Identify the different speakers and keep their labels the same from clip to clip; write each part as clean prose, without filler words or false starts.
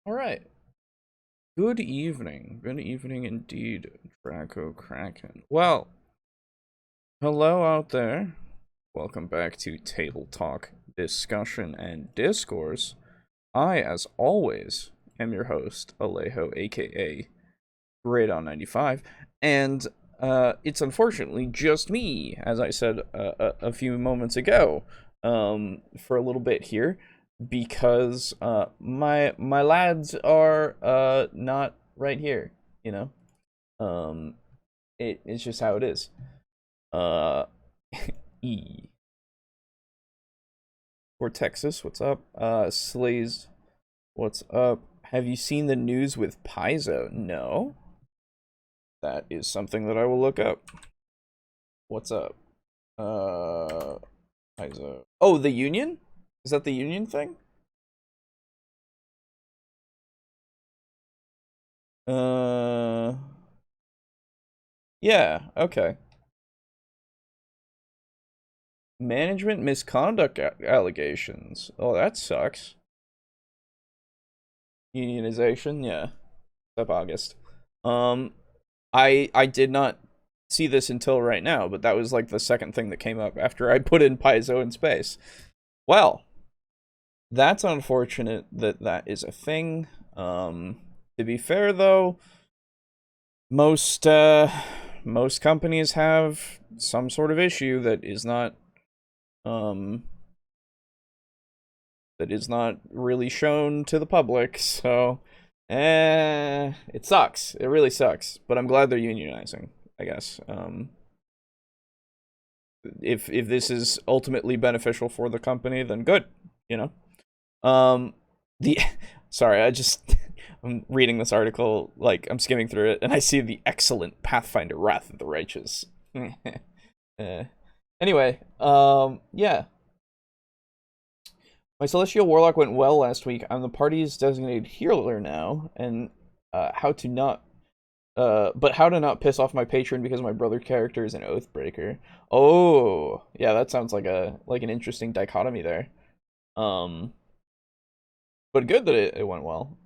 Speaker 1: All right. Good evening. Good evening indeed, Draco Kraken. Well, hello out there. Welcome back to Table Talk, Discussion, and Discourse. I, as always, am your host, Alejo, aka Great on 95, and it's unfortunately just me, as I said a few moments ago, for a little bit here, because my lads are not right here, you know. Um, it's just how it is. Uh, E for Texas, what's up? Slays, what's up? Have you seen the news with Paizo? No. That is something that I will look up. What's up? Uh, Paizo. Oh, the union? Is that the union thing? Uh, yeah, okay. Management misconduct allegations. Oh, that sucks. Unionization, yeah. Up August. Um, I did not see this until right now, but that was like the second thing that came up after I put in Paizo in space. Well, that's unfortunate that that is a thing. To be fair though, most most companies have some sort of issue um that is not really shown to the public. So, it sucks. It really sucks. But I'm glad they're unionizing, I guess. If this is ultimately beneficial for the company, then good. You know. The sorry, I'm reading this article, like I'm skimming through it, and I see the excellent Pathfinder Wrath of the Righteous. uh, anyway, yeah. My Celestial Warlock went well last week. I'm the party's designated healer now, and how to not but how to not piss off my patron because my brother character is an Oathbreaker. Oh, yeah, that sounds like an interesting dichotomy there. Um, but good that it went well.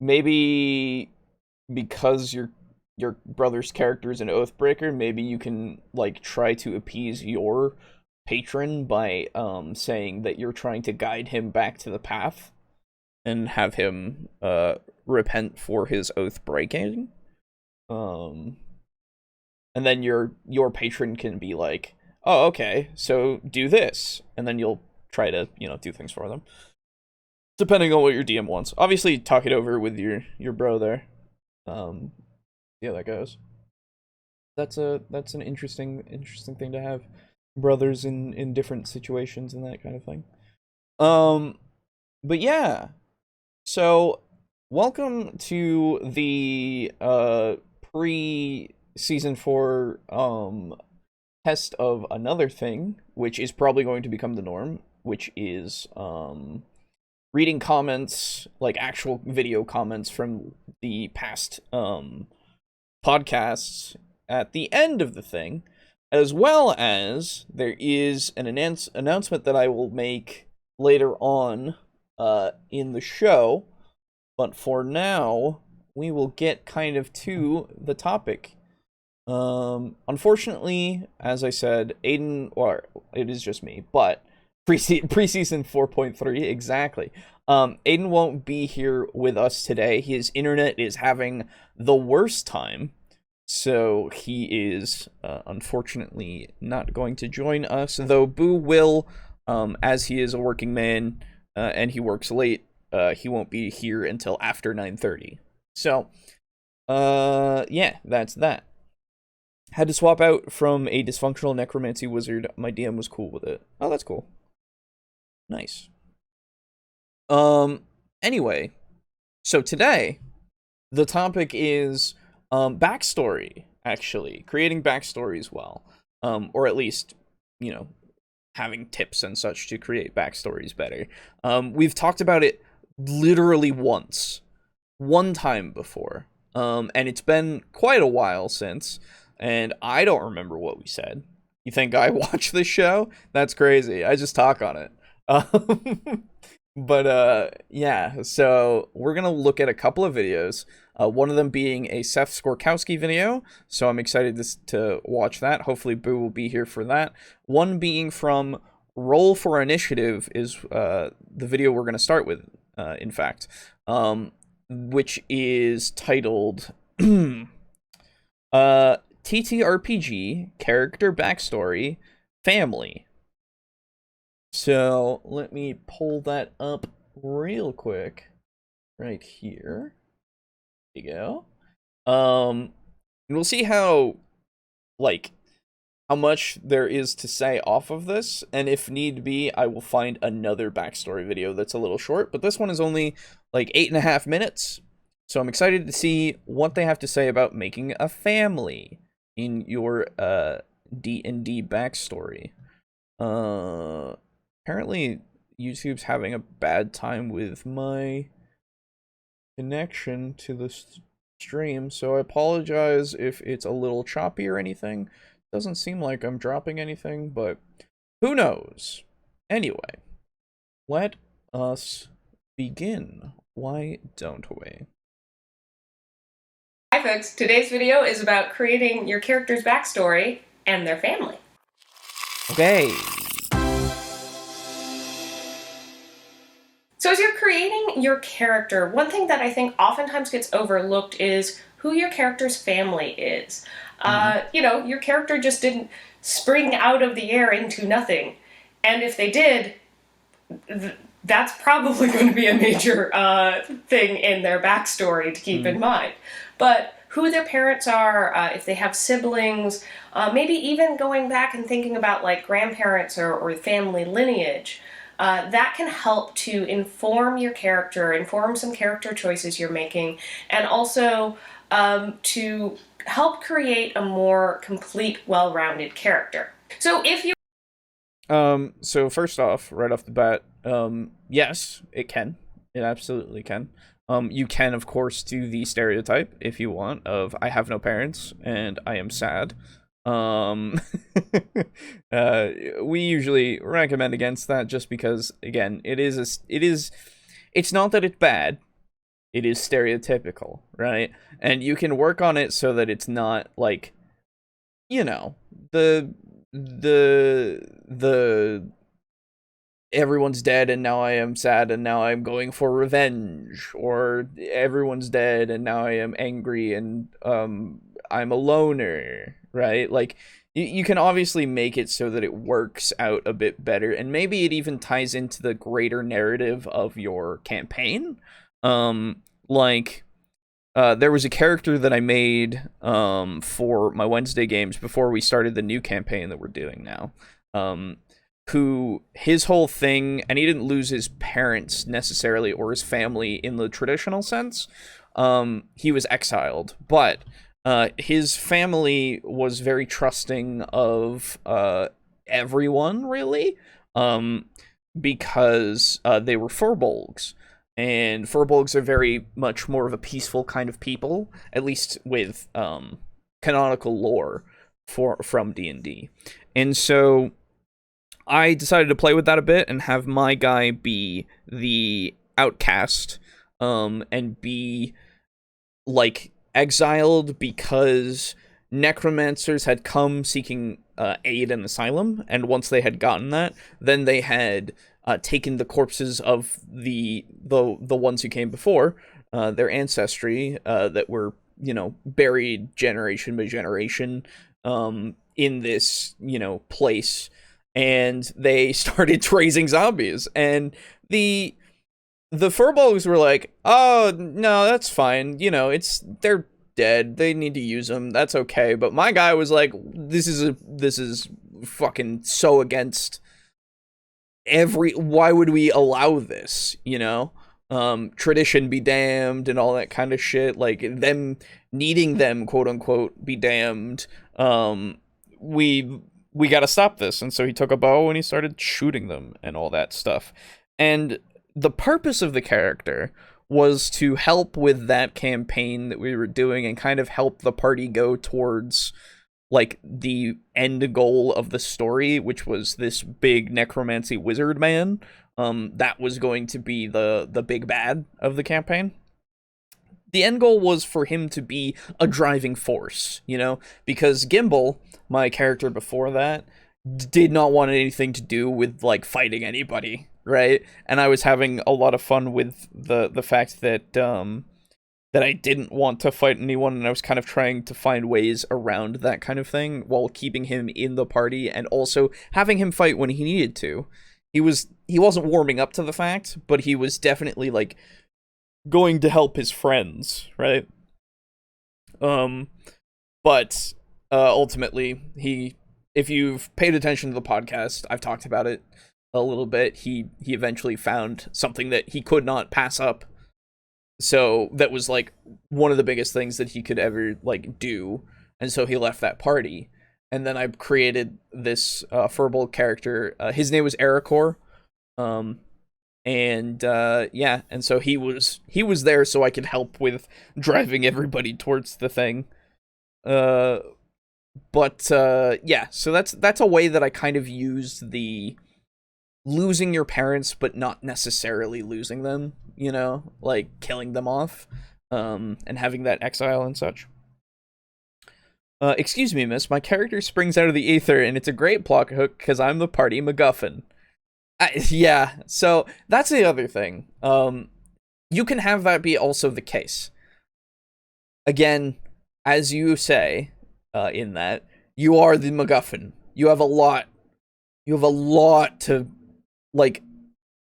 Speaker 1: Maybe because your brother's character is an Oathbreaker, maybe you can like try to appease your patron by saying that you're trying to guide him back to the path and have him repent for his oath breaking. Um and then your patron can be like, "Oh, okay, so do this." And then you'll try to, do things for them. Depending on what your DM wants. Obviously talk it over with your bro there. Um yeah, that goes. That's an interesting thing to have brothers in different situations and that kind of thing. Um but yeah, so welcome to the pre season 4 test of another thing, which is probably going to become the norm, which is reading comments, like actual video comments from the past podcasts at the end of the thing, as well as there is an announcement that I will make later on in the show. But for now, we will get kind of to the topic. Unfortunately, as I said, Aiden, or it is just me, but preseason 4.3, exactly. Aiden won't be here with us today. His internet is having the worst time, so he is unfortunately not going to join us, though Boo will, as he is a working man and he works late. He won't be here until after 9:30. So, yeah, that's that. Had to swap out from a dysfunctional necromancy wizard. My DM was cool with it. Oh, that's cool. Nice. Um, anyway, so today the topic is backstory, actually. Creating backstories well. Or at least, you know, having tips and such to create backstories better. We've talked about it literally one time before. And it's been quite a while since, and I don't remember what we said. You think I watch this show? That's crazy. I just talk on it. Um, But yeah, so we're gonna look at a couple of videos. One of them being a Seth Skorkowski video, so I'm excited to watch that. Hopefully, Boo will be here for that. One being from Roll for Initiative is the video we're gonna start with. In fact, which is titled TTRPG Character Backstory Family. So let me pull that up real quick right here. There you go. And we'll see how, like, how much there is to say off of this, and if need be, I will find another backstory video that's a little short, but this one is only like 8.5 minutes, so I'm excited to see what they have to say about making a family in your D&D backstory. Apparently YouTube's having a bad time with my connection to the stream, so I apologize if it's a little choppy or anything. Doesn't seem like I'm dropping anything, but who knows? Anyway, let us begin. Why don't we?
Speaker 2: Hi folks, today's video is about creating your character's backstory and their family.
Speaker 1: Okay.
Speaker 2: So as you're creating your character, one thing that I think oftentimes gets overlooked is who your character's family is. You know, your character just didn't spring out of the air into nothing. And if they did, that's probably going to be a major thing in their backstory to keep in mind. But who their parents are, if they have siblings, maybe even going back and thinking about like grandparents or family lineage. That can help to inform your character, inform some character choices you're making, and also to help create a more complete, well-rounded character. So if you...
Speaker 1: So first off, right off the bat, yes, it can. It absolutely can. You can, of course, do the stereotype, if you want, of I have no parents, and I am sad. We usually recommend against that just because, again, it's not that it's bad, it is stereotypical, right? And you can work on it so that it's not like, you know, the everyone's dead and now I am sad and now I'm going for revenge, or everyone's dead and now I am angry and I'm a loner, right? Like you can obviously make it so that it works out a bit better, and maybe it even ties into the greater narrative of your campaign. There was a character that I made for my Wednesday games before we started the new campaign that we're doing now. Who his whole thing, and he didn't lose his parents necessarily or his family in the traditional sense. He was exiled, but his family was very trusting of everyone, really, because they were furbolgs. And furbolgs are very much more of a peaceful kind of people, at least with canonical lore from D&D. And so I decided to play with that a bit and have my guy be the outcast, and be like exiled because necromancers had come seeking aid and asylum, and once they had gotten that, then they had taken the corpses of the ones who came before, their ancestry, that were, you know, buried generation by generation in this, you know, place, and they started raising zombies, and the furbolgs were like, oh no, that's fine, you know, they're dead, they need to use them, that's okay. But my guy was like, this is fucking so against why would we allow this, you know? Tradition be damned and all that kind of shit, like them needing them, quote unquote, be damned. We gotta stop this. And so he took a bow and he started shooting them and all that stuff. And the purpose of the character was to help with that campaign that we were doing and kind of help the party go towards like the end goal of the story, which was this big necromancy wizard man that was going to be the big bad of the campaign. The end goal was for him to be a driving force, because Gimbal, my character before that, did not want anything to do with like fighting anybody, right? And I was having a lot of fun with the fact that that I didn't want to fight anyone, and I was kind of trying to find ways around that kind of thing while keeping him in the party and also having him fight when he needed to. He wasn't warming up to the fact, but he was definitely like going to help his friends, right? Um, but ultimately, if you've paid attention to the podcast, I've talked about it a little bit. He eventually found something that he could not pass up. So that was like one of the biggest things that he could ever like do, and so he left that party. And then I created this furball character. His name was Ericor. Um, and yeah, and so he was there so I could help with driving everybody towards the thing. Uh, but yeah, so that's a way that I kind of used the losing your parents, but not necessarily losing them. Like killing them off, and having that exile and such. Excuse me, miss. My character springs out of the ether, and it's a great plot hook because I'm the party MacGuffin. Yeah, so that's the other thing. You can have that be also the case. Again, as you say, in that you are the MacGuffin. You have a lot. You have a lot to, like.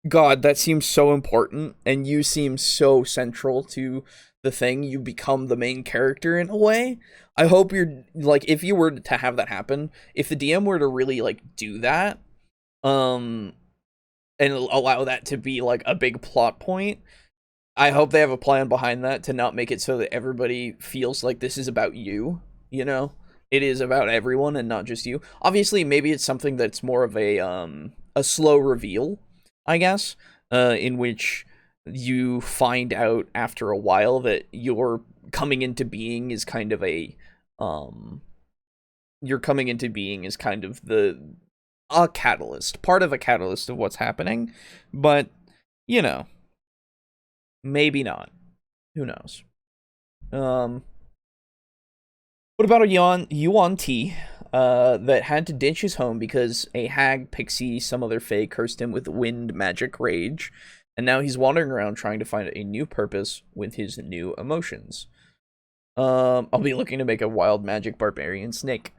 Speaker 1: God, that seems so important, and you seem so central to the thing. You become the main character in a way. I hope you're like, if you were to have that happen, if the DM were to really like do that, um, and allow that to be like a big plot point, I hope they have a plan behind that to not make it so that everybody feels like this is about you, It is about everyone and not just you. Obviously, maybe it's something that's more of a slow reveal, I guess, in which you find out after a while that your coming into being is kind of um your coming into being is kind of a catalyst, part of a catalyst of what's happening, but you know, maybe not. Who knows? Um, what about a Yuan T, that had to ditch his home because a hag, pixie, some other fae cursed him with wind magic rage, and now he's wandering around trying to find a new purpose with his new emotions. I'll be looking to make a wild magic barbarian snake.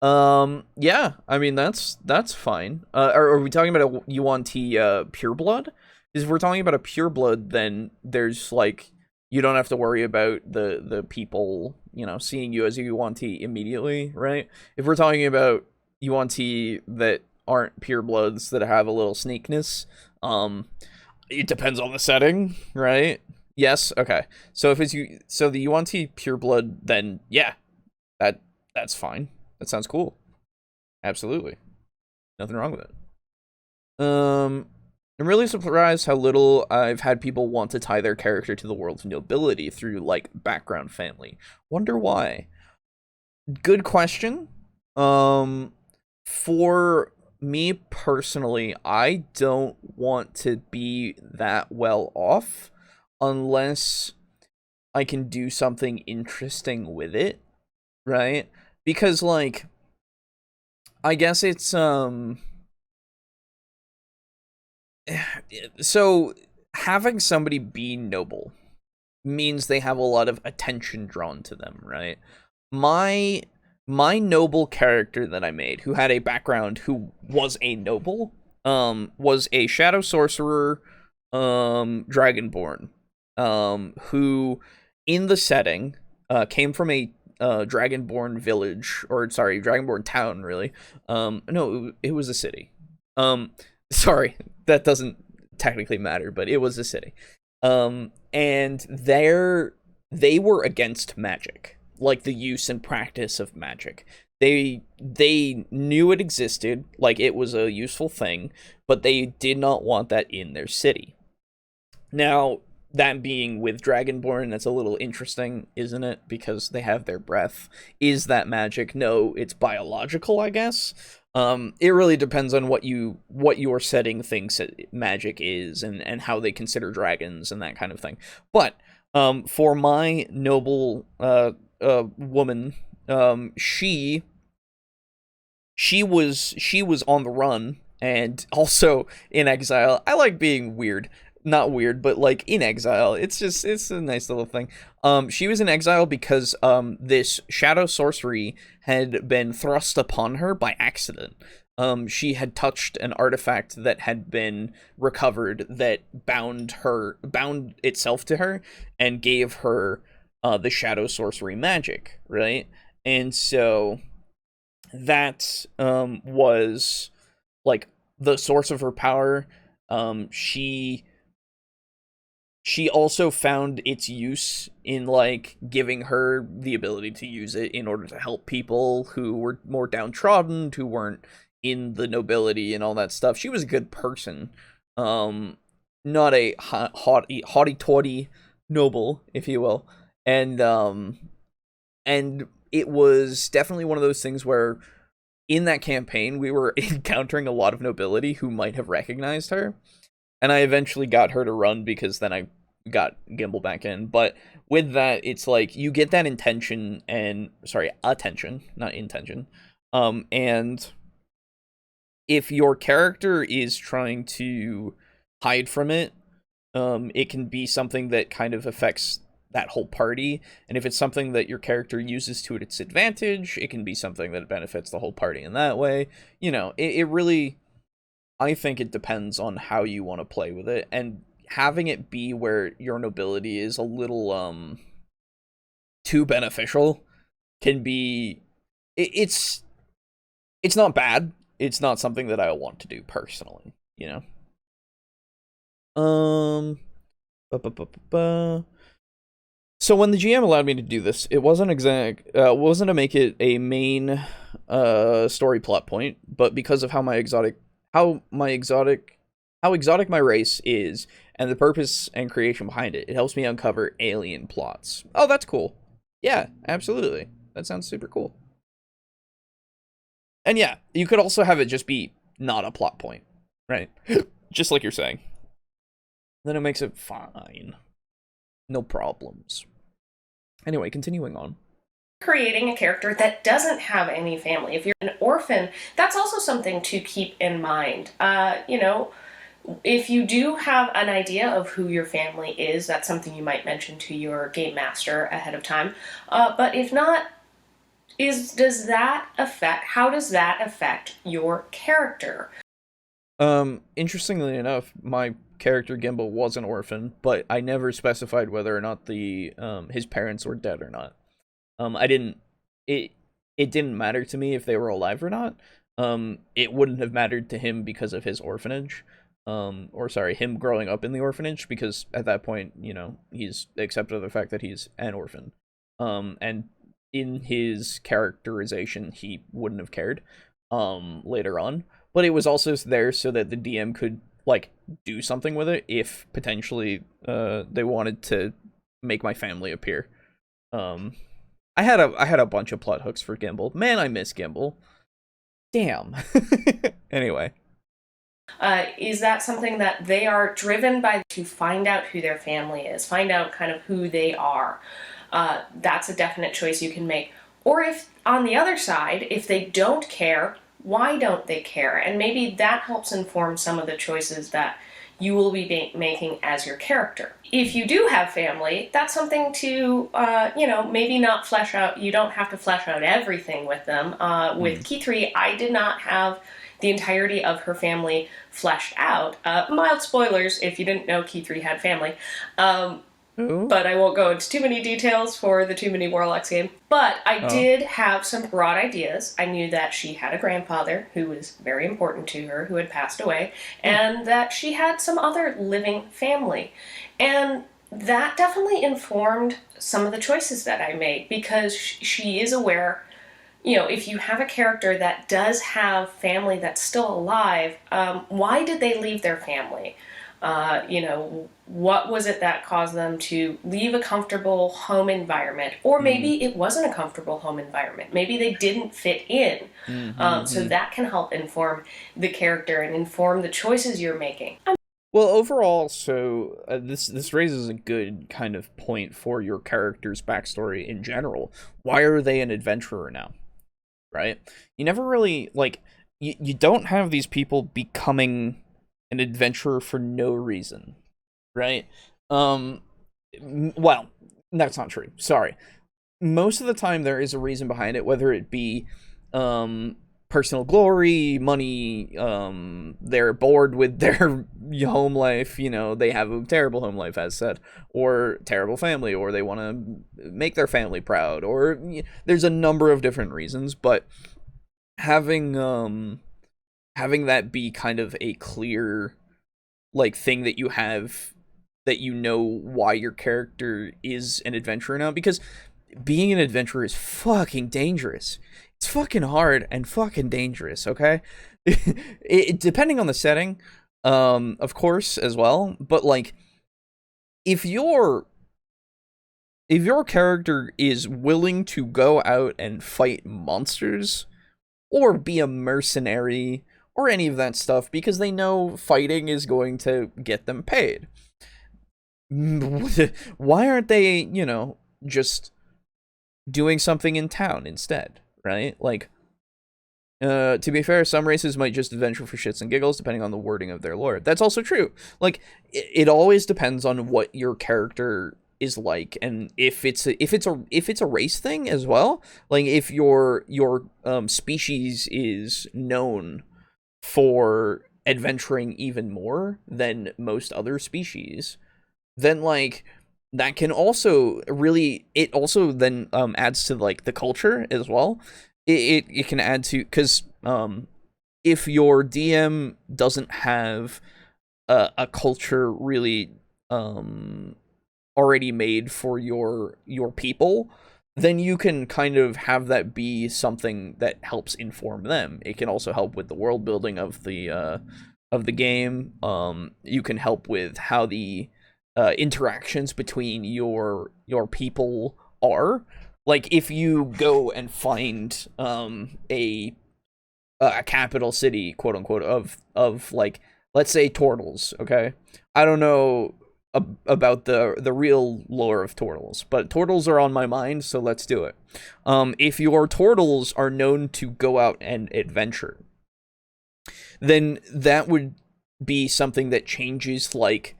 Speaker 1: Yeah, I mean that's fine. Are we talking about a Yuan T pureblood? Because if we're talking about a pureblood, then there's like you don't have to worry about the people seeing you as a Yuan T immediately, right? If we're talking about Yuan T that aren't purebloods that have a little sneakness, it depends on the setting, right? Yes, okay. So if the Yuan T pureblood, then yeah, that's fine. That sounds cool. Absolutely. Nothing wrong with it. I'm really surprised how little I've had people want to tie their character to the world's nobility through, like, background family. Wonder why. Good question. For me personally, I don't want to be that well off unless I can do something interesting with it, right? Because, like, I guess it's, so having somebody be noble means they have a lot of attention drawn to them, right? My my noble character that I made, who had a background who was a noble, was a shadow sorcerer, dragonborn, who in the setting, came from a dragonborn village, or sorry, dragonborn town, really. No, it was a city. Sorry, that doesn't technically matter, but it was a city. And they were against magic, like the use and practice of magic. They knew it existed, like it was a useful thing, but they did not want that in their city. Now, that being with Dragonborn, that's a little interesting, isn't it? Because they have their breath. Is that magic? No, it's biological, I guess. It really depends on what your setting thinks magic is, and how they consider dragons and that kind of thing. But for my noble woman, she was on the run and also in exile. I like being weird. Not weird, but like in exile. It's a nice little thing. She was in exile because this shadow sorcery had been thrust upon her by accident. She had touched an artifact that had been recovered that bound itself to her and gave her the shadow sorcery magic, right? And so that was like the source of her power. She also found its use in like giving her the ability to use it in order to help people who were more downtrodden, who weren't in the nobility and all that stuff. She was a good person. Um Not a haughty tawdy noble, if you will. And it was definitely one of those things where in that campaign we were encountering a lot of nobility who might have recognized her, and I eventually got her to run because then I got Gimbal back in. But with that, it's like you get that intention and sorry, attention, not intention. And if your character is trying to hide from it, it can be something that kind of affects that whole party. And if it's something that your character uses to its advantage, it can be something that benefits the whole party in that way. It really, I think it depends on how you want to play with it, and having it be where your nobility is a little too beneficial can be it's not bad. It's not something that I want to do personally. Um ba, ba, ba, ba, ba. So when the GM allowed me to do this, it wasn't to make it a main story plot point, but because of how exotic my race is and the purpose and creation behind it. It helps me uncover alien plots. Oh, that's cool. Yeah, absolutely. That sounds super cool. And yeah, you could also have it just be not a plot point, right? Just like you're saying. Then it makes it fine. No problems. Anyway, continuing on.
Speaker 2: Creating a character that doesn't have any family. If you're an orphan, that's also something to keep in mind. If you do have an idea of who your family is, that's something you might mention to your game master ahead of time. But if not, how does that affect your character?
Speaker 1: Interestingly enough, my character Gimbal was an orphan, but I never specified whether or not the his parents were dead or not. I didn't it it didn't matter to me if they were alive or not. It wouldn't have mattered to him because of his orphanage. Or sorry, him growing up in the orphanage, because at that point, he's accepted the fact that he's an orphan. And in his characterization, he wouldn't have cared later on. But it was also there so that the DM could like do something with it if potentially they wanted to make my family appear. Um I had a bunch of plot hooks for Gimbal. Man, I miss Gimbal. Damn. Anyway.
Speaker 2: Is that something that they are driven by to find out who their family is, find out kind of who they are? That's a definite choice you can make. Or if, on the other side, if they don't care, why don't they care? And maybe that helps inform some of the choices that you will be making as your character. If you do have family, that's something to, maybe not flesh out. You don't have to flesh out everything with them. With Key 3, I did not have the entirety of her family fleshed out. Mild spoilers if you didn't know Key 3 had family. But I won't go into too many details for the Too Many Warlocks game. But I did have some broad ideas. I knew that she had a grandfather who was very important to her, who had passed away, and that she had some other living family. And that definitely informed some of the choices that I made, because she is aware, if you have a character that does have family that's still alive, why did they leave their family? What was it that caused them to leave a comfortable home environment? Or
Speaker 1: Mm.
Speaker 2: maybe it wasn't a comfortable home environment. Maybe they didn't fit in. So
Speaker 1: Mm-hmm.
Speaker 2: that can help inform the character and inform the choices you're making.
Speaker 1: Well, overall, so this raises a good kind of point for your character's backstory in general. Why are they an adventurer now? Right? You never really like you don't have these people becoming an adventurer for no reason, right? Um, well, that's not true. Sorry. Most of the time there is a reason behind it, whether it be um personal glory, money, they're bored with their home life, they have a terrible home life as said, or terrible family, or they want to make their family proud, or there's a number of different reasons, but having having that be kind of a clear like thing that you have, that why your character is an adventurer now, because being an adventurer is fucking dangerous. It's fucking hard and fucking dangerous, okay? Depending on the setting, of course, as well, but like if your character is willing to go out and fight monsters or be a mercenary or any of that stuff because they know fighting is going to get them paid. Why aren't they, just doing something in town instead, right? Like, to be fair, some races might just adventure for shits and giggles, depending on the wording of their lore. That's also true. Like, it always depends on what your character is like, and if it's a race thing as well. Like, if your species is known for adventuring even more than most other species, then like that can also really, it also then adds to like the culture as well. It can add to, because if your DM doesn't have a culture really already made for your people, then you can kind of have that be something that helps inform them. It can also help with the world building of the game. You can help with how the interactions between your people are. Like if you go and find a capital city, quote unquote, of like, let's say Tortles. Okay, I don't know about the real lore of Tortles, but Tortles are on my mind, so let's do it. If your Tortles are known to go out and adventure, then that would be something that changes, like,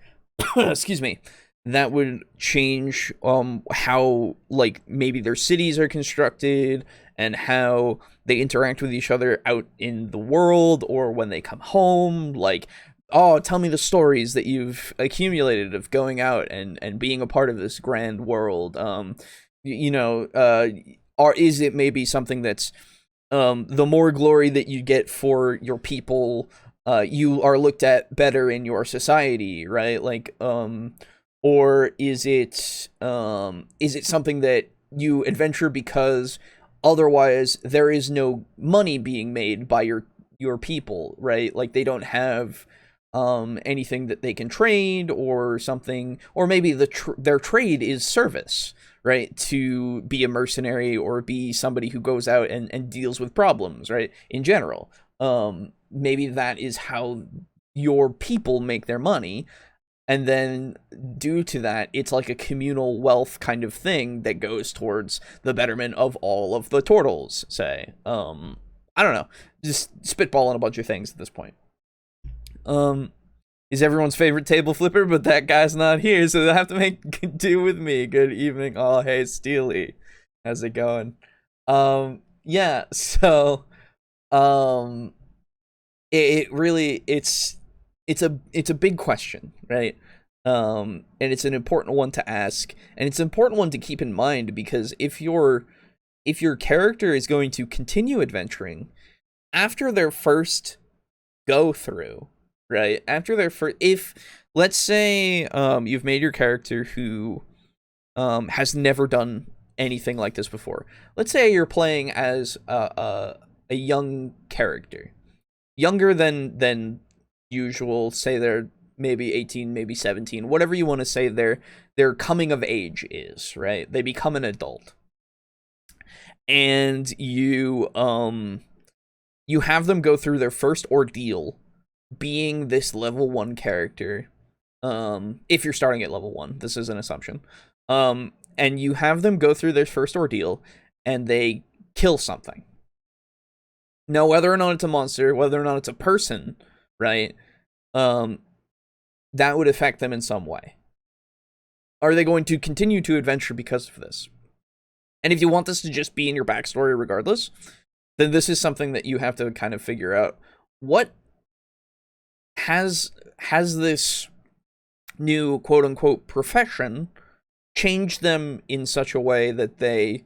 Speaker 1: excuse me, that would change how like maybe their cities are constructed and how they interact with each other out in the world, or when they come home. Like, oh, tell me the stories that you've accumulated of going out and being a part of this grand world. Or is it maybe something that's the more glory that you get for your people, you are looked at better in your society, right? Like, or is it something that you adventure because otherwise there is no money being made by your people, right? Like they don't have anything that they can trade or something, or maybe their trade is service, right? To be a mercenary or be somebody who goes out and deals with problems, right? In general, maybe that is how your people make their money, and then due to that, it's like a communal wealth kind of thing that goes towards the betterment of all of the turtles, say. I don't know, just spitballing a bunch of things at this point. um is everyone's favorite table flipper, but that guy's not here, so they'll have to make do with me. Good evening. Oh, hey, Steely, how's it going? Yeah, so um it really, it's a big question, right? And it's an important one to ask, and it's an important one to keep in mind, because if your character is going to continue adventuring after their first go through, right? After their first, if let's say you've made your character who has never done anything like this before. Let's say you're playing as a young character, younger than usual. Say they're maybe 18, maybe 17, whatever you want to say their coming of age is, right? They become an adult. And you have them go through their first ordeal being this level 1 character. If you're starting at level 1, this is an assumption. And you have them go through their first ordeal and they kill something. Now, whether or not it's a monster, whether or not it's a person, right? That would affect them in some way. Are they going to continue to adventure because of this? And if you want this to just be in your backstory regardless, then this is something that you have to kind of figure out. What has this new quote-unquote profession changed them in such a way that they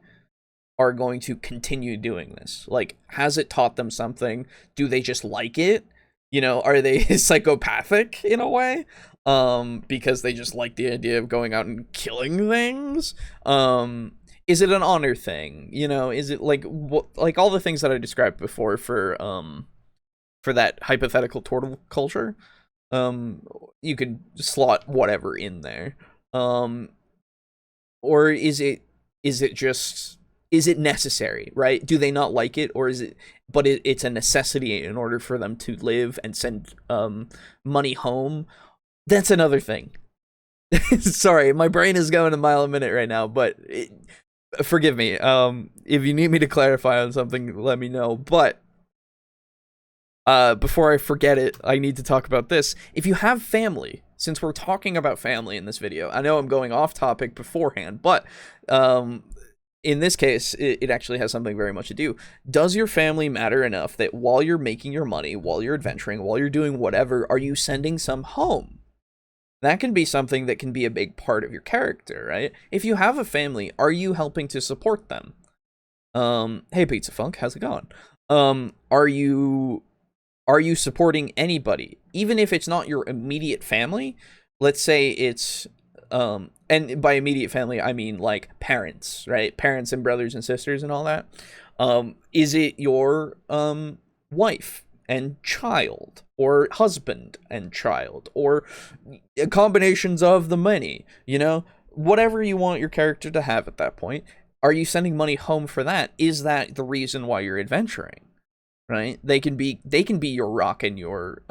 Speaker 1: are going to continue doing this? Like, has it taught them something? Do they just like it? You know, are they psychopathic in a way? Because they just like the idea of going out and killing things? Is it an honor thing? You know, is it like all the things that I described before for that hypothetical turtle culture? You could slot whatever in there. Or is it necessary, right? Do they not like it, or is it but it's a necessity in order for them to live and send money home? That's another thing. Sorry, my brain is going a mile a minute right now, but forgive me. If you need me to clarify on something, let me know. But before I forget it, I need to talk about this. If you have family, since we're talking about family in this video, I know I'm going off topic beforehand, but in this case, it actually has something very much to do. Does your family matter enough that while you're making your money, while you're adventuring, while you're doing whatever, are you sending some home? That can be something that can be a big part of your character, right? If you have a family, are you helping to support them? Hey Pizza Funk, how's it going? Are you supporting anybody? Even if it's not your immediate family, let's say it's and by immediate family I mean like parents, right? Parents and brothers and sisters and all that. Is it your wife and child, or husband and child, or combinations of the many, you know? Whatever you want your character to have at that point. Are you sending money home for that? Is that the reason why you're adventuring? Right? They can be your rock and your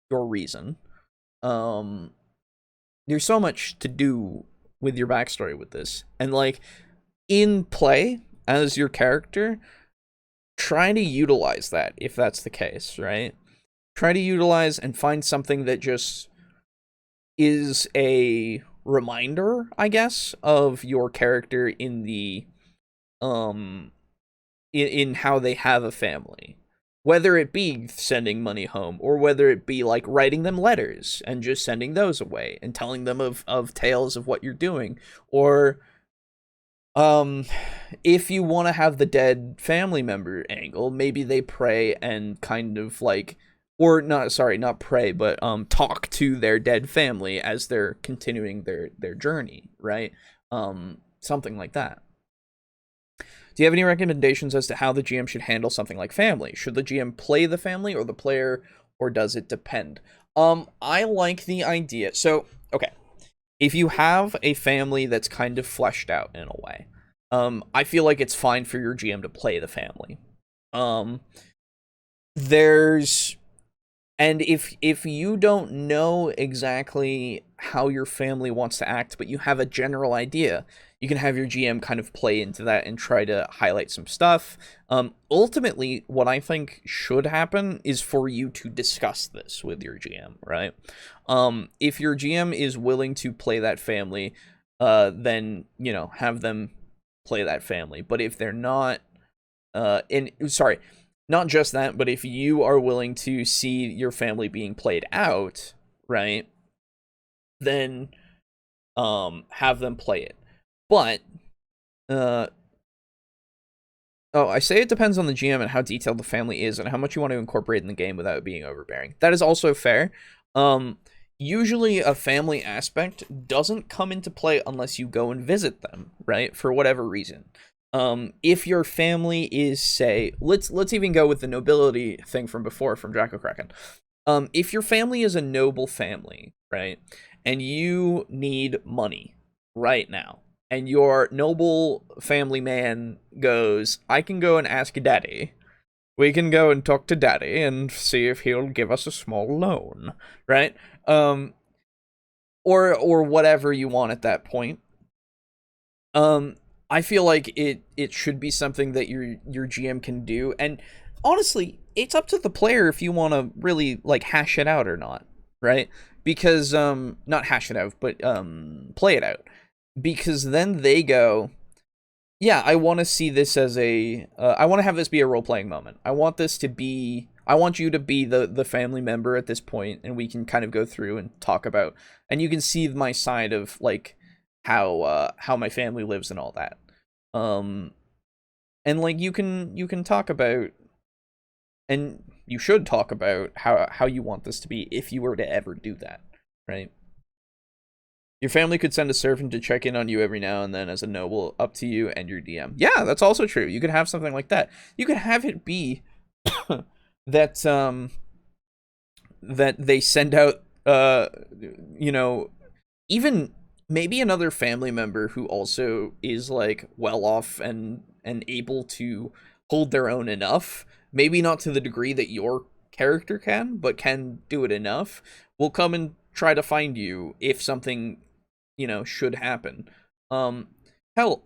Speaker 1: reason. There's so much to do with your backstory with this. And like in play as your character, try to utilize that if that's the case, right? Try to utilize and find something that just is a reminder, I guess, of your character in the in how they have a family. Whether it be sending money home, or whether it be like writing them letters and just sending those away and telling them of tales of what you're doing. Or if you want to have the dead family member angle, maybe they pray and kind of like, or not pray, but talk to their dead family as they're continuing their journey, right? Something like that. Do you have any recommendations as to how the GM should handle something like family? Should the GM play the family or the player, or does it depend? I like the idea. So, okay. If you have a family that's kind of fleshed out in a way, I feel like it's fine for your GM to play the family. And if you don't know exactly how your family wants to act, but you have a general idea, you can have your GM kind of play into that and try to highlight some stuff. Ultimately, what I think should happen is for you to discuss this with your GM, right? If your GM is willing to play that family, then, you know, have them play that family. But if they're not, not just that, but if you are willing to see your family being played out, right, then have them play it. But I say it depends on the GM and how detailed the family is and how much you want to incorporate in the game without it being overbearing. That is also fair. Usually a family aspect doesn't come into play unless you go and visit them, right? For whatever reason. If your family is, say, let's even go with the nobility thing from before, from Draco Kraken. If your family is a noble family, right, and you need money right now, and your noble family man goes, I can go and ask daddy. We can go and talk to daddy and see if he'll give us a small loan, right? Um, or whatever you want at that point. Um, I feel like it should be something that your GM can do, and honestly, it's up to the player if you want to really like hash it out or not, right? Because not hash it out, but play it out, because then they go, yeah, I want to see this as a I want to have this be a role playing moment. I want you to be the family member at this point, and we can kind of go through and talk about, and you can see my side of like how my family lives and all that. Um, and like you can talk about, and you should talk about how you want this to be if you were to ever do that, right? Your family could send a servant to check in on you every now and then as a noble, up to you and your DM. Yeah, that's also true. You could have something like that. You could have it be that that they send out you know, even maybe another family member who also is like well off and able to hold their own enough, maybe not to the degree that your character can, but can do it enough, will come and try to find you if something, should happen. um Hell,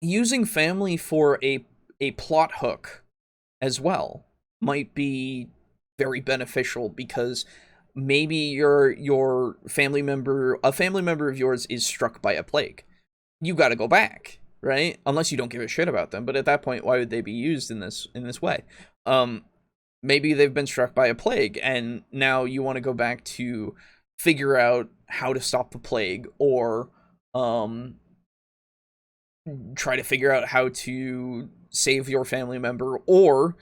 Speaker 1: using family for a plot hook as well might be very beneficial, because maybe your family member of yours is struck by a plague. You got to go back, right? Unless you don't give a shit about them, but at that point, why would they be used in this way? um Maybe they've been struck by a plague, and now you want to go back to figure out how to stop the plague, or um try to figure out how to save your family member, or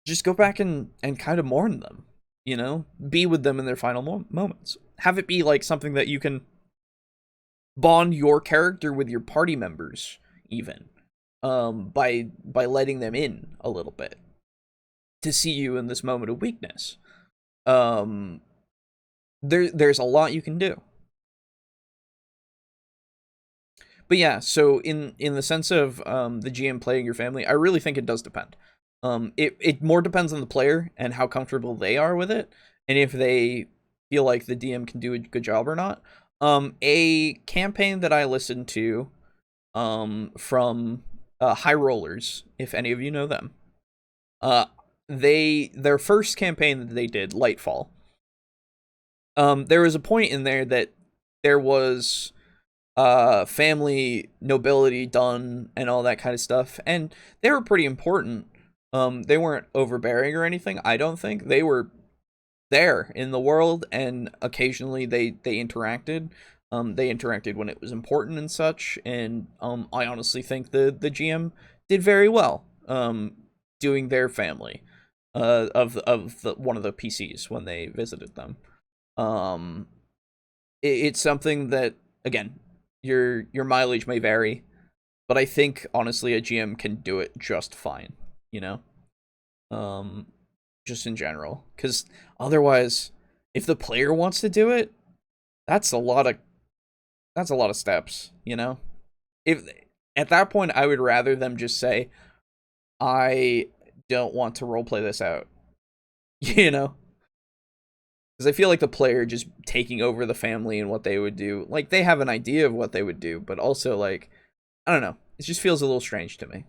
Speaker 1: just go back and kind of mourn them, be with them in their final moments. Have it be like something that you can bond your character with your party members, even, by letting them in a little bit to see you in this moment of weakness. um there's a lot you can do. But yeah, so in the sense of the GM playing your family, I really think it does depend. It more depends on the player and how comfortable they are with it, and if they feel like the DM can do a good job or not. A campaign that I listened to from High Rollers, if any of you know them, uh, their first campaign that they did, Lightfall. There was a point in there that there was family nobility done and all that kind of stuff, and they were pretty important. They weren't overbearing or anything. I don't think they were there in the world, and occasionally they interacted. They interacted when it was important and such, and I honestly think the GM did very well doing their family of one of the PCs when they visited them. um it's something that, again, your mileage may vary, but I think honestly a GM can do it just fine, you know? Um just in general, cuz otherwise, if the player wants to do it, that's a lot of steps, you know? If at that point I would rather them just say, I don't want to roleplay this out. You know? Because I feel like the player just taking over the family and what they would do, like, they have an idea of what they would do, but also, like, I don't know. It just feels a little strange to me.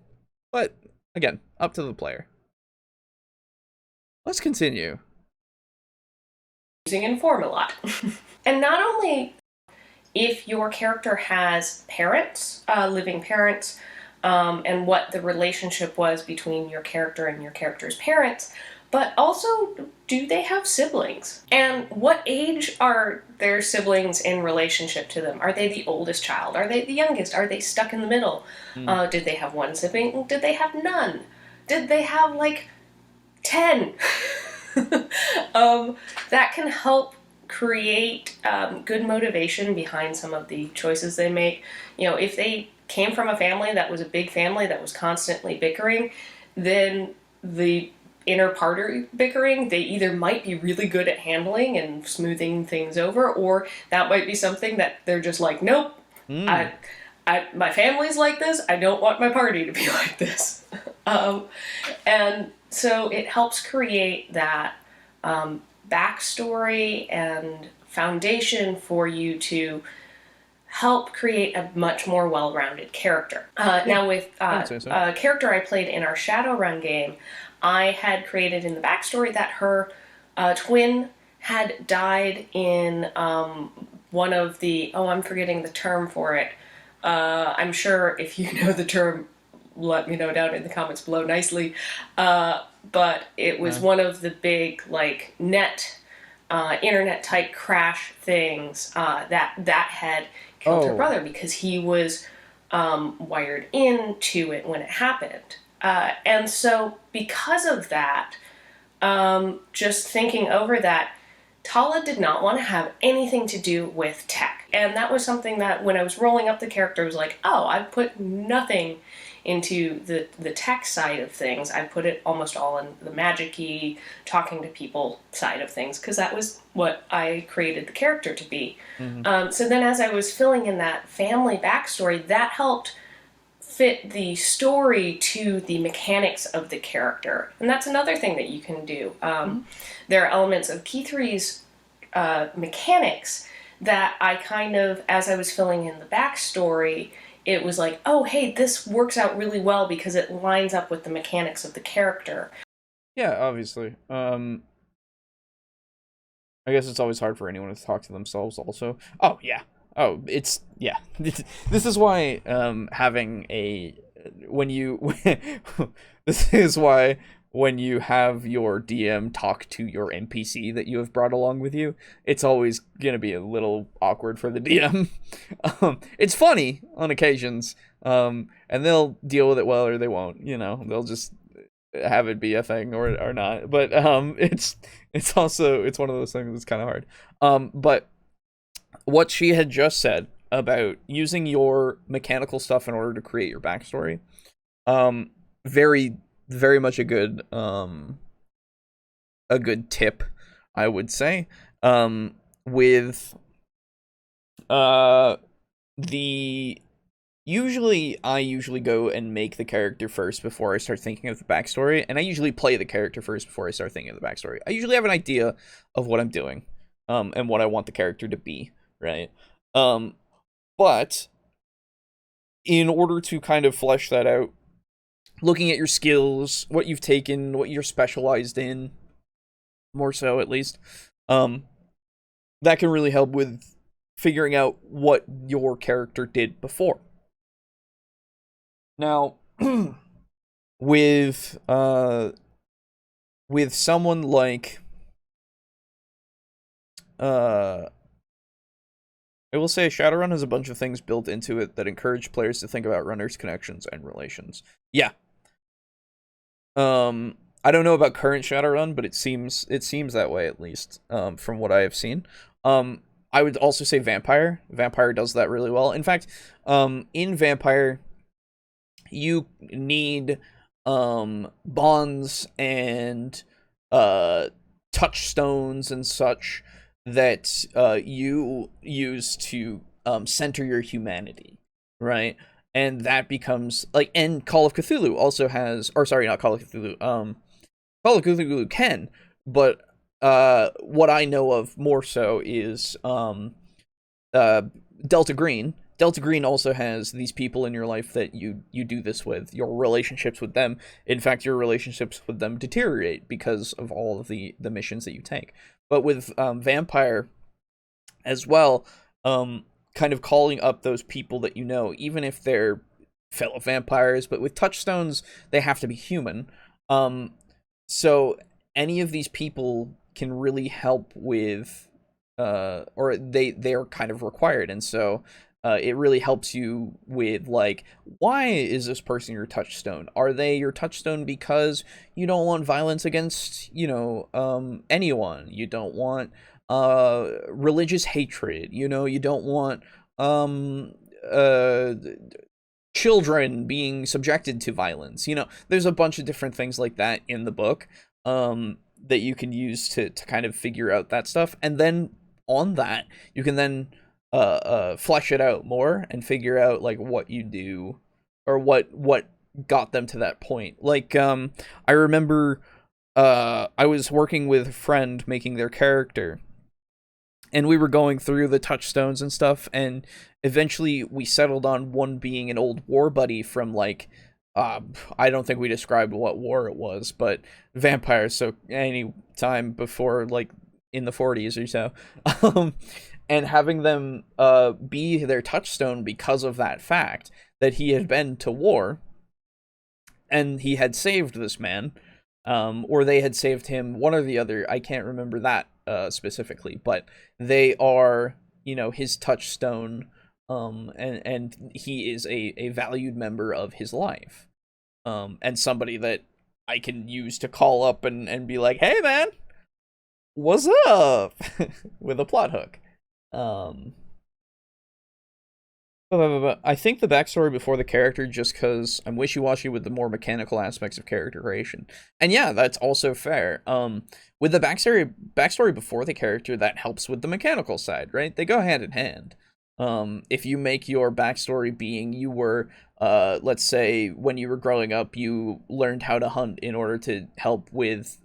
Speaker 1: But, again, up to the player. Let's continue.
Speaker 2: Using inform a lot. And not only if your character has parents, living parents, and what the relationship was between your character and your character's parents, but also, do they have siblings? And what age are their siblings in relationship to them? Are they the oldest child? Are they the youngest? Are they stuck in the middle? Did they have one sibling? Did they have none? Did they have, like, 10? That can help create good motivation behind some of the choices they make. If they came from a family that was a big family that was constantly bickering, then the inner party bickering they either might be really good at handling and smoothing things over, or that might be something that they're just like, nope,
Speaker 1: Mm.
Speaker 2: I, my family's like this. I don't want my party to be like this. And so it helps create that backstory and foundation for you to help create a much more well-rounded character.
Speaker 1: Yeah,
Speaker 2: Now, with
Speaker 1: I would say so.
Speaker 2: a character I played in our Shadowrun game, I had created in the backstory that her twin had died in one of the, oh, I'm forgetting the term for it. I'm sure if you know the term, let me know down in the comments below nicely. But it was one of the big, like, internet type crash things that had killed her brother because he was wired into it when it happened. And so, because of that, just thinking over that, Tala did not want to have anything to do with tech. And that was something that when I was rolling up the character, I was like, oh, I've put nothing into the tech side of things. I put it almost all in the magic-y, talking to people side of things, because that was what I created the character to be. So then as I was filling in that family backstory, that helped fit the story to the mechanics of the character. And that's another thing that you can do. There are elements of Key3's mechanics that I kind of, as I was filling in the backstory, it was like, oh, hey, this works out really well because it lines up with the mechanics of the character.
Speaker 1: Yeah, obviously. I guess it's always hard for anyone to talk to themselves also. Oh, yeah. Oh, it's, yeah. This is why, having a, when you, this is why when you have your DM talk to your NPC that you have brought along with you, it's always gonna be a little awkward for the DM. It's funny on occasions, and they'll deal with it well or they won't, they'll just have it be a thing or not. But it's also it's one of those things that's kind of hard. But what she had just said about using your mechanical stuff in order to create your backstory, very very much a good tip, I would say. With the I usually go and make the character first before I start thinking of the backstory, and I usually play the character first before I start thinking of the backstory. I usually have an idea of what I'm doing, and what I want the character to be, right? But in order to kind of flesh that out, looking at your skills, what you've taken, what you're specialized in, more so at least, that can really help with figuring out what your character did before. Now, with someone like I will say Shadowrun has a bunch of things built into it that encourage players to think about runners' connections and relations. Yeah. I don't know about current Shadowrun, but it seems that way, at least, from what I have seen. I would also say Vampire. Vampire does that really well. In fact, in Vampire, you need bonds and touchstones and such that you use to center your humanity, right? And that becomes like, and Call of Cthulhu also has, or sorry, not Call of Cthulhu. Call of Cthulhu can, but what I know of more so is Delta Green. Delta Green also has these people in your life that you do this with, your relationships with them. In fact, your relationships with them deteriorate because of all of the missions that you take. But with Vampire as well, kind of calling up those people that you know, even if they're fellow vampires, but with touchstones, they have to be human. So any of these people can really help with, or they are kind of required, and so it really helps you with, like, why is this person your touchstone? Are they your touchstone because you don't want violence against, anyone? You don't want religious hatred. You don't want uh children being subjected to violence. There's a bunch of different things like that in the book. that you can use to kind of figure out that stuff, and then on that you can then flesh it out more and figure out like what you do or what got them to that point. Like I remember I was working with a friend making their character, and we were going through the touchstones and stuff, and eventually we settled on one being an old war buddy from like I don't think we described what war it was, but vampires, so any time before like in the 40s or so. um and having them be their touchstone because of that fact that he had been to war and he had saved this man, or they had saved him, one or the other. I can't remember that specifically, but they are, his touchstone, and he is a valued member of his life, and somebody that I can use to call up and be like, hey man, what's up? With a plot hook. Um, I think the backstory before the character, just because I'm wishy-washy with the more mechanical aspects of character creation. And yeah, that's also fair. With the backstory before the character, that helps with the mechanical side, right? They go hand in hand. If you make your backstory being you were, let's say, when you were growing up, you learned how to hunt in order to help with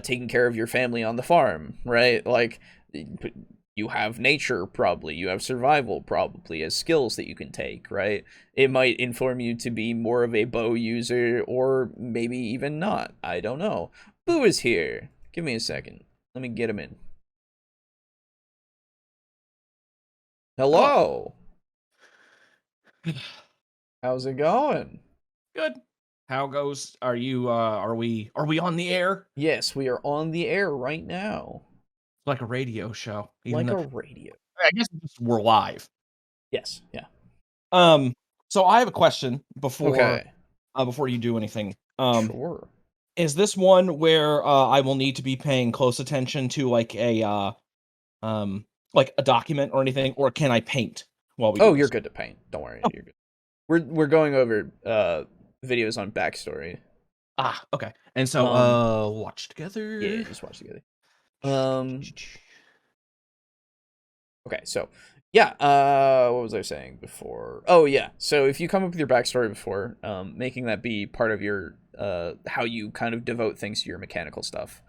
Speaker 1: taking care of your family on the farm, right? Like, you have nature, probably, you have survival, probably, as skills that you can take, right? It might inform you to be more of a bow user, or maybe even not. I don't know. Boo is here. Give me a second. Let me get him in. Hello. How's it going?
Speaker 3: Good. How goes? Are you? Are we on the air?
Speaker 1: Yes, we are on the air right now.
Speaker 3: Like a radio show.
Speaker 1: Like a radio.
Speaker 3: I guess we're live.
Speaker 1: Yes. Yeah.
Speaker 3: So I have a question
Speaker 1: Okay.
Speaker 3: before you do anything.
Speaker 1: Sure.
Speaker 3: Is this one where I will need to be paying close attention to like a document or anything, or can I paint while we?
Speaker 1: Oh, you're good to paint. Don't worry, you're good. We're going over videos on backstory.
Speaker 3: Ah, okay. And so watch together.
Speaker 1: Yeah, just watch together. Okay, so yeah, what was I saying before? Oh yeah, so if you come up with your backstory before, making that be part of your how you kind of devote things to your mechanical stuff,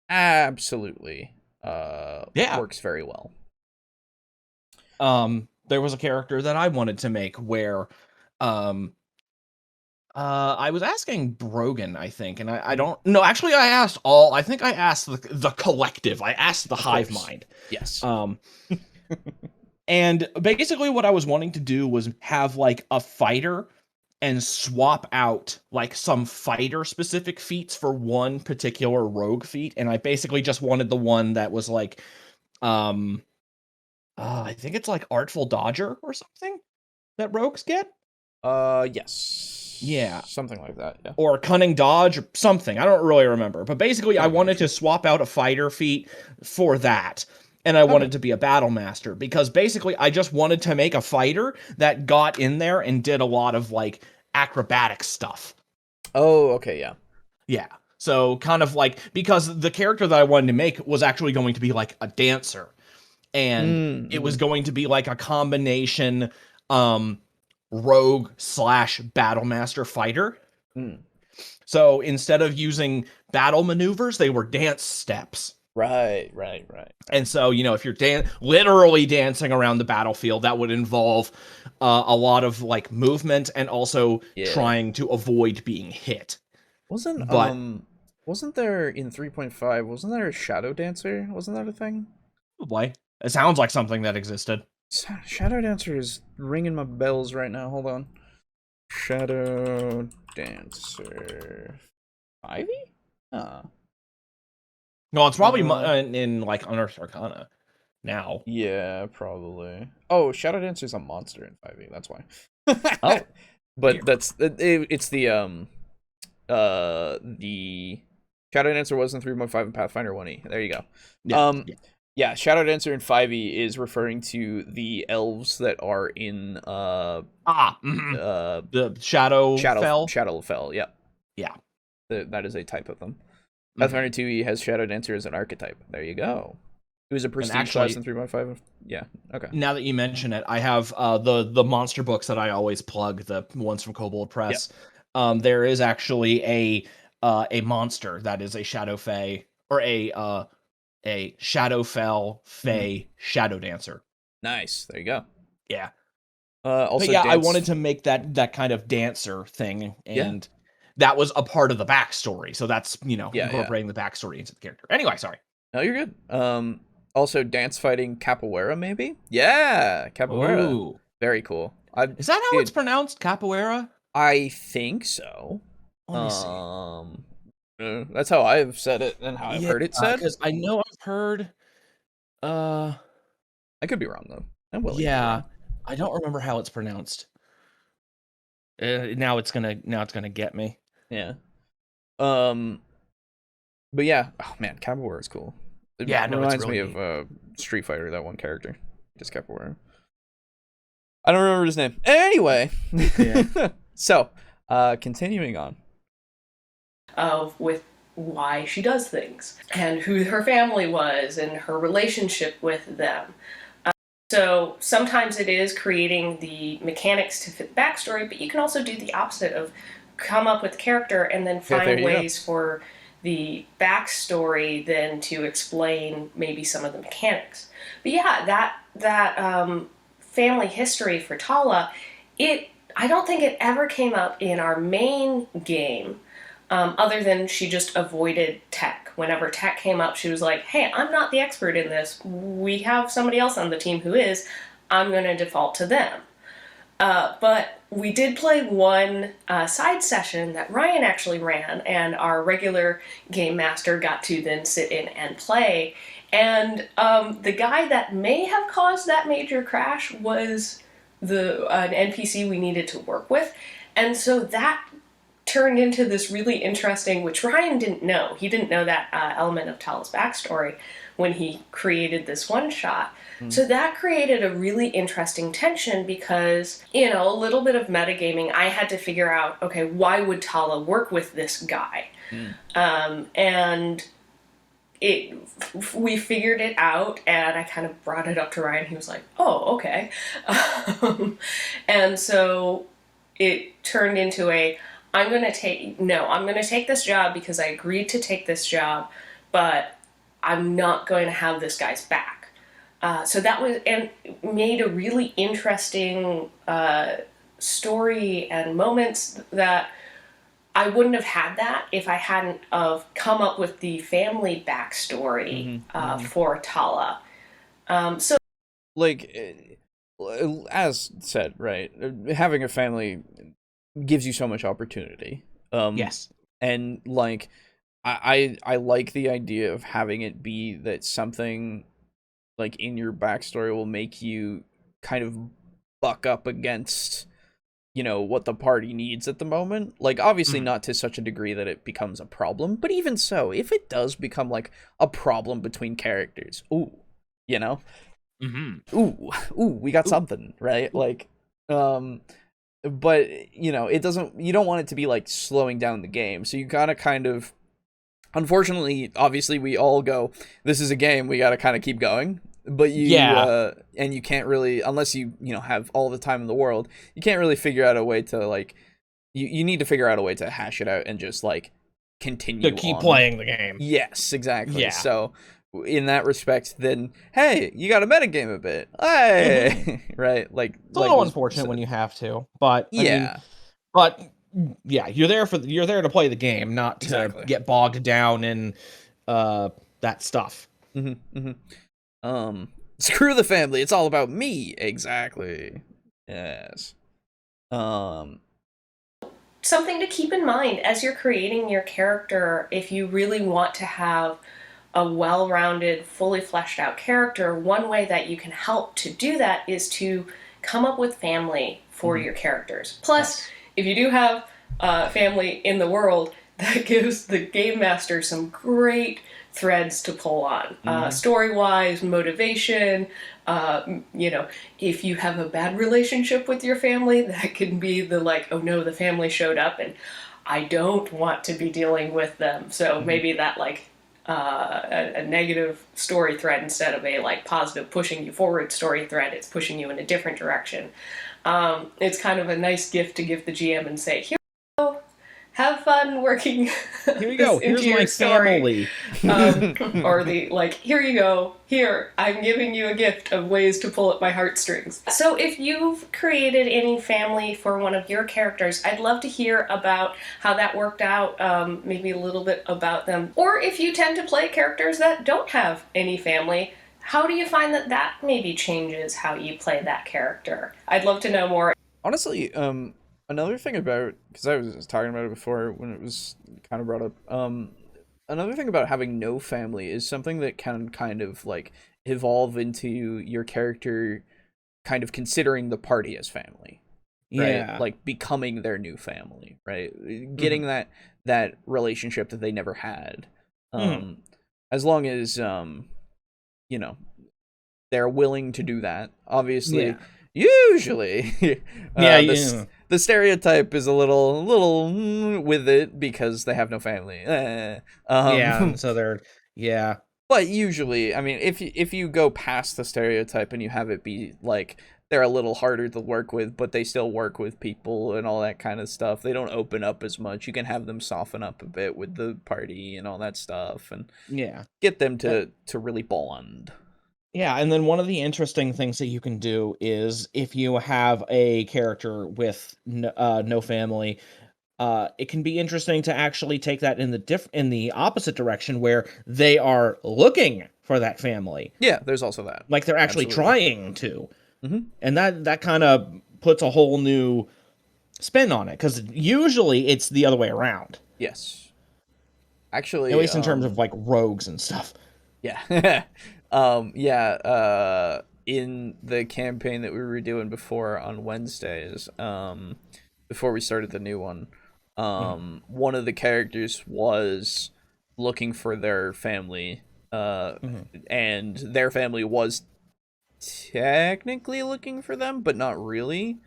Speaker 1: absolutely works very well.
Speaker 3: There was a character that I wanted to make where I was asking Brogan, I think, and I don't know. Actually, I think I asked the collective. I asked the hive mind.
Speaker 1: Yes.
Speaker 3: And basically what I was wanting to do was have like a fighter and swap out like some fighter specific feats for one particular rogue feat. And I basically just wanted the one that was like, I think it's like Artful Dodger or something that rogues get.
Speaker 1: Yes.
Speaker 3: Yeah.
Speaker 1: Something like that, yeah.
Speaker 3: Or Cunning Dodge or something. I don't really remember. But basically, I wanted to swap out a fighter feat for that. And I wanted to be a battle master. Because basically, I just wanted to make a fighter that got in there and did a lot of, like, acrobatic stuff.
Speaker 1: Oh, okay, yeah.
Speaker 3: Yeah. So, kind of like... Because the character that I wanted to make was actually going to be, like, a dancer. And it was going to be, like, a combination... rogue / battle master fighter. So instead of using battle maneuvers, they were dance steps.
Speaker 1: Right.
Speaker 3: And so, if you're literally dancing around the battlefield, that would involve a lot of like movement and also trying to avoid being hit.
Speaker 1: Wasn't there in 3.5, wasn't there a shadow dancer? Wasn't that a thing?
Speaker 3: Probably. It sounds like something that existed.
Speaker 1: Shadow Dancer is ringing my bells right now. Hold on. Shadow Dancer 5e?
Speaker 3: No, it's probably in like Unearthed Arcana now.
Speaker 1: Yeah, probably. Oh, Shadow Dancer is a monster in 5e. That's why.
Speaker 3: Oh,
Speaker 1: but it's the Shadow Dancer was in 3.5 and Pathfinder 1e. There you go. Yeah, Shadow Dancer in 5e is referring to the elves that are in
Speaker 3: the Shadowfell.
Speaker 1: Shadowfell, yeah.
Speaker 3: Yeah.
Speaker 1: That is a type of them.
Speaker 3: Mhm.
Speaker 1: Pathfinder 2e has Shadow Dancer as an archetype. There you go. It was a prestige class in 3.5. Yeah. Okay.
Speaker 3: Now that you mention it, I have the monster books that I always plug, the ones from Kobold Press. There is actually a monster that is a Shadow Fae, or a Shadowfell Fae Shadow Dancer.
Speaker 1: Nice. There you go.
Speaker 3: Yeah.
Speaker 1: Also,
Speaker 3: But yeah, I
Speaker 1: dance.
Speaker 3: wanted to make that kind of dancer thing, and that was a part of the backstory. So that's, incorporating the backstory into the character. Anyway, sorry.
Speaker 1: No, you're good. Also dance fighting capoeira, maybe? Yeah, capoeira.
Speaker 3: Ooh.
Speaker 1: Very cool.
Speaker 3: Is that how it's pronounced? Capoeira?
Speaker 1: I think so.
Speaker 3: Let me see.
Speaker 1: That's how I've said it and how I've heard it said.
Speaker 3: Because I know I've heard.
Speaker 1: I could be wrong though. I'm willing.
Speaker 3: Yeah, I don't remember how it's pronounced. Now it's gonna get me.
Speaker 1: Yeah. But yeah, oh man, capoeira is cool. It reminds me of Street Fighter, that one character, just capoeira. I don't remember his name. Anyway, so continuing on.
Speaker 2: With why she does things and who her family was and her relationship with them. So sometimes it is creating the mechanics to fit the backstory, but you can also do the opposite of come up with character and then find ways for the backstory then to explain maybe some of the mechanics. But yeah, that family history for Tala, I don't think it ever came up in our main game, other than she just avoided tech. Whenever tech came up, she was like, hey, I'm not the expert in this. We have somebody else on the team who is. I'm going to default to them. But we did play one side session that Ryan actually ran, and our regular game master got to then sit in and play. And the guy that may have caused that major crash was an NPC we needed to work with. And so that turned into this really interesting, which Ryan didn't know. He didn't know that element of Tala's backstory when he created this one-shot. So that created a really interesting tension because, a little bit of metagaming, I had to figure out, okay, why would Tala work with this guy? And we figured it out, and I kind of brought it up to Ryan. He was like, oh, okay. And so it turned into I'm going to take this job because I agreed to take this job, but I'm not going to have this guy's back. So that was, and made a really interesting story and moments that I wouldn't have had that if I hadn't have come up with the family backstory for Tala. So,
Speaker 1: like, as said, right, having a family gives you so much opportunity.
Speaker 3: Yes.
Speaker 1: And like, I like the idea of having it be that something like in your backstory will make you kind of buck up against, what the party needs at the moment. Like, obviously not to such a degree that it becomes a problem, but even so, if it does become like a problem between characters, ooh, we got something, right? Like, but it doesn't, you don't want it to be like slowing down the game, so you gotta kind of, unfortunately, obviously we all go, this is a game, we gotta kind of keep going, but and you can't really, unless you have all the time in the world, you can't really figure out a way to like, you need to figure out a way to hash it out and just like continue
Speaker 3: to keep playing the game.
Speaker 1: Yes, exactly. So in that respect, then hey, you got to metagame a bit. Hey, right? Like,
Speaker 3: it's a little unfortunate when you have to, but
Speaker 1: yeah,
Speaker 3: you're there to play the game, not to get bogged down in that stuff.
Speaker 1: Screw the family. It's all about me. Exactly. Yes.
Speaker 2: Something to keep in mind as you're creating your character, if you really want to have a well-rounded, fully fleshed out character, one way that you can help to do that is to come up with family for your characters. Plus, if you do have family in the world, that gives the game master some great threads to pull on. Story-wise, motivation, if you have a bad relationship with your family, that can be the like, oh no, the family showed up and I don't want to be dealing with them. So maybe that like a negative story thread instead of a like positive pushing you forward story thread, it's pushing you in a different direction. It's kind of a nice gift to give the GM and say, here you go, have fun working
Speaker 3: Here you go, here's my
Speaker 2: story.
Speaker 3: family.
Speaker 2: Or the like, here you go, here, I'm giving you a gift of ways to pull at my heartstrings. So if you've created any family for one of your characters, I'd love to hear about how that worked out, maybe a little bit about them. Or if you tend to play characters that don't have any family, how do you find that that maybe changes how you play that character? I'd love to know more.
Speaker 1: Honestly, another thing about, because I was talking about it before when it was kind of brought up, another thing about having no family is something that can kind of like evolve into your character kind of considering the party as family. Right?
Speaker 3: Yeah.
Speaker 1: Like becoming their new family, right? Getting that relationship that they never had. As long as you know, they're willing to do that. Obviously, usually the stereotype is a little with it because they have no family.
Speaker 3: So they're
Speaker 1: But usually, I mean, if you go past the stereotype and you have it be like they're a little harder to work with, but they still work with people and all that kind of stuff. They don't open up as much. You can have them soften up a bit with the party and all that stuff, and get them to really bond.
Speaker 3: Yeah, and then one of the interesting things that you can do is if you have a character with no family, it can be interesting to actually take that in the opposite direction where they are looking for that family.
Speaker 1: Yeah, there's also that.
Speaker 3: Like they're actually trying to. And that kind of puts a whole new spin on it, because usually it's the other way around.
Speaker 1: Yes. Actually,
Speaker 3: at least in terms of like rogues and stuff.
Speaker 1: Yeah. In the campaign that we were doing before on Wednesdays, before we started the new one, one of the characters was looking for their family, and their family was technically looking for them, but not really.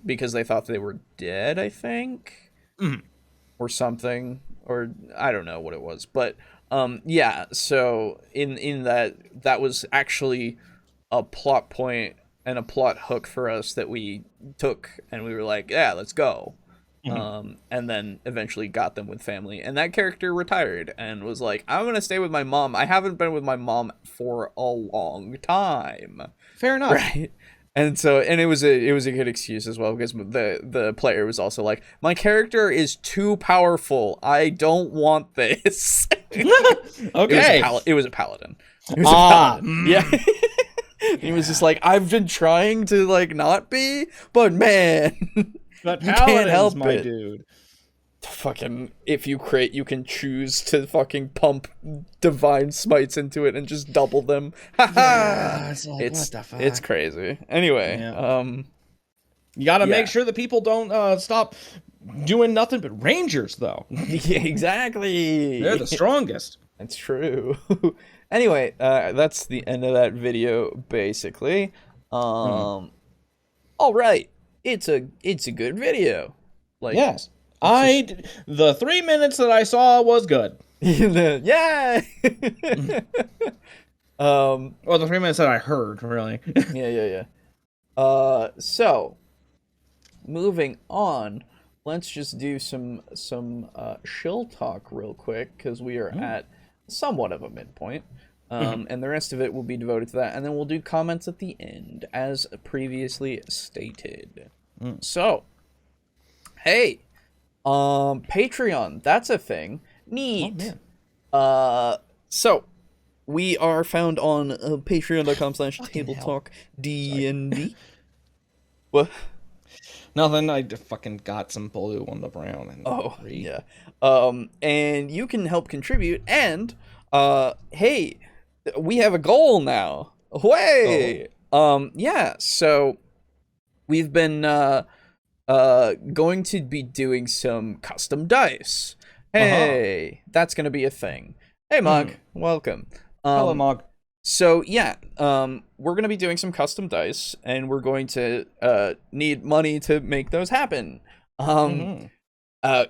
Speaker 1: Because they thought they were dead, I think. Or something. Or I don't know what it was. But so in that was actually a plot point and a plot hook for us that we took, and we were like, yeah, let's go. And then eventually got them with family, and that character retired and was like, I'm gonna stay with my mom. I haven't been with my mom for a long time.
Speaker 3: Fair enough.
Speaker 1: Right. And it was a good excuse as well, because the player was also like, my character is too powerful. I don't want this.
Speaker 3: Okay.
Speaker 1: It was a paladin. It was a paladin. Yeah. He was just like, I've been trying to like not be, but man,
Speaker 3: but
Speaker 1: you can't help
Speaker 3: my
Speaker 1: it.
Speaker 3: Dude.
Speaker 1: Fucking, if you crit, you can choose to fucking pump divine smites into it and just double them.
Speaker 3: It's like, what the fuck?
Speaker 1: It's crazy. Anyway,
Speaker 3: you gotta make sure that people don't stop doing nothing but rangers, though.
Speaker 1: Yeah, exactly.
Speaker 3: They're the strongest.
Speaker 1: That's true. Anyway, that's the end of that video, basically. All right, it's a good video. Like,
Speaker 3: yes. The 3 minutes that I saw was good.
Speaker 1: Yeah.
Speaker 3: Or the 3 minutes that I heard, really.
Speaker 1: Yeah. So moving on, let's just do some shill talk real quick, because we are at somewhat of a midpoint. And the rest of it will be devoted to that, and then we'll do comments at the end, as previously stated. So, hey, Patreon, that's a thing. Neat. So we are found on patreon.com/TableTalk What?
Speaker 3: Nothing. I fucking got some blue on the brown. And
Speaker 1: yeah. And you can help contribute, and hey, we have a goal now. Way. Yeah. So we've been going to be doing some custom dice. Hey, that's gonna be a thing. Hey, Mog, welcome.
Speaker 3: Hello, Mog.
Speaker 1: So yeah, we're gonna be doing some custom dice, and we're going to need money to make those happen.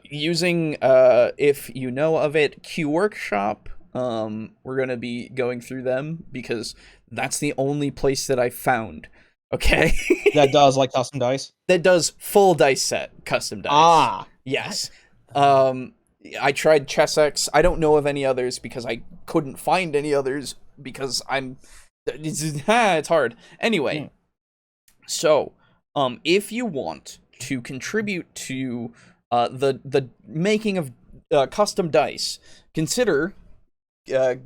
Speaker 1: Using if you know of it, Q Workshop. We're gonna be going through them because that's the only place that I found. Okay.
Speaker 3: That does like custom dice.
Speaker 1: That does full dice set custom dice.
Speaker 3: Ah,
Speaker 1: yes. I tried Chessex. I don't know of any others because I couldn't find any others because it's hard. Anyway, so if you want to contribute to the making of custom dice, consider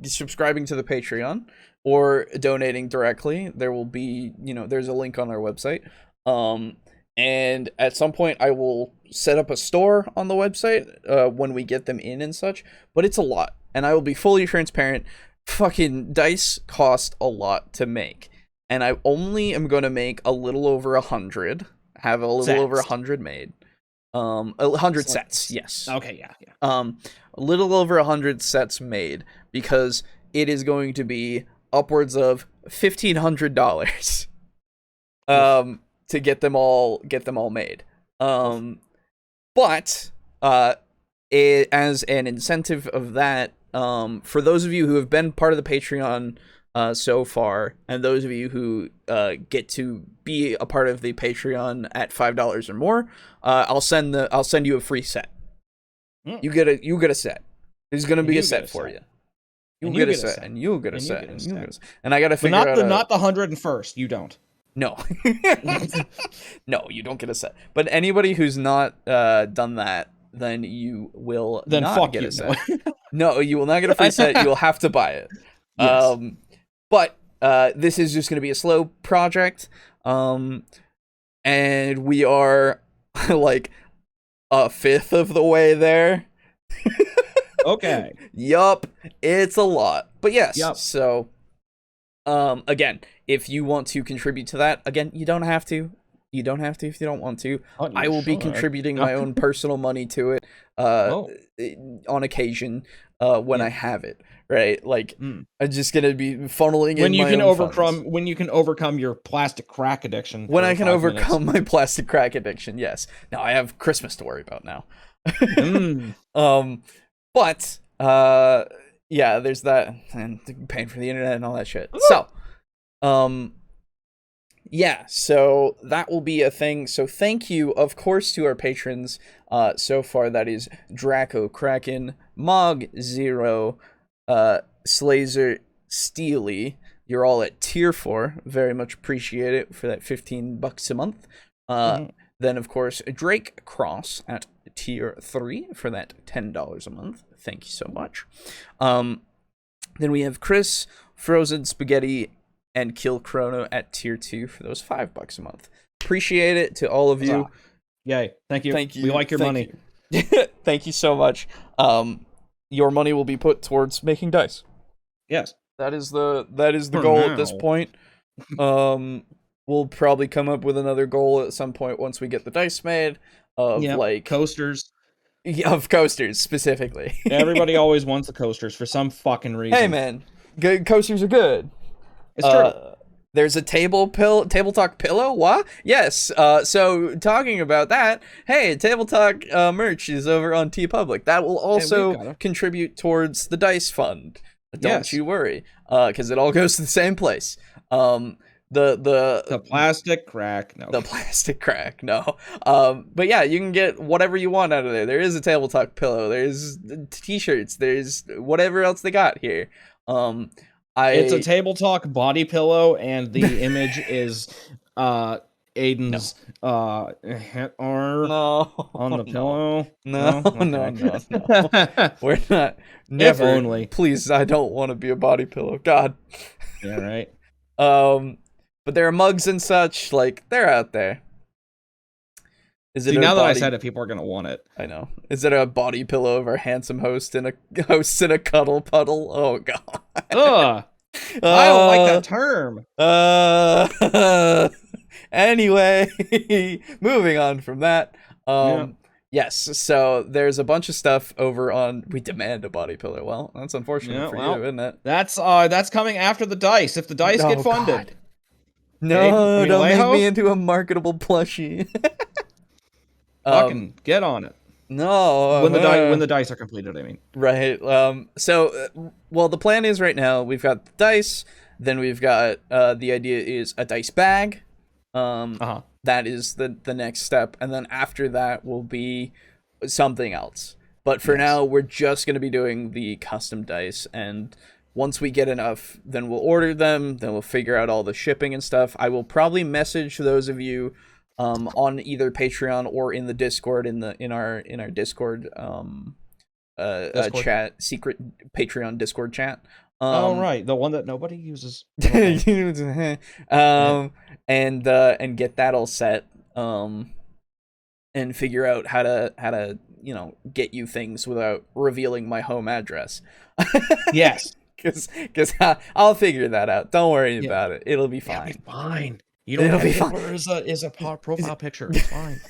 Speaker 1: subscribing to the Patreon or donating directly. There will be, there's a link on our website. And at some point I will set up a store on the website when we get them in and such, but it's a lot. And I will be fully transparent. Fucking dice cost a lot to make. And I only am going to make a little over 100. Have a little over 100 made. 100 sets, yes.
Speaker 3: Okay, yeah.
Speaker 1: A little over 100 sets made because it is going to be upwards of $1,500 to get them all made. But as an incentive of that, for those of you who have been part of the Patreon so far, and those of you who get to be a part of the Patreon at $5 or more, I'll send you a free set. You get a set. There's gonna be a set for you. You'll get a set, and you'll get a set, and I gotta figure out.
Speaker 3: Not the 101st. You don't.
Speaker 1: No, no, you don't get a set. But anybody who's not done that, then you will not get a set. No, you will not get a free set. You will have to buy it.
Speaker 3: Yes.
Speaker 1: But this is just going to be a slow project, and we are like a fifth of the way there.
Speaker 3: Okay.
Speaker 1: Yup, it's a lot. But yes,
Speaker 3: yep.
Speaker 1: So again, if you want to contribute to that, again, you don't have to. You don't have to if you don't want to.
Speaker 3: Oh,
Speaker 1: I will be contributing my own personal money to it on occasion when I have it. Right, like I'm just gonna be funneling
Speaker 3: when
Speaker 1: in
Speaker 3: you
Speaker 1: my
Speaker 3: can
Speaker 1: own
Speaker 3: overcome
Speaker 1: funds.
Speaker 3: When you can overcome your plastic crack addiction.
Speaker 1: When I can overcome my plastic crack addiction, yes. Now I have Christmas to worry about now. But yeah, there's that, and paying for the internet and all that shit. So, yeah, so that will be a thing. So thank you, of course, to our patrons. So far, that is Draco Kraken, Mog Zero, Slazer, Steely. You're all at tier 4. Very much appreciate it for that $15 a month. Then, of course, Drake Cross at tier 3 for that $10 a month. Thank you so much. Then we have Chris, Frozen Spaghetti, and Kill Chrono at tier 2 for those $5 a month. Appreciate it to all of you.
Speaker 3: Yay. Thank you.
Speaker 1: Thank you.
Speaker 3: We like your money.
Speaker 1: Thank you so much. Your money will be put towards making dice.
Speaker 3: Yes.
Speaker 1: That is the goal at this point. We'll probably come up with another goal at some point once we get the dice made of like
Speaker 3: coasters.
Speaker 1: Of coasters specifically.
Speaker 3: Everybody always wants the coasters for some fucking reason.
Speaker 1: Hey man, good coasters are good.
Speaker 3: It's true.
Speaker 1: There's a TableTalk pillow. What? Yes. So talking about that, hey, TableTalk merch is over on TeePublic. That will also contribute towards the dice fund. Don't you worry, because it all goes to the same place. The
Speaker 3: plastic crack. No.
Speaker 1: The plastic crack. No. But yeah, you can get whatever you want out of there. There is a TableTalk pillow. There's t-shirts. There's whatever else they got here.
Speaker 3: It's a TableTalk body pillow, and the image is Aiden's hit on the pillow.
Speaker 1: No. We're not. Never.
Speaker 3: If only.
Speaker 1: Please, I don't want to be a body pillow. God.
Speaker 3: Yeah, right.
Speaker 1: But there are mugs and such. Like, they're out there.
Speaker 3: Now that I said it, people are gonna want it.
Speaker 1: I know. Is it a body pillow of our handsome host in a cuddle puddle? Oh god.
Speaker 3: Ugh. I don't like that term.
Speaker 1: Anyway, moving on from that. Yes, so there's a bunch of stuff over on We Demand a Body Pillow. Well, that's unfortunate for you, isn't it?
Speaker 3: That's coming after the dice. If the dice get funded.
Speaker 1: God. No, don't make me into a marketable plushie.
Speaker 3: Fucking get on it.
Speaker 1: No.
Speaker 3: When the dice are completed, I mean.
Speaker 1: Right. Well, the plan is right now we've got the dice. Then we've got the idea is a dice bag. That is the next step, and then after that will be something else. But for now, we're just going to be doing the custom dice, and once we get enough, then we'll order them. Then we'll figure out all the shipping and stuff. I will probably message those of you on either Patreon or in the Discord in our Discord
Speaker 3: Discord.
Speaker 1: chat, secret Patreon Discord chat.
Speaker 3: Oh right, the one that nobody uses.
Speaker 1: And get that all set. And figure out how to get you things without revealing my home address.
Speaker 3: Yes,
Speaker 1: because I'll figure that out. Don't worry about it. It'll be fine.
Speaker 3: It'll be fine. You don't have Hitler as a profile picture. It's fine.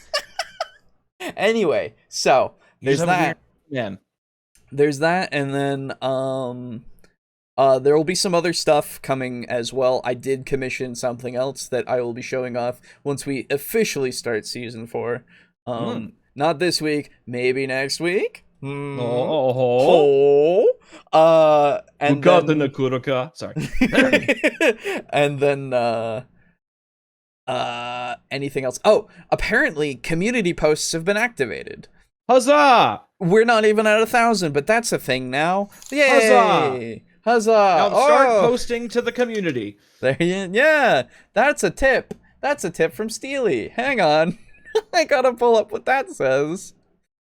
Speaker 1: Anyway, so there's that.
Speaker 3: Man,
Speaker 1: there's that, and then there will be some other stuff coming as well. I did commission something else that I will be showing off once we officially start season 4. Not this week, maybe next week.
Speaker 3: And
Speaker 1: then
Speaker 3: Nakuruka. Sorry.
Speaker 1: And then anything else? Oh, apparently community posts have been activated.
Speaker 3: Huzzah!
Speaker 1: We're not even at 1,000, but that's a thing now. Yay! Huzzah!
Speaker 3: Now start posting to the community.
Speaker 1: Yeah, that's a tip. That's a tip from Steely. Hang on. I gotta pull up what that says.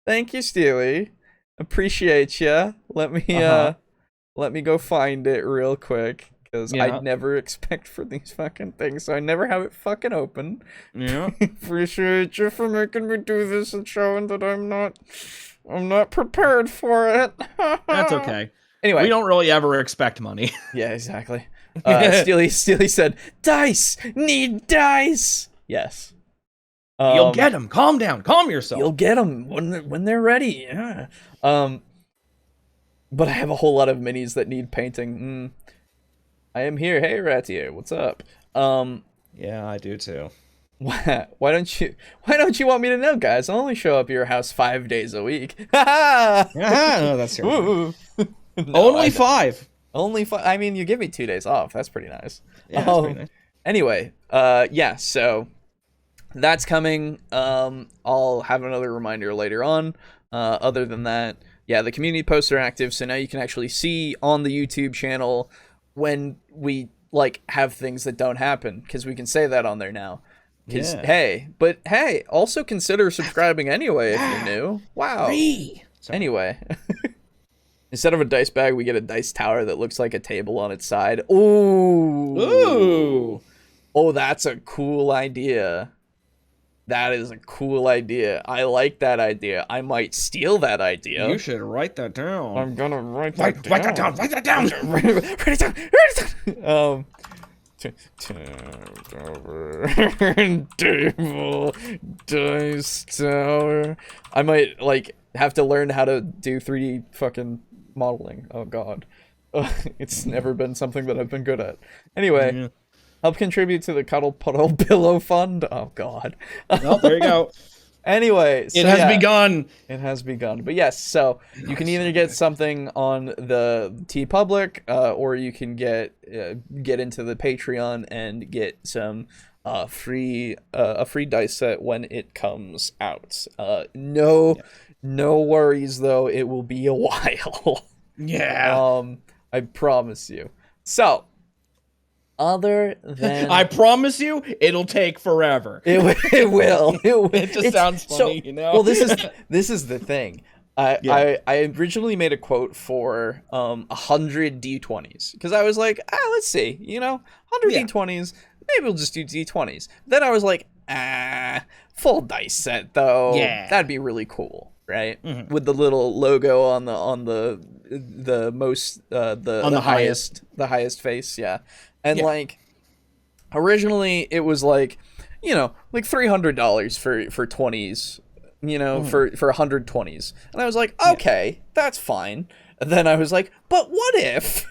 Speaker 1: Thank you, Steely. Appreciate ya. Let me go find it real quick, because I never expect for these fucking things, so I never have it fucking open.
Speaker 3: Yeah.
Speaker 1: Appreciate you for making me do this and showing that I'm not prepared for it.
Speaker 3: That's okay.
Speaker 1: Anyway,
Speaker 3: we don't really ever expect money.
Speaker 1: Yeah, exactly. Steely said, "Dice, need dice." Yes.
Speaker 3: You'll get them. Calm down. Calm yourself.
Speaker 1: You'll get them when they're ready. Yeah. But I have a whole lot of minis that need painting. I am here. Hey, Ratier, what's up?
Speaker 3: Yeah, I do too.
Speaker 1: Why don't you want me to know, guys? I'll only show up at your house 5 days a week.
Speaker 3: No, that's your only 5.
Speaker 1: Only 5. I mean, you give me 2 days off. That's pretty nice.
Speaker 3: Yeah, that's pretty nice.
Speaker 1: Anyway, yeah, so that's coming. I'll have another reminder later on. Other than that, yeah, the community posts are active, so now you can actually see on the YouTube channel when we have things that don't happen, because we can say that on there now. Hey, also consider subscribing anyway if you're new. Wow. Anyway, instead of a dice bag, we get a dice tower that looks like a table on its side. Ooh. Oh, that's a cool idea. That is a cool idea. I like that idea. I might steal that idea.
Speaker 3: You should write that down.
Speaker 1: I'm gonna write that down.
Speaker 3: Write that down.
Speaker 1: Write it down. Table dice tower. I might have to learn how to do 3D fucking modeling. Oh god. It's never been something that I've been good at. Anyway. Help contribute to the Cuddle Puddle Pillow Fund. Oh, God.
Speaker 3: Well, there you go.
Speaker 1: Anyway. So,
Speaker 3: it has begun.
Speaker 1: It has begun. But yes, so you can either get something on the TeePublic, or you can get into the Patreon and get some a free dice set when it comes out. No worries, though. It will be a while.
Speaker 3: Yeah.
Speaker 1: I promise you. So, other than
Speaker 3: I promise you, it'll take forever.
Speaker 1: It will.
Speaker 3: It just sounds funny, you know.
Speaker 1: Well, this is the thing. I originally made a quote for 100 D20s, because I was like, let's see, 100 D20s. Maybe we'll just do D20s. Then I was like, full dice set though.
Speaker 3: Yeah,
Speaker 1: that'd be really cool, right? Mm-hmm. With the little logo on the highest face, yeah. And originally it was like $300 for 20s, for 100 20s. And I was like, okay, that's fine. And then I was like, but what if?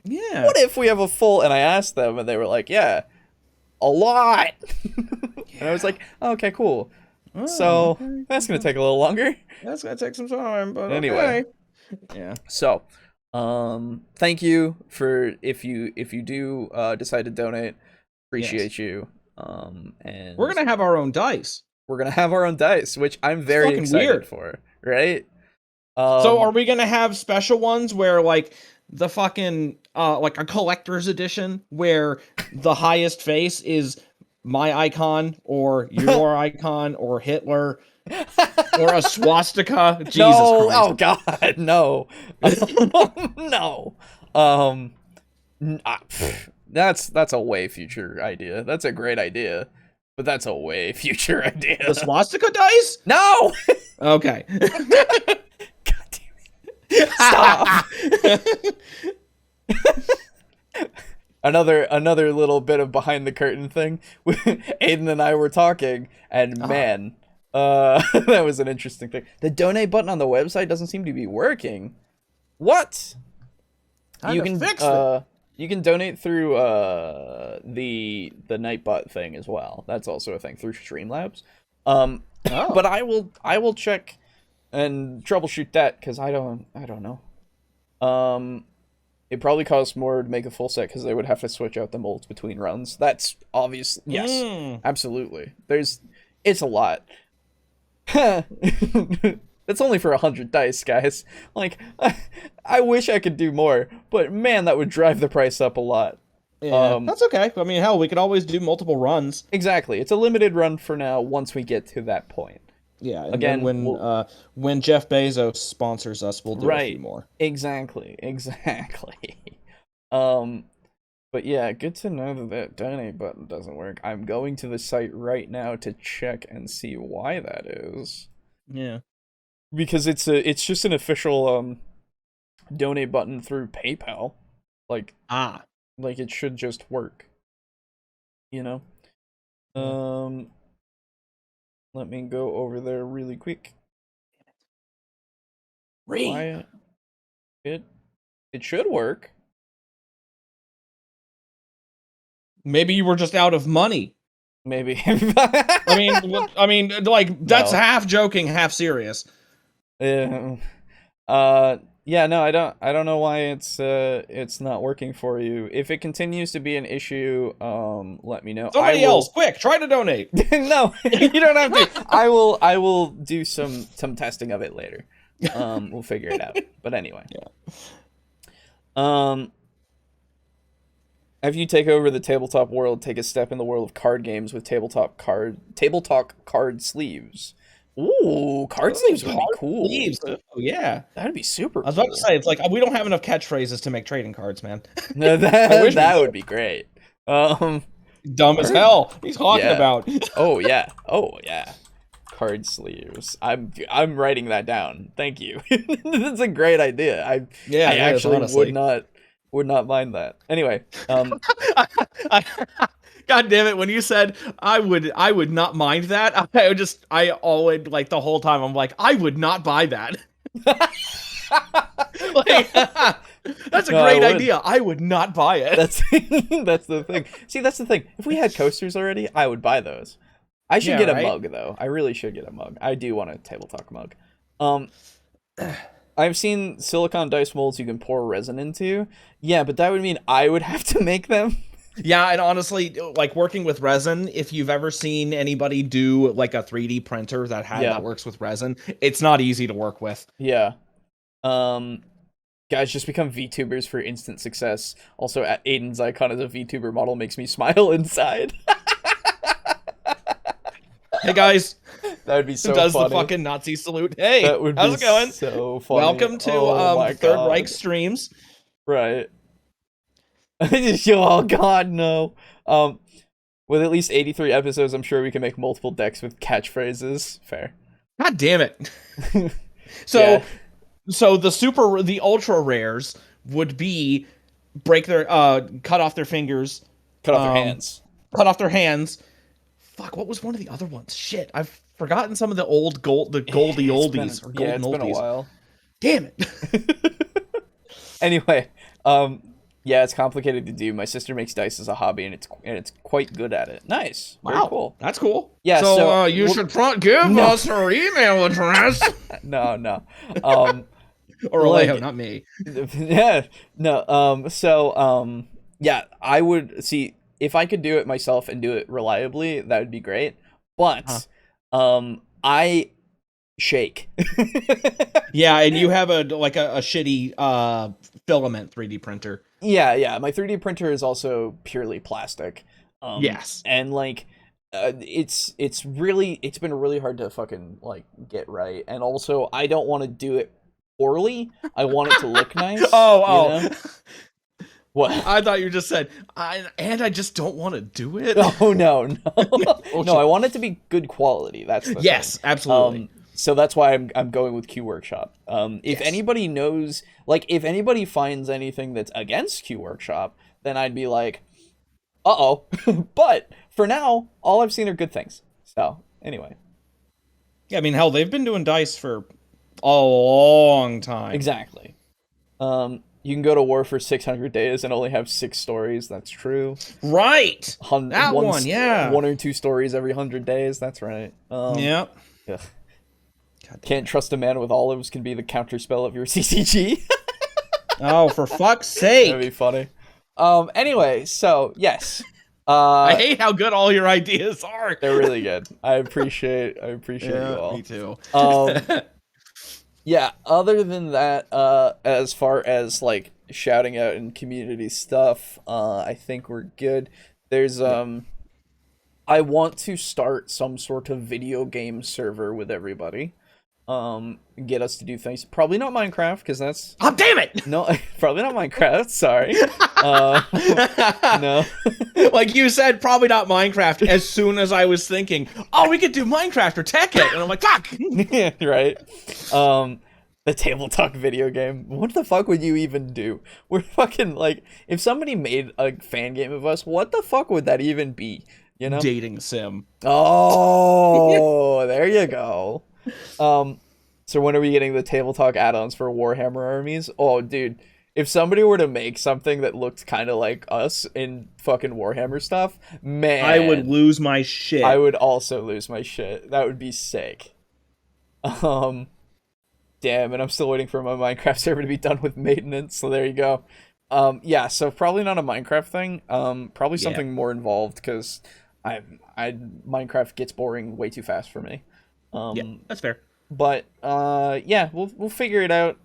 Speaker 3: Yeah.
Speaker 1: What if we have a full? And I asked them, and they were like, yeah, a lot. And I was like, okay, cool. So
Speaker 3: Okay.
Speaker 1: that's gonna take a little longer.
Speaker 3: That's gonna take some time, but
Speaker 1: Anyway.
Speaker 3: okay. Yeah.
Speaker 1: So, thank you for if you do decide to donate. Appreciate you. And
Speaker 3: We're gonna have our own dice.
Speaker 1: we're gonna have our own dice, which I'm very
Speaker 3: fucking
Speaker 1: excited
Speaker 3: weird.
Speaker 1: for. Right?
Speaker 3: So are we gonna have special ones where like the fucking like a collector's edition where the highest face is my icon or your icon or Hitler or a swastika? Jesus
Speaker 1: no,
Speaker 3: Christ.
Speaker 1: oh god, no, no. That's a way future idea. That's a great idea, but that's a way future idea.
Speaker 3: The swastika dice?
Speaker 1: No.
Speaker 3: Okay.
Speaker 1: God damn it! Stop. Another little bit of behind the curtain thing. Aiden and I were talking, and man, that was an interesting thing. The donate button on the website doesn't seem to be working. What? You can
Speaker 3: fix it.
Speaker 1: You can donate through the Nightbot thing as well. That's also a thing through Streamlabs. But I will check and troubleshoot that because I don't know. It probably costs more to make a full set because they would have to switch out the molds between runs. That's obvious. Yes, absolutely. It's a lot. That's only for 100 dice, guys. Like, I wish I could do more, but man, that would drive the price up a lot.
Speaker 3: Yeah, that's okay. I mean, hell, we could always do multiple runs.
Speaker 1: Exactly. It's a limited run for now. Once we get to that point.
Speaker 3: Yeah. And
Speaker 1: again,
Speaker 3: when Jeff Bezos sponsors us, we'll do a few more.
Speaker 1: Exactly. But yeah, good to know that donate button doesn't work. I'm going to the site right now to check and see why that is.
Speaker 3: Yeah.
Speaker 1: Because it's just an official donate button through PayPal. Like it should just work. You know? Let me go over there really quick. Why? It should work.
Speaker 3: Maybe you were just out of money.
Speaker 1: Maybe.
Speaker 3: I mean, like that's half joking, half serious.
Speaker 1: Yeah. Yeah. No, I don't know why it's not working for you. If it continues to be an issue, let me know.
Speaker 3: Somebody else, quick, try to donate.
Speaker 1: No, you don't have to. I will do some testing of it later. We'll figure it out. But anyway. Yeah. If you take over the tabletop world, take a step in the world of card games with tabletop card sleeves. Ooh, card sleeves would be cool.
Speaker 3: Sleeves. Oh, yeah.
Speaker 1: That'd be super cool.
Speaker 3: I was about to say, it's like, we don't have enough catchphrases to make trading cards, man.
Speaker 1: No, that would be great.
Speaker 3: Dumb as hell. He's talking about.
Speaker 1: Oh, yeah. Card sleeves. I'm writing that down. Thank you. That's a great idea. I actually would not mind that. Anyway,
Speaker 3: God damn it! When you said I would not mind that, I always like the whole time I'm like I would not buy that. Like, that's a great idea. I would not buy it.
Speaker 1: That's the thing. See, that's the thing. If we had coasters already, I would buy those. I should get a mug though. I really should get a mug. I do want a TableTalk mug. I've seen silicone dice molds you can pour resin into. Yeah, but that would mean I would have to make them.
Speaker 3: Yeah, and honestly, like working with resin, if you've ever seen anybody do like a 3D printer that works with resin, it's not easy to work with.
Speaker 1: Yeah. Guys, just become VTubers for instant success. Also, Aiden's icon as a VTuber model makes me smile inside.
Speaker 3: Hey guys,
Speaker 1: that would be so
Speaker 3: does
Speaker 1: funny.
Speaker 3: The fucking Nazi salute. Hey,
Speaker 1: how's
Speaker 3: it going?
Speaker 1: So funny.
Speaker 3: Welcome to Third Reich streams.
Speaker 1: Right. Oh God, no. With at least 83 episodes, I'm sure we can make multiple decks with catchphrases. Fair.
Speaker 3: God damn it. So the ultra rares would be break their cut off their fingers,
Speaker 1: cut off their hands.
Speaker 3: Fuck, what was one of the other ones? Shit, I've forgotten some of the goldy oldies
Speaker 1: Been a while.
Speaker 3: Damn it.
Speaker 1: Anyway, Yeah, it's complicated to do. My sister makes dice as a hobby, and it's quite good at it. Nice. Very
Speaker 3: Wow,
Speaker 1: cool.
Speaker 3: that's cool.
Speaker 1: Yeah,
Speaker 3: So, you should give us her email address.
Speaker 1: No.
Speaker 3: Or
Speaker 1: like,
Speaker 3: Alejo, not me.
Speaker 1: Yeah, no. Yeah, I would see if I could do it myself and do it reliably. That would be great. But, I shake.
Speaker 3: Yeah, and you have a shitty filament 3D printer.
Speaker 1: Yeah. My 3D printer is also purely plastic.
Speaker 3: Yes,
Speaker 1: and like, it's been really hard to fucking like get right, and also I don't want to do it poorly. I want it to look nice.
Speaker 3: Oh.
Speaker 1: You know? What?
Speaker 3: I thought you just said, I just don't want to do it.
Speaker 1: Oh no. No, I want it to be good quality. That's the
Speaker 3: yes,
Speaker 1: thing.
Speaker 3: absolutely.
Speaker 1: So that's why I'm going with Q Workshop. If anybody knows, like, if anybody finds anything that's against Q Workshop, then I'd be like, uh-oh. But for now, all I've seen are good things. So anyway.
Speaker 3: Yeah, I mean, hell, they've been doing dice for a long time.
Speaker 1: Exactly. You can go to war for 600 days and only have 6 stories. That's true.
Speaker 3: Right. That one, yeah.
Speaker 1: 1 or 2 stories every 100 days. That's right.
Speaker 3: Yep.
Speaker 1: Ugh. Can't trust a man with olives can be the counterspell of your CCG.
Speaker 3: Oh, for fuck's sake.
Speaker 1: That'd be funny. Anyway, so yes.
Speaker 3: I hate how good all your ideas are.
Speaker 1: They're really good. I appreciate you all.
Speaker 3: Me too.
Speaker 1: Yeah, other than that, as far as like shouting out in community stuff, I think we're good. There's I want to start some sort of video game server with everybody. Get us to do things. Probably not Minecraft, because that's...
Speaker 3: Oh, damn it!
Speaker 1: No, probably not Minecraft, sorry. No.
Speaker 3: Like you said, probably not Minecraft, as soon as I was thinking, oh, we could do Minecraft or Tekkit, and I'm like, fuck!
Speaker 1: Yeah, right. The TableTalk video game. What the fuck would you even do? We're fucking, like, if somebody made a fan game of us, what the fuck would that even be? You know?
Speaker 3: Dating sim.
Speaker 1: Oh, there you go. So when are we getting the TableTalk add-ons for Warhammer armies? Oh, dude, if somebody were to make something that looked kind of like us in fucking Warhammer stuff, man,
Speaker 3: I would lose my shit.
Speaker 1: I would also lose my shit. That would be sick. Damn, and I'm still waiting for my Minecraft server to be done with maintenance, so there you go. Yeah, so probably not a Minecraft thing. Probably something more involved, because Minecraft gets boring way too fast for me.
Speaker 3: Yeah, that's fair.
Speaker 1: But yeah, we'll figure it out.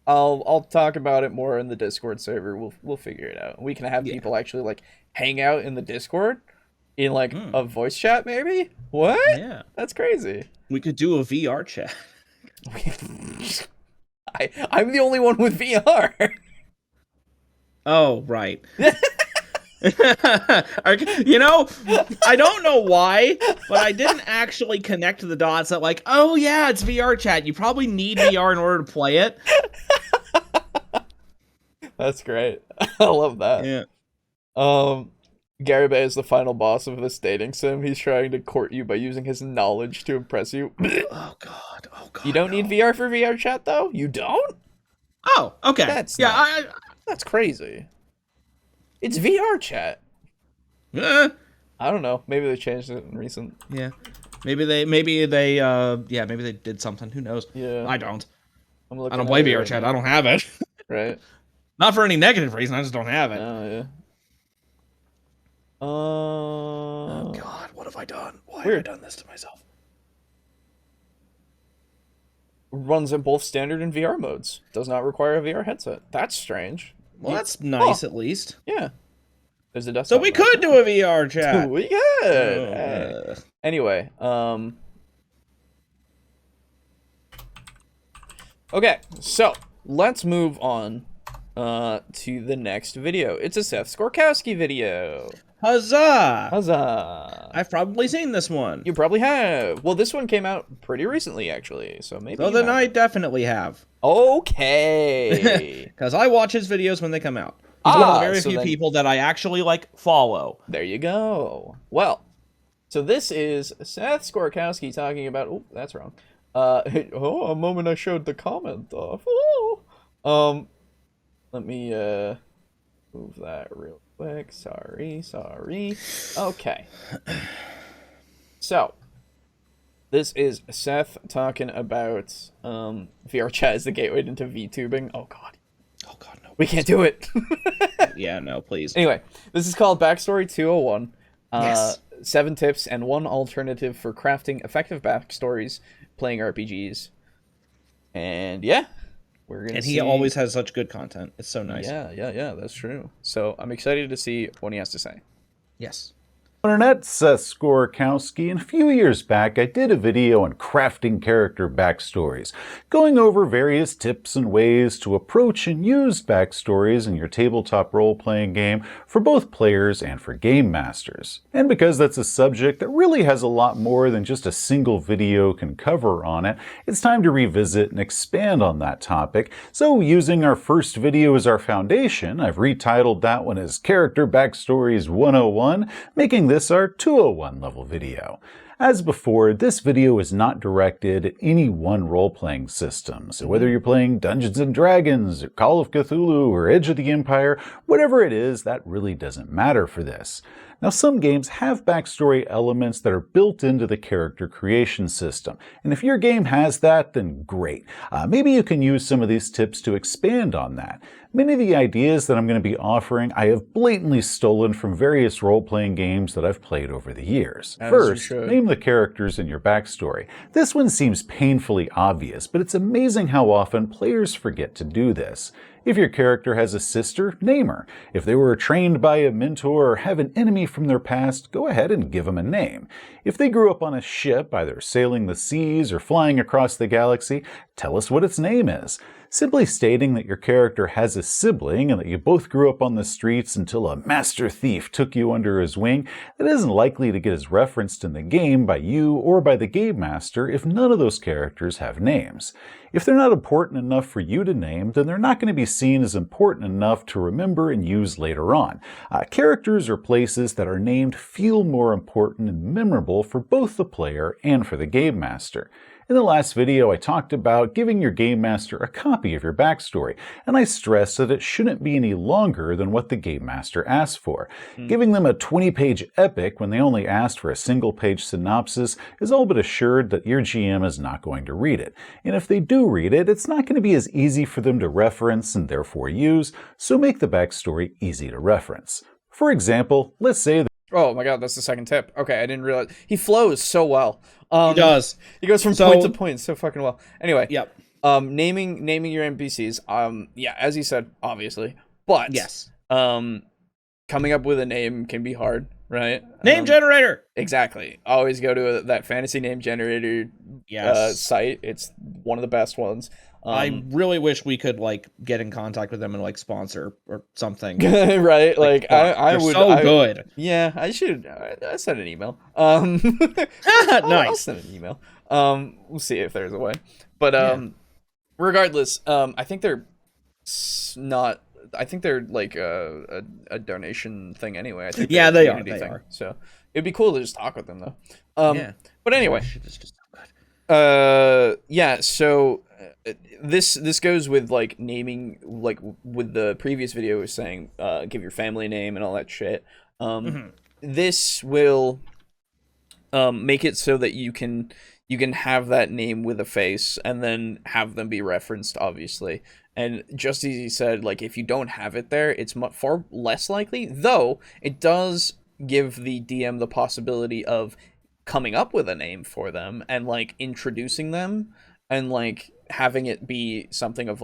Speaker 1: I'll talk about it more in the Discord server. We'll figure it out. We can have people actually like hang out in the Discord in like a voice chat, maybe. What?
Speaker 3: Yeah,
Speaker 1: that's crazy.
Speaker 3: We could do a VR chat.
Speaker 1: I'm the only one with VR.
Speaker 3: Oh, right. You know, I don't know why, but I didn't actually connect the dots that like, oh yeah, it's VR chat. You probably need VR in order to play it.
Speaker 1: That's great. I love that.
Speaker 3: Yeah.
Speaker 1: Gary Bay is the final boss of this dating sim. He's trying to court you by using his knowledge to impress you.
Speaker 3: Oh god.
Speaker 1: You don't need VR for VR chat though? You don't?
Speaker 3: Oh, okay.
Speaker 1: That's crazy. It's VR chat.
Speaker 3: I
Speaker 1: don't know. Maybe they changed it in recent.
Speaker 3: Yeah. Maybe they did something. Who knows?
Speaker 1: Yeah.
Speaker 3: I don't.
Speaker 1: I
Speaker 3: don't play VR chat. I don't have it.
Speaker 1: Right.
Speaker 3: Not for any negative reason. I just don't have it.
Speaker 1: Oh, yeah.
Speaker 3: Oh god, what have I done? Why have I done this to myself?
Speaker 1: Runs in both standard and VR modes. Does not require a VR headset. That's strange.
Speaker 3: Well, that's nice at least.
Speaker 1: Yeah. There's a desktop.
Speaker 3: So we could do a VR chat.
Speaker 1: We could. Hey. Anyway, okay, so let's move on to the next video. It's a Seth Skorkowski video.
Speaker 3: Huzzah!
Speaker 1: Huzzah!
Speaker 3: I've probably seen this one.
Speaker 1: You probably have. Well, this one came out pretty recently, actually, so maybe.
Speaker 3: So then I definitely have.
Speaker 1: Okay.
Speaker 3: Because I watch his videos when they come out. He's one of the very few people that I actually, like, follow.
Speaker 1: There you go. Well, so this is Seth Skorkowski talking about... Oh, that's wrong. A moment I showed the comment off. let me move that real quick. Sorry. Okay. So, this is Seth talking about VR chat is the gateway into VTubing. Oh god.
Speaker 3: Oh god, no.
Speaker 1: We can't do it.
Speaker 3: Yeah, no, please.
Speaker 1: Anyway, this is called Backstory 201.
Speaker 3: Yes.
Speaker 1: 7 tips and 1 alternative for crafting effective backstories playing RPGs. And yeah, we're gonna.
Speaker 3: And he always has such good content. It's so nice.
Speaker 1: Yeah. That's true. So I'm excited to see what he has to say.
Speaker 3: Yes.
Speaker 4: Internet, Seth Skorkowski, and a few years back I did a video on crafting character backstories, going over various tips and ways to approach and use backstories in your tabletop role-playing game for both players and for game masters. And because that's a subject that really has a lot more than just a single video can cover on it, it's time to revisit and expand on that topic. So using our first video as our foundation, I've retitled that one as Character Backstories 101, making this our 201 level video. As before, this video is not directed at any one role-playing system, so whether you're playing Dungeons & Dragons, or Call of Cthulhu, or Edge of the Empire, whatever it is, that really doesn't matter for this. Now, some games have backstory elements that are built into the character creation system, and if your game has that, then great. Maybe you can use some of these tips to expand on that. Many of the ideas that I'm going to be offering I have blatantly stolen from various role-playing games that I've played over the years. First, name the characters in your backstory. This one seems painfully obvious, but it's amazing how often players forget to do this. If your character has a sister, name her. If they were trained by a mentor or have an enemy from their past, go ahead and give them a name. If they grew up on a ship, either sailing the seas or flying across the galaxy, tell us what its name is. Simply stating that your character has a sibling and that you both grew up on the streets until a master thief took you under his wing, that isn't likely to get as referenced in the game by you or by the game master if none of those characters have names. If they're not important enough for you to name, then they're not going to be seen as important enough to remember and use later on. Characters or places that are named feel more important and memorable for both the player and for the game master. In the last video, I talked about giving your game master a copy of your backstory, and I stressed that it shouldn't be any longer than what the game master asked for. Giving them a 20-page epic when they only asked for a single-page synopsis is all but assured that your GM is not going to read it. And if they do read it, it's not going to be as easy for them to reference and therefore use, so make the backstory easy to reference. For example, let's say
Speaker 1: Oh my god, that's the second tip. Okay, I didn't realize. He flows so well.
Speaker 3: He does.
Speaker 1: He goes from point to point so fucking well. Anyway.
Speaker 3: Yep.
Speaker 1: Naming your NPCs. Yeah, as you said, obviously. But
Speaker 3: yes.
Speaker 1: Coming up with a name can be hard, right?
Speaker 3: Name generator.
Speaker 1: Exactly. Always go to that fantasy name generator site. It's one of the best ones.
Speaker 3: I really wish we could get in contact with them and sponsor or something.
Speaker 1: Right? I would.
Speaker 3: So good.
Speaker 1: Yeah, I should. I sent an email.
Speaker 3: Nice.
Speaker 1: I'll send an email. We'll see if there's a way. But regardless, I think they're not. I think they're a donation thing anyway. I think
Speaker 3: they are. They are.
Speaker 1: So it'd be cool to just talk with them though.
Speaker 3: Yeah.
Speaker 1: But anyway.
Speaker 3: It's just so good.
Speaker 1: Yeah. So. This goes with naming with the previous video was saying give your family name and all that shit. This will make it so that you can have that name with a face and then have them be referenced, obviously. And just as he said, if you don't have it there, it's far less likely, though it does give the DM the possibility of coming up with a name for them and introducing them and having it be something of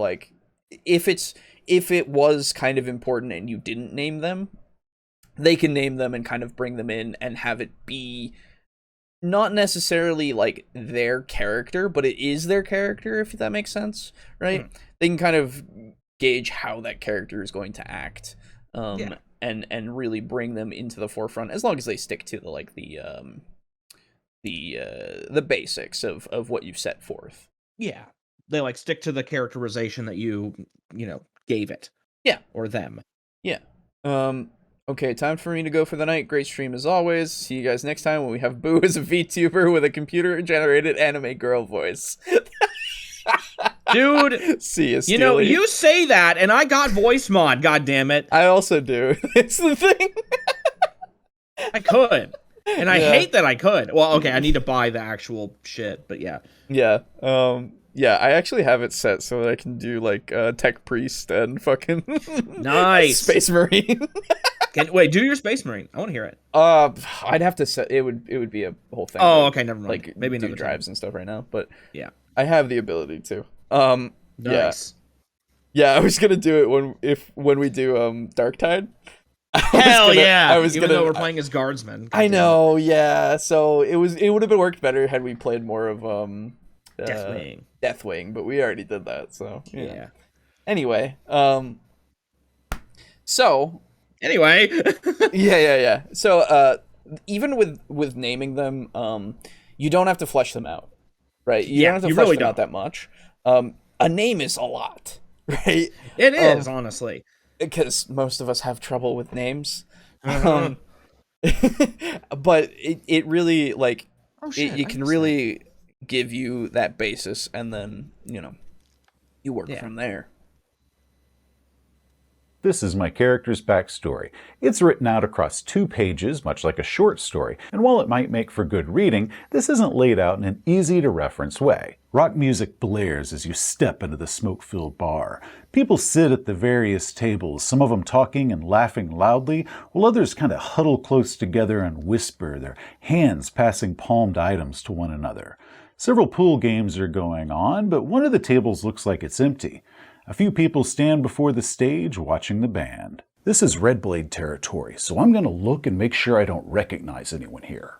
Speaker 1: if it was kind of important and you didn't name them, they can name them and kind of bring them in and have it be not necessarily their character, but it is their character, if that makes sense, right? They can kind of gauge how that character is going to act, and really bring them into the forefront, as long as they stick to the basics of what you've set forth.
Speaker 3: Yeah. They stick to the characterization that you gave it.
Speaker 1: Yeah.
Speaker 3: Or them.
Speaker 1: Yeah. Okay, time for me to go for the night. Great stream as always. See you guys next time when we have Boo as a VTuber with a computer-generated anime girl voice.
Speaker 3: Dude,
Speaker 1: See you,
Speaker 3: you know,
Speaker 1: Steely.
Speaker 3: you say that, and I got voice mod, God damn it.
Speaker 1: I also do. It's the thing.
Speaker 3: I could. And I
Speaker 1: Yeah.
Speaker 3: hate that I could. Well, okay, I need to buy the actual shit, but yeah.
Speaker 1: Yeah. Yeah, I actually have it set so that I can do like Tech Priest and fucking
Speaker 3: Nice.
Speaker 1: Space Marine.
Speaker 3: Wait, do your Space Marine. I want to hear it.
Speaker 1: I'd have to set it would be a whole thing.
Speaker 3: Oh,
Speaker 1: to,
Speaker 3: okay, never mind.
Speaker 1: Like
Speaker 3: Maybe
Speaker 1: do
Speaker 3: another
Speaker 1: drives and stuff right now, but
Speaker 3: Yeah.
Speaker 1: I have the ability to.
Speaker 3: Nice.
Speaker 1: Yeah, I was gonna do it when we do Dark Tide.
Speaker 3: Hell yeah!
Speaker 1: I was
Speaker 3: Even
Speaker 1: gonna.
Speaker 3: though we're playing as guardsmen. God
Speaker 1: I
Speaker 3: damn
Speaker 1: know, yeah. So it would have been worked better had we played more of
Speaker 3: Deathwing.
Speaker 1: Deathwing, but we already did that. So
Speaker 3: it. Yeah.
Speaker 1: Anyway, so
Speaker 3: Anyway.
Speaker 1: yeah. So even with naming them, you don't have to flesh them out, right? You
Speaker 3: Yeah,
Speaker 1: don't have to
Speaker 3: you
Speaker 1: flesh
Speaker 3: really
Speaker 1: them out
Speaker 3: don't.
Speaker 1: that much. A name is a lot, right?
Speaker 3: It is, honestly.
Speaker 1: Because most of us have trouble with names.
Speaker 3: Uh-huh.
Speaker 1: But it really like
Speaker 3: Oh, shit,
Speaker 1: it
Speaker 3: I
Speaker 1: can
Speaker 3: missed
Speaker 1: really give you that basis, and then you work
Speaker 3: Yeah.
Speaker 1: from there.
Speaker 4: This is my character's backstory. It's written out across 2 pages, much like a short story, and while it might make for good reading, this isn't laid out in an easy-to-reference way. Rock music blares as you step into the smoke-filled bar. People sit at the various tables, some of them talking and laughing loudly, while others kind of huddle close together and whisper, their hands passing palmed items to one another. Several pool games are going on, but one of the tables looks like it's empty. A few people stand before the stage watching the band. This is Red Blade territory, so I'm going to look and make sure I don't recognize anyone here.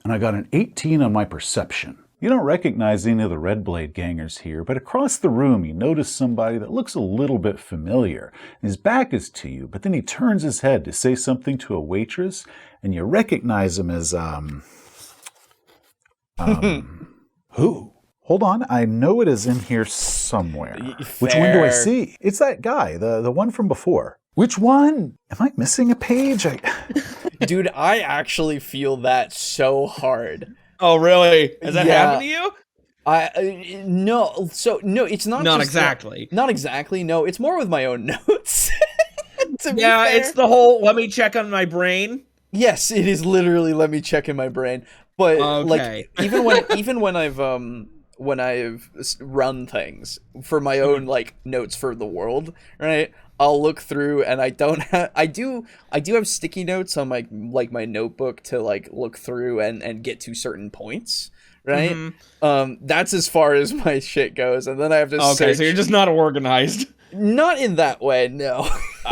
Speaker 4: And I got an 18 on my perception. You don't recognize any of the Red Blade gangers here, but across the room you notice somebody that looks a little bit familiar. His back is to you, but then he turns his head to say something to a waitress, and you recognize him as, who? Hold on, I know it is in here somewhere. Which one do I see? It's that guy, the one from before. Which one? Am I missing a page?
Speaker 1: Dude, I actually feel that so hard.
Speaker 3: Oh, really? Has that
Speaker 1: Yeah.
Speaker 3: happened to you?
Speaker 1: No. So no, it's not.
Speaker 3: Not
Speaker 1: just
Speaker 3: exactly.
Speaker 1: Not exactly. No, it's more with my own notes. To be
Speaker 3: Yeah,
Speaker 1: fair.
Speaker 3: it's the whole let me check on my brain.
Speaker 1: Yes, it is literally let me check in my brain. But
Speaker 3: Okay.
Speaker 1: like even when I've run things for my own like notes for the world, right? I'll look through and I do have sticky notes on my notebook to like look through and get to certain points, right? That's as far as my shit goes, and then I have to
Speaker 3: Okay,
Speaker 1: search.
Speaker 3: so you're just not organized.
Speaker 1: Not in that way, no.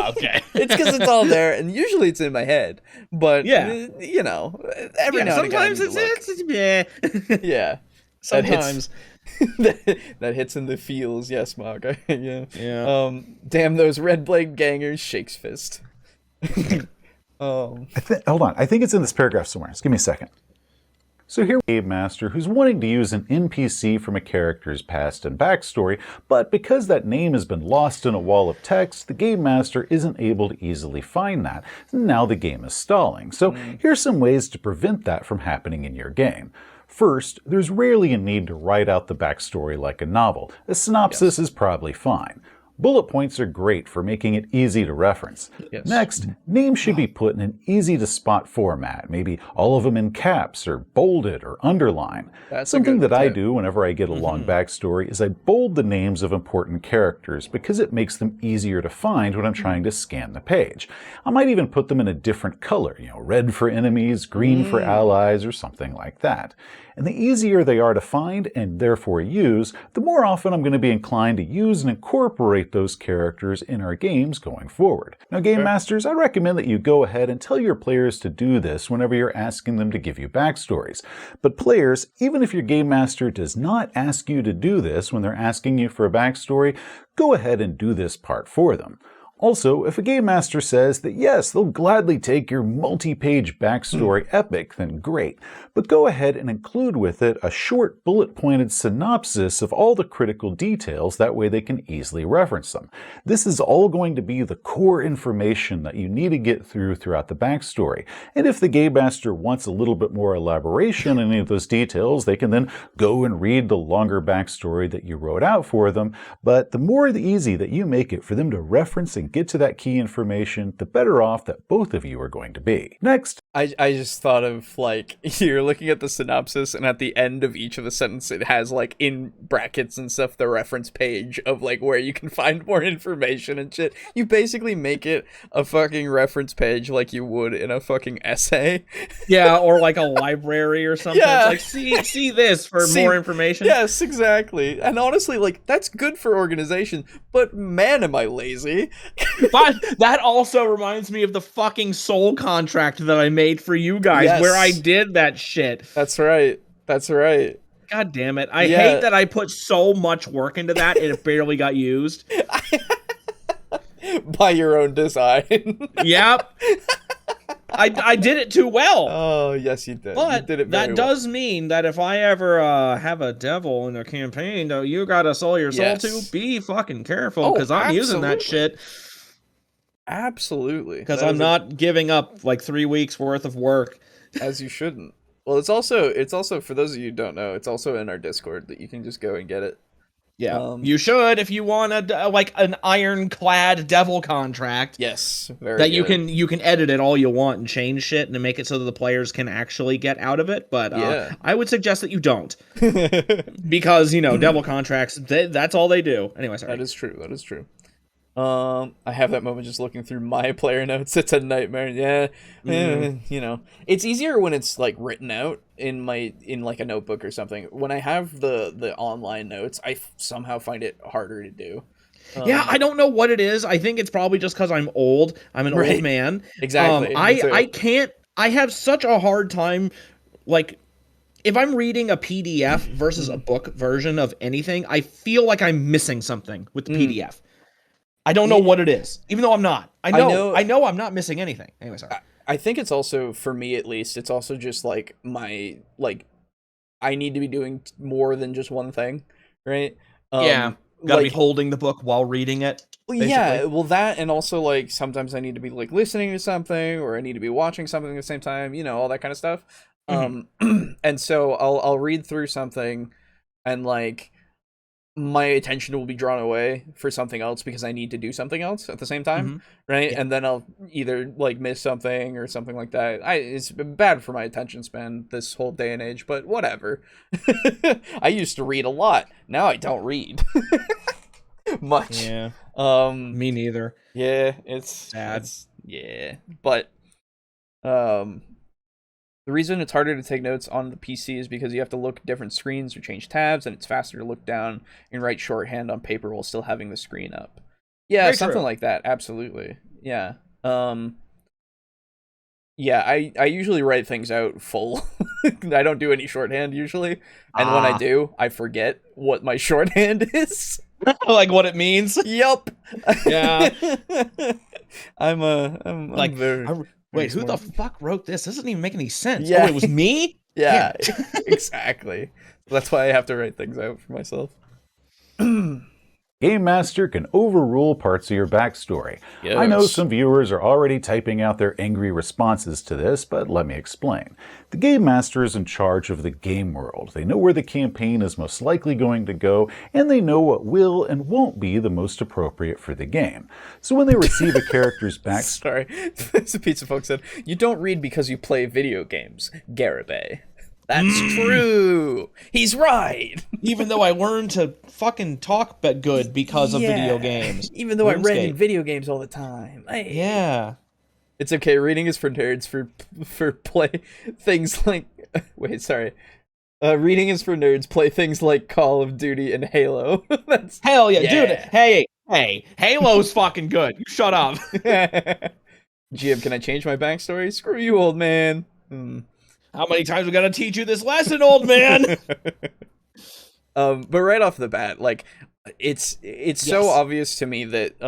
Speaker 3: Okay.
Speaker 1: It's because it's all there, and usually it's in my head. But
Speaker 3: Yeah.
Speaker 1: every now and again, I
Speaker 3: sometimes
Speaker 1: need to look.
Speaker 3: it's
Speaker 1: Yeah.
Speaker 3: sometimes.
Speaker 1: That hits in the feels, yes, Mark. Yeah.
Speaker 3: Yeah.
Speaker 1: Damn those Red Blade gangers, shakes fist.
Speaker 4: Hold on, I think it's in this paragraph somewhere. Just give me a second. So here we have a game master who's wanting to use an NPC from a character's past and backstory, but because that name has been lost in a wall of text, the game master isn't able to easily find that. Now the game is stalling. So here's some ways to prevent that from happening in your game. First, there's rarely a need to write out the backstory like a novel. A synopsis is probably fine. Bullet points are great for making it easy to reference.
Speaker 1: Yes.
Speaker 4: Next, names should be put in an easy-to-spot format, maybe all of them in caps or bolded or underlined.
Speaker 1: That's a
Speaker 4: Something
Speaker 1: good
Speaker 4: that I
Speaker 1: tip.
Speaker 4: do whenever I get a long backstory is I bold the names of important characters because it makes them easier to find when I'm trying to scan the page. I might even put them in a different color, red for enemies, green for allies, or something like that. And the easier they are to find and therefore use, the more often I'm going to be inclined to use and incorporate those characters in our games going forward. Now, Game Masters, I recommend that you go ahead and tell your players to do this whenever you're asking them to give you backstories. But players, even if your Game Master does not ask you to do this when they're asking you for a backstory, go ahead and do this part for them. Also, if a game master says that yes, they'll gladly take your multi-page backstory epic, then great, but go ahead and include with it a short bullet-pointed synopsis of all the critical details, that way they can easily reference them. This is all going to be the core information that you need to get through throughout the backstory, and if the game master wants a little bit more elaboration on any of those details, they can then go and read the longer backstory that you wrote out for them, but the more easy that you make it for them to reference and get to that key information, the better off that both of you are going to be. Next,
Speaker 1: I just thought of, like, you're looking at the synopsis, and at the end of each of the sentences, it has, like, in brackets and stuff, the reference page of, like, where you can find more information and shit. You basically make it a fucking reference page like you would in a fucking essay.
Speaker 3: Yeah, or like a library or something.
Speaker 1: Yeah.
Speaker 3: It's like, see this for more information.
Speaker 1: Yes, exactly. And honestly, like, that's good for organization, but man, am I lazy.
Speaker 3: But that also reminds me of the fucking soul contract that I made for you guys,
Speaker 1: Yes.
Speaker 3: where I did that shit.
Speaker 1: That's right. That's right.
Speaker 3: God damn it. I hate that I put so much work into that and it barely got used.
Speaker 1: By your own design.
Speaker 3: Yep. I did it too well.
Speaker 1: Oh, yes, you did.
Speaker 3: But
Speaker 1: you did it
Speaker 3: that
Speaker 1: very
Speaker 3: does mean that if I ever have a devil in a campaign that you gotta sell your soul to, be fucking careful, because I'm using that shit.
Speaker 1: Absolutely.
Speaker 3: Because I'm not giving up like 3 weeks worth of work.
Speaker 1: As you shouldn't. Well, it's also for those of you who don't know, it's also in our Discord that you can just go and get it.
Speaker 3: Yeah, you should if you want like an ironclad devil contract.
Speaker 1: Yes,
Speaker 3: that you can edit it all you want and change shit and make it so that the players can actually get out of it. But I would suggest that you don't, because devil contracts, that's all they do. Anyway, sorry.
Speaker 1: That is true. That is true. I have that moment just looking through my player notes. It's a nightmare. Yeah, it's easier when it's like written out in like a notebook or something. When I have the online notes, I somehow find it harder to do.
Speaker 3: Yeah, I don't know what it is. I think it's probably just because I'm old. I'm an old man.
Speaker 1: Exactly.
Speaker 3: I can't. I have such a hard time, like, if I'm reading a PDF versus a book version of anything, I feel like I'm missing something with the PDF. I don't know what it is, even though I'm not. I know I'm not missing anything. Anyway, sorry.
Speaker 1: I think it's also, for me at least, it's also just like I need to be doing more than just one thing, right?
Speaker 3: Gotta be holding the book while reading it. Basically.
Speaker 1: Yeah, well, that, and also like sometimes I need to be like listening to something, or I need to be watching something at the same time, all that kind of stuff. And so I'll read through something, and like my attention will be drawn away for something else because I need to do something else at the same time, right? Yeah. And then I'll either like miss something or something like that. It's bad for my attention span this whole day and age, but whatever. I used to read a lot. Now I don't read much.
Speaker 3: Yeah. Me neither.
Speaker 1: Yeah, it's
Speaker 3: sad.
Speaker 1: But the reason it's harder to take notes on the PC is because you have to look at different screens or change tabs, and it's faster to look down and write shorthand on paper while still having the screen up. Yeah,
Speaker 3: Very
Speaker 1: something
Speaker 3: true.
Speaker 1: like that. Absolutely. Yeah. Yeah, I usually write things out full. I don't do any shorthand usually, and when I do, I forget what my shorthand is.
Speaker 3: Like what it means.
Speaker 1: Yup.
Speaker 3: Yeah.
Speaker 1: I'm
Speaker 3: like
Speaker 1: very.
Speaker 3: Wait, who the fuck wrote this? This doesn't even make any sense.
Speaker 1: Yeah.
Speaker 3: Oh, it was me?
Speaker 1: Yeah, exactly. That's why I have to write things out for myself.
Speaker 4: Game Master can overrule parts of your backstory. Yes. I know some viewers are already typing out their angry responses to this, but let me explain. The Game Master is in charge of the game world. They know where the campaign is most likely going to go, and they know what will and won't be the most appropriate for the game. So when they receive a character's backstory...
Speaker 1: Sorry, as a pizza folk said, you don't read because you play video games, Garibay. That's true. He's right.
Speaker 3: Even though I learned to fucking talk but good because of video games.
Speaker 1: Even though I read in video games all the time.
Speaker 3: Yeah.
Speaker 1: It's okay. Reading is for nerds. For play things like. Wait, sorry. Reading is for nerds. Play things like Call of Duty and Halo. That's
Speaker 3: hell yeah, dude. Hey, Halo's fucking good. You shut up.
Speaker 1: GM, can I change my backstory? Screw you, old man.
Speaker 3: How many times we gotta teach you this lesson, old man?
Speaker 1: But right off the bat, like, it's so obvious to me that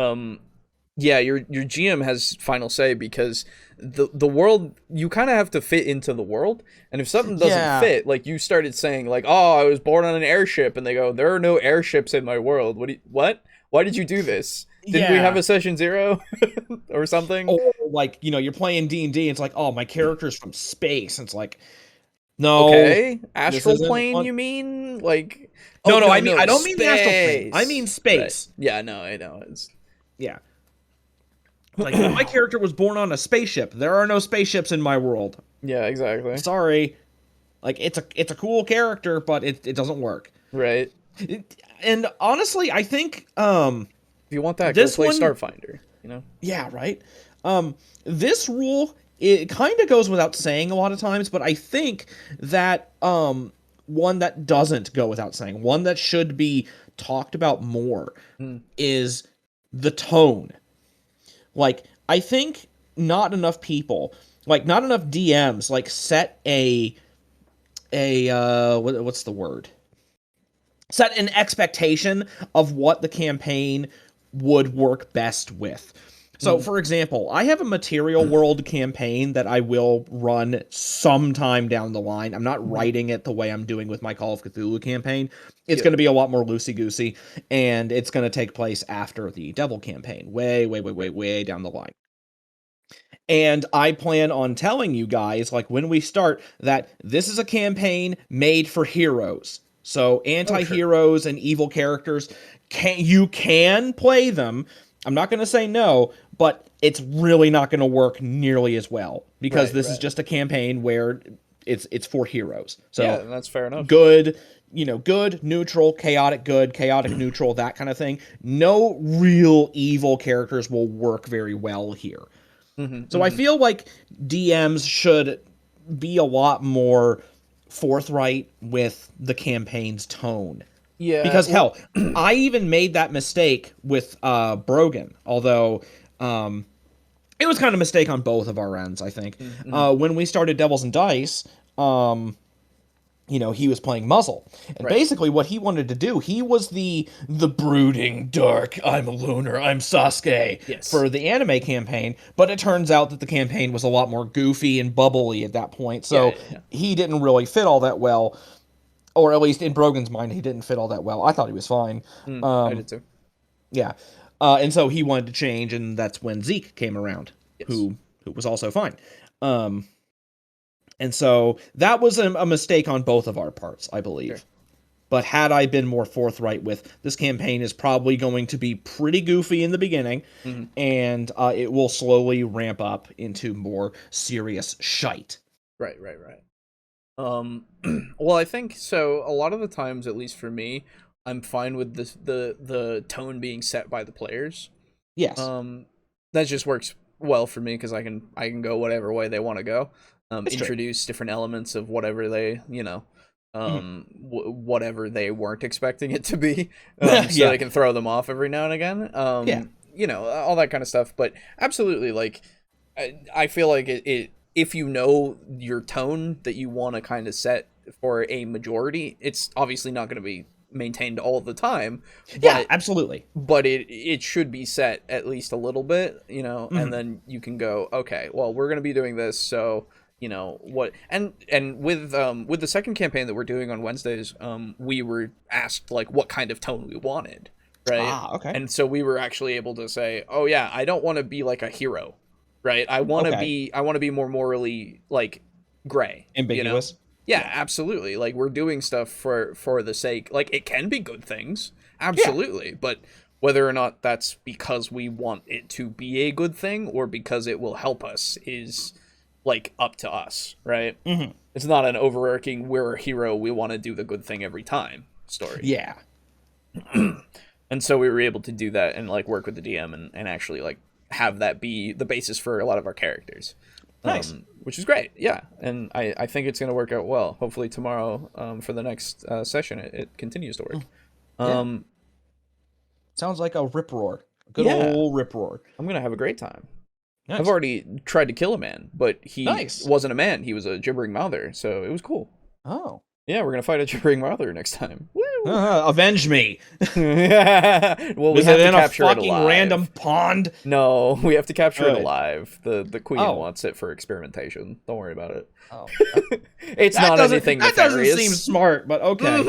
Speaker 1: Yeah, your GM has final say because the world, you kind of have to fit into the world, and if something doesn't
Speaker 3: Yeah.
Speaker 1: fit, like you started saying like, oh, I was born on an airship, and they go, there are no airships in my world. What? Why did you do this? Didn't we have
Speaker 3: Yeah.
Speaker 1: a session 0 or something?
Speaker 3: Or like, you're playing D&D, it's like, oh, my character's from space. And it's like, no,
Speaker 1: Okay,
Speaker 3: this
Speaker 1: astral
Speaker 3: isn't
Speaker 1: plane,
Speaker 3: one.
Speaker 1: you mean? Like, oh
Speaker 3: No, no,
Speaker 1: no,
Speaker 3: I
Speaker 1: no,
Speaker 3: don't mean the astral plane. I mean
Speaker 1: space. Right?
Speaker 3: space.
Speaker 1: Yeah, no, I know. It's
Speaker 3: Yeah. Like, my character was born on a spaceship. There are no spaceships in my world.
Speaker 1: yeah, exactly.
Speaker 3: Sorry. Like, it's a cool character, but it doesn't work.
Speaker 1: Right.
Speaker 3: And honestly, I think
Speaker 1: If you want that, go
Speaker 3: this
Speaker 1: play
Speaker 3: one,
Speaker 1: Starfinder. You know.
Speaker 3: yeah, right. This rule, it kind of goes without saying a lot of times, but I think that one that doesn't go without saying, one that should be talked about more, is the tone. Like, I think not enough people, like not enough DMs, like set what's the word? Set an expectation of what the campaign would work best with. So, for example, I have a material world campaign that I will run sometime down the line. I'm not writing it the way I'm doing with my Call of Cthulhu campaign. It's going to be a lot more loosey-goosey, and it's going to take place after the Devil campaign, way, way, way, way, way down the line. And I plan on telling you guys, like, when we start, that this is a campaign made for heroes. So anti-heroes and evil characters, you can play them. I'm not going to say no, but it's really not going to work nearly as well because this is just a campaign where it's for heroes. So
Speaker 1: yeah, that's fair enough.
Speaker 3: Good, good, neutral, chaotic, neutral, that kind of thing. No real evil characters will work very well here. So I feel like DMs should be a lot more forthright with the campaign's tone.
Speaker 1: Yeah.
Speaker 3: Because hell, I even made that mistake with Brogan, although it was kind of a mistake on both of our ends, I think. When we started Devils and Dice, he was playing Muzzle. And basically what he wanted to do, he was the brooding, dark, I'm a loner, I'm Sasuke for the anime campaign, but it turns out that the campaign was a lot more goofy and bubbly at that point, so he didn't really fit all that well, or at least in Brogan's mind, he didn't fit all that well. I thought he was fine.
Speaker 1: I did too.
Speaker 3: Yeah. And so he wanted to change, and that's when Zeke came around, who was also fine. And so that was a mistake on both of our parts, I believe. Sure. But had I been more forthright with, this campaign is probably going to be pretty goofy in the beginning, and it will slowly ramp up into more serious shite.
Speaker 1: Right. Well, I think so. A lot of the times, at least for me, I'm fine with the tone being set by the players.
Speaker 3: Yes.
Speaker 1: That just works well for me because I can go whatever way they want to go. Introduce different elements of whatever they, whatever they weren't expecting it to be, so they can throw them off every now and again. All that kind of stuff. But absolutely, like, I feel like it if you know your tone that you want to kind of set for a majority, it's obviously not going to be maintained all the time.
Speaker 3: Yeah, absolutely.
Speaker 1: But it should be set at least a little bit, and then you can go, okay, well, we're going to be doing this, so what, and with the second campaign that we're doing on Wednesdays, we were asked like what kind of tone we wanted, right?
Speaker 3: Okay.
Speaker 1: And so we were actually able to say, oh yeah, I don't want to be like a hero, right? I want to be more morally like gray,
Speaker 3: ambiguous.
Speaker 1: Yeah, absolutely. Like, we're doing stuff for the sake, like, it can be good things, absolutely, but whether or not that's because we want it to be a good thing or because it will help us is like up to us, right? It's not an overarching we're a hero, we want to do the good thing every time story.
Speaker 3: Yeah.
Speaker 1: And so we were able to do that and like work with the DM and actually like have that be the basis for a lot of our characters.
Speaker 3: Nice.
Speaker 1: Which is great, yeah. And I think it's going to work out well. Hopefully tomorrow, for the next session, it continues to work.
Speaker 3: Sounds like a rip roar. A good old rip roar.
Speaker 1: I'm going to have a great time.
Speaker 3: Nice.
Speaker 1: I've already tried to kill a man, but he
Speaker 3: Nice.
Speaker 1: wasn't a man. He was a gibbering mouther, so it was cool.
Speaker 3: Oh.
Speaker 1: Yeah, we're going to fight a gibbering mouther next time. Woo!
Speaker 3: Avenge me.
Speaker 1: Well, we
Speaker 3: Is
Speaker 1: have
Speaker 3: it
Speaker 1: to
Speaker 3: in a
Speaker 1: capture it
Speaker 3: fucking
Speaker 1: alive.
Speaker 3: random pond?
Speaker 1: No, we have to capture it
Speaker 3: Good.
Speaker 1: alive. The queen
Speaker 3: Oh.
Speaker 1: wants it for experimentation. Don't worry about it.
Speaker 3: Oh,
Speaker 1: It's not anything
Speaker 3: that doesn't
Speaker 1: nefarious.
Speaker 3: seem smart, but okay.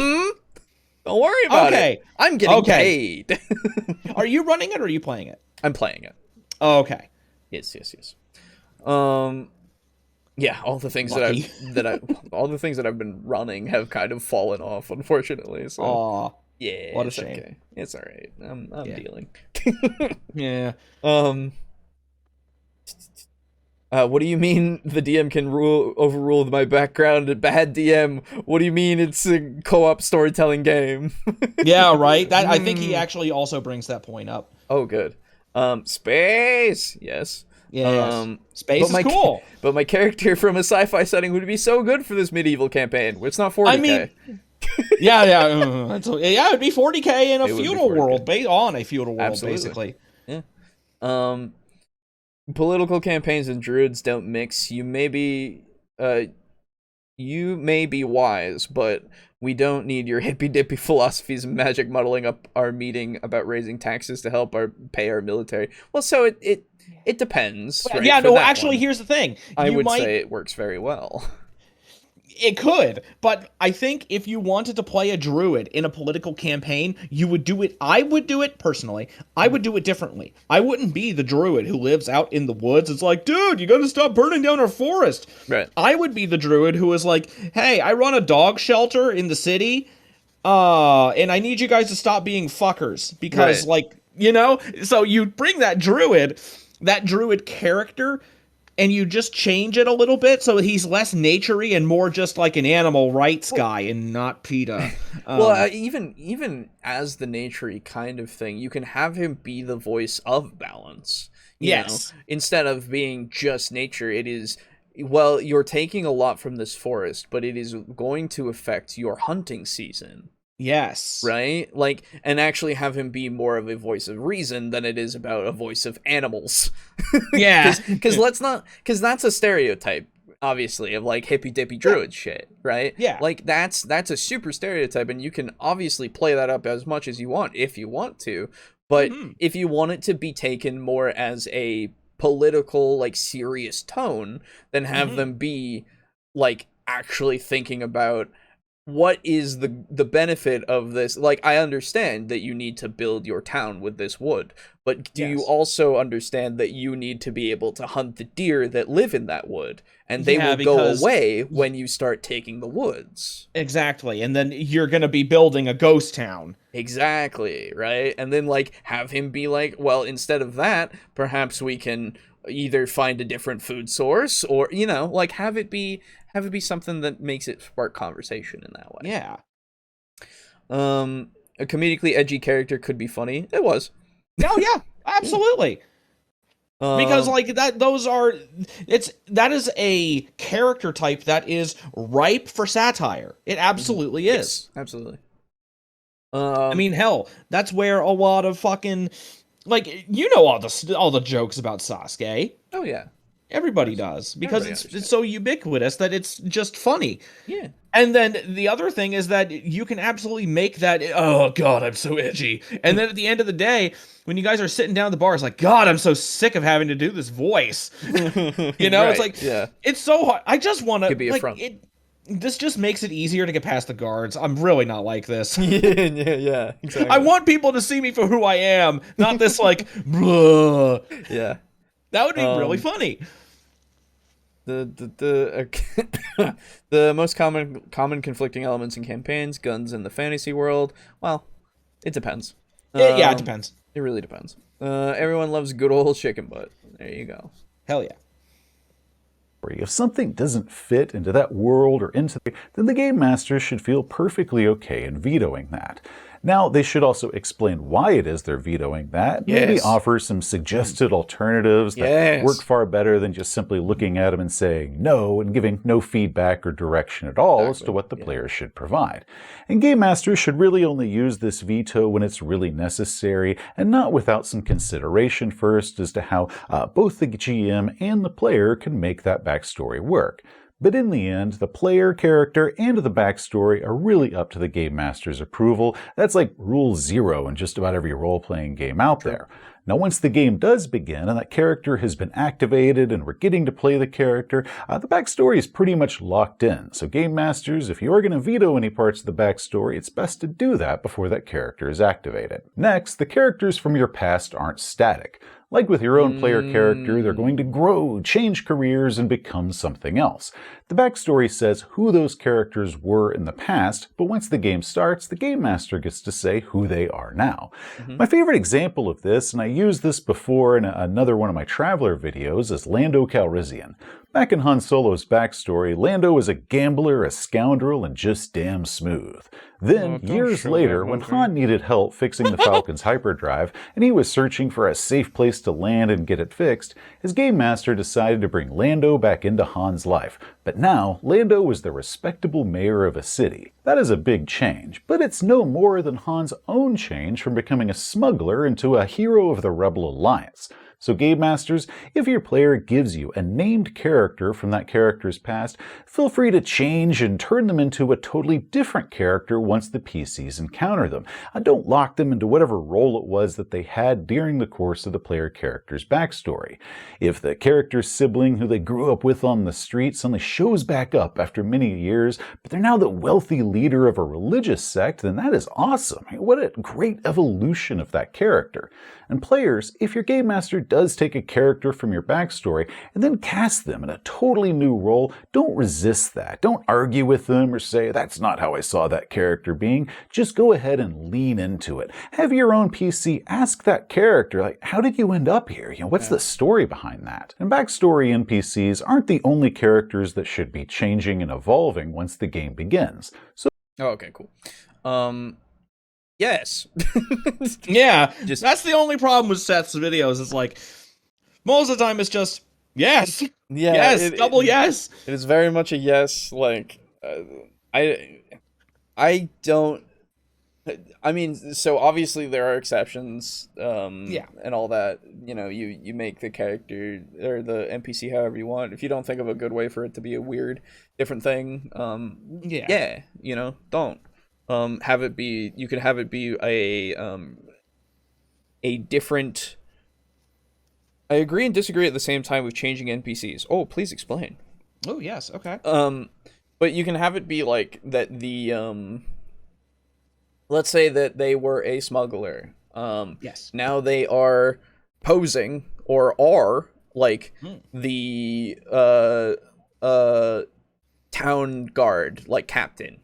Speaker 1: Don't worry about it. I'm getting paid.
Speaker 3: Are you running it or are you playing it?
Speaker 1: I'm playing it.
Speaker 3: Oh, okay.
Speaker 1: Yes. Yeah, all the things
Speaker 3: Lucky.
Speaker 1: all the things that I've been running have kind of fallen off, unfortunately. So
Speaker 3: Aw.
Speaker 1: yeah,
Speaker 3: What a
Speaker 1: it's
Speaker 3: shame.
Speaker 1: okay. It's all right. I'm dealing.
Speaker 3: Yeah.
Speaker 1: What do you mean the DM can overrule my background? Bad DM. What do you mean it's a co-op storytelling game?
Speaker 3: Yeah, right. That I think he actually also brings that point up.
Speaker 1: Oh, good. Space. Yes.
Speaker 3: Yeah. Space is cool.
Speaker 1: But my character from a sci-fi setting would be so good for this medieval campaign. It's not 40K.
Speaker 3: I mean, yeah. It'd be 40K in a feudal world, based on a feudal world,
Speaker 1: Absolutely.
Speaker 3: basically.
Speaker 1: Yeah. Political campaigns and druids don't mix. You may be wise, but we don't need your hippy-dippy philosophies and magic muddling up our meeting about raising taxes to help pay our military. Well, so it depends. Right,
Speaker 3: yeah,
Speaker 1: for
Speaker 3: no,
Speaker 1: that
Speaker 3: actually,
Speaker 1: one.
Speaker 3: I thing.
Speaker 1: I would say it works very well.
Speaker 3: It could, but I think if you wanted to play a druid in a political campaign, you would do it. I would do it personally. I would do it differently. I wouldn't be the druid who lives out in the woods. It's like, dude, you gotta stop burning down our forest.
Speaker 1: Right.
Speaker 3: I would be the druid who is like, hey, I run a dog shelter in the city, and I need you guys to stop being fuckers because, so you bring that druid character. And you just change it a little bit so he's less naturey and more just like an animal rights guy and not PETA.
Speaker 1: Even as the naturey kind of thing, you can have him be the voice of balance. You know? Instead of being just nature, it is, well, you're taking a lot from this forest, but it is going to affect your hunting season.
Speaker 3: Yes.
Speaker 1: Right? Like, and actually have him be more of a voice of reason than it is about a voice of animals.
Speaker 3: Yeah.
Speaker 1: Because that's a stereotype, obviously, of like hippy dippy druid shit, right?
Speaker 3: Yeah.
Speaker 1: Like that's a super stereotype, and you can obviously play that up as much as you want if you want to. But if you want it to be taken more as a political, like serious tone, then have them be like actually thinking about what is the benefit of this. Like, I understand that you need to build your town with this wood, but do you also understand that you need to be able to hunt the deer that live in that wood, and they will go away when you start taking the woods?
Speaker 3: Exactly. And then you're going to be building a ghost town.
Speaker 1: Exactly, right? And then like have him be like, well, instead of that, perhaps we can either find a different food source, or like have it be something that makes it spark conversation in that way.
Speaker 3: Yeah.
Speaker 1: A comedically edgy character could be funny. It was.
Speaker 3: Oh yeah, absolutely. Because like that is a character type that is ripe for satire. It absolutely is.
Speaker 1: Yes, absolutely.
Speaker 3: I mean, hell, that's where a lot of fucking all the jokes about Sasuke.
Speaker 1: Oh yeah.
Speaker 3: Everybody does, because it's so ubiquitous that it's just funny.
Speaker 1: Yeah.
Speaker 3: And then the other thing is that you can absolutely make that, oh god, I'm so edgy. And then at the end of the day, when you guys are sitting down at the bar, it's like, god, I'm so sick of having to do this voice. It's like, it's so hard. I just want to, this just makes it easier to get past the guards. I'm really not like this.
Speaker 1: Yeah, exactly.
Speaker 3: I want people to see me for who I am, not this like, blah.
Speaker 1: Yeah.
Speaker 3: That would be really funny.
Speaker 1: The most common conflicting elements in campaigns, guns in the fantasy world. Well, it depends.
Speaker 3: It depends.
Speaker 1: It really depends. Everyone loves good old chicken butt. There you go.
Speaker 3: Hell yeah.
Speaker 4: If something doesn't fit into that world or then the game master should feel perfectly okay in vetoing that. Now, they should also explain why it is they're vetoing that. Maybe offer some suggested alternatives that work far better than just simply looking at them and saying no and giving no feedback or direction at all as to what the players should provide. And game masters should really only use this veto when it's really necessary, and not without some consideration first as to how both the GM and the player can make that backstory work. But in the end, the player, character, and the backstory are really up to the game master's approval. That's like rule 0 in just about every role-playing game out there. Now, once the game does begin and that character has been activated and we're getting to play the character, the backstory is pretty much locked in. So game masters, if you're going to veto any parts of the backstory, it's best to do that before that character is activated. Next, the characters from your past aren't static. Like with your own player character, they're going to grow, change careers, and become something else. The backstory says who those characters were in the past, but once the game starts, the game master gets to say who they are now. My favorite example of this, and I used this before in another one of my Traveler videos, is Lando Calrissian. Back in Han Solo's backstory, Lando was a gambler, a scoundrel, and just damn smooth. Then, years later, when Han needed help fixing the Falcon's hyperdrive, and he was searching for a safe place to land and get it fixed, his game master decided to bring Lando back into Han's life. But now, Lando was the respectable mayor of a city. That is a big change, but it's no more than Han's own change from becoming a smuggler into a hero of the Rebel Alliance. So Game Masters, if your player gives you a named character from that character's past, feel free to change and turn them into a totally different character once the PCs encounter them. Don't lock them into whatever role it was that they had during the course of the player character's backstory. If the character's sibling who they grew up with on the street suddenly shows back up after many years, but they're now the wealthy leader of a religious sect, then that is awesome. What a great evolution of that character. And players, if your Game Master does take a character from your backstory and then cast them in a totally new role, don't resist that. Don't argue with them or say, that's not how I saw that character being. Just go ahead and lean into it. Have your own PC ask that character, like, how did you end up here? What's the story behind that? And backstory NPCs aren't the only characters that should be changing and evolving once the game begins. So,
Speaker 1: okay, cool. Yes.
Speaker 3: Yeah, that's the only problem with Seth's videos. It's like, most of the time it's just, yes.
Speaker 1: Yeah.
Speaker 3: Yes, double yes.
Speaker 1: It is very much a yes. Like, I don't... I mean, so obviously there are exceptions,
Speaker 3: yeah,
Speaker 1: and all that. You make the character or the NPC however you want. If you don't think of a good way for it to be a weird, different thing, don't. Have it be. You can have it be a different. I agree and disagree at the same time with changing NPCs. Oh, please explain.
Speaker 3: Oh yes, okay.
Speaker 1: But you can have it be like that. Let's say that they were a smuggler.
Speaker 3: Yes.
Speaker 1: Now they are posing or are like the town guard, like captain.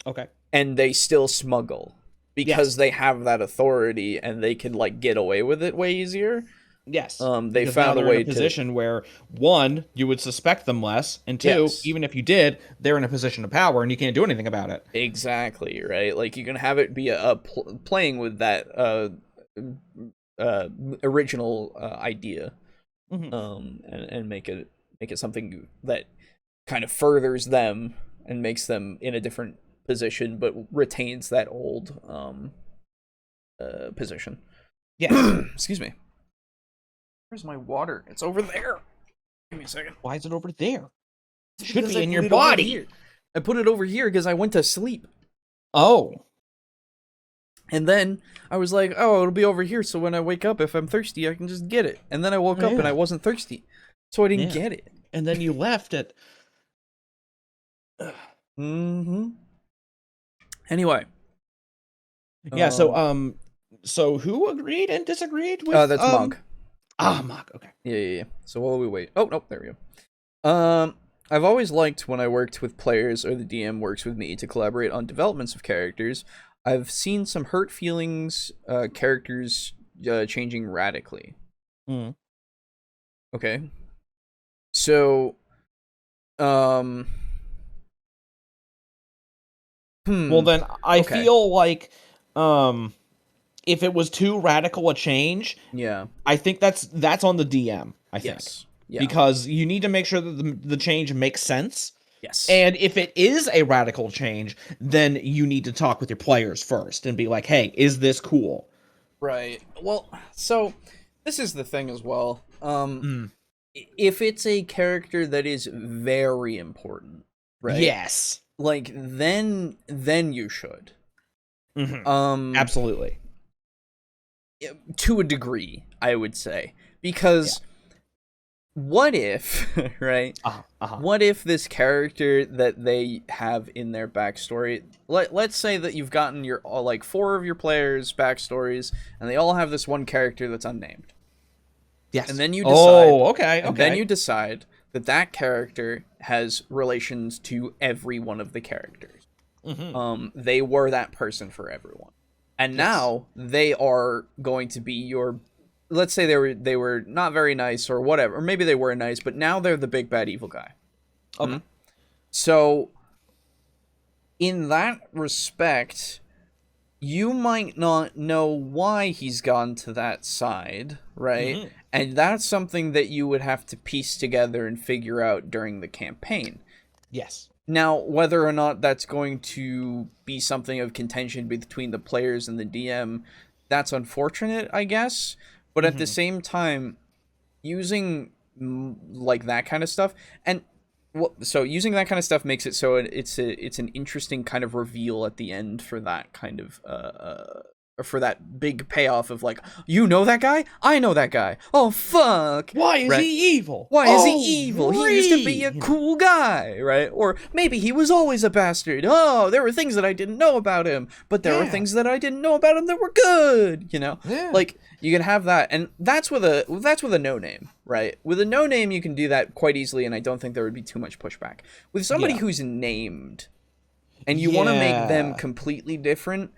Speaker 3: Okay.
Speaker 1: And they still smuggle because they have that authority and they can like get away with it way easier.
Speaker 3: Yes.
Speaker 1: They found a way
Speaker 3: in a position where, one, you would suspect them less, and two, even if you did, they're in a position of power and you can't do anything about it.
Speaker 1: Exactly, right? Like you can have it be playing with that original idea, and make it something that kind of furthers them and makes them in a different position, but retains that old position.
Speaker 3: Yeah.
Speaker 1: Excuse me. Where's my water? It's over there. Give me a second.
Speaker 3: Why is it over there? It should
Speaker 1: Because
Speaker 3: be
Speaker 1: I
Speaker 3: in your
Speaker 1: put it
Speaker 3: body.
Speaker 1: over here. I put it over here because I went to sleep.
Speaker 3: Oh.
Speaker 1: And then I was like, oh, it'll be over here, so when I wake up, if I'm thirsty, I can just get it. And then I woke up and I wasn't thirsty, so I didn't get it.
Speaker 3: And then you left it.
Speaker 1: Anyway.
Speaker 3: Yeah, so who agreed and disagreed with...
Speaker 1: that's Monk.
Speaker 3: Monk, okay.
Speaker 1: Yeah. So while we wait... Oh, no, there we go. I've always liked when I worked with players or the DM works with me to collaborate on developments of characters. I've seen some hurt feelings, characters changing radically. Okay. So,
Speaker 3: Well, then I feel like if it was too radical a change, I think that's on the DM, I think.
Speaker 1: Yes. Yeah.
Speaker 3: Because you need to make sure that the change makes sense.
Speaker 1: Yes.
Speaker 3: And if it is a radical change, then you need to talk with your players first and be like, hey, is this cool?
Speaker 1: Right. Well, so this is the thing as well. if it's a character that is very important, right?
Speaker 3: Yes.
Speaker 1: Like then you should.
Speaker 3: Absolutely.
Speaker 1: To a degree, I would say, because what if, right? What if this character that they have in their backstory, let's say that you've gotten your like 4 of your players' backstories, and they all have this one character that's unnamed.
Speaker 3: Yes.
Speaker 1: And then you decide.
Speaker 3: Oh, okay.
Speaker 1: And then you decide that that character has relations to every one of the characters. They were that person for everyone. And now they are going to be your, let's say they were not very nice or whatever, or maybe they were nice, but now they're the big bad evil guy.
Speaker 3: Okay.
Speaker 1: So in that respect, you might not know why he's gone to that side, right? And that's something that you would have to piece together and figure out during the campaign.
Speaker 3: Yes.
Speaker 1: Now, whether or not that's going to be something of contention between the players and the DM, that's unfortunate, I guess. But at the same time, using like that kind of stuff, and so using that kind of stuff makes it so it's an interesting kind of reveal at the end for that kind of for that big payoff of like, you know that guy? I know that guy. Oh fuck!
Speaker 3: Why is he evil?
Speaker 1: Why is he evil? He used to be a
Speaker 3: Greed.
Speaker 1: cool guy, right? Or maybe he was always a bastard. Oh, there were things that I didn't know about him, but there were things that I didn't know about him that were good. You know, like you can have that, and that's with a no name, right? With a no name, you can do that quite easily, and I don't think there would be too much pushback. With somebody who's named, and you want to make them completely different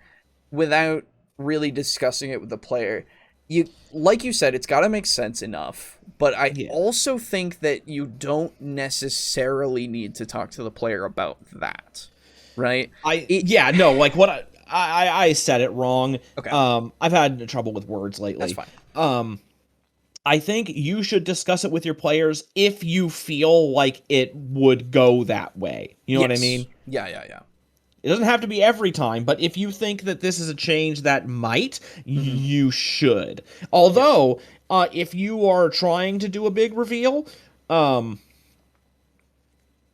Speaker 1: without really discussing it with the player, you, like you said, it's got to make sense enough, but I also think that you don't necessarily need to talk to the player about that, right?
Speaker 3: Like what I said it wrong.
Speaker 1: Okay.
Speaker 3: I've had trouble with words lately.
Speaker 1: That's fine.
Speaker 3: I think you should discuss it with your players if you feel like it would go that way. You know what I mean?
Speaker 1: Yeah.
Speaker 3: It doesn't have to be every time, but if you think that this is a change that might, you should. Although, if you are trying to do a big reveal,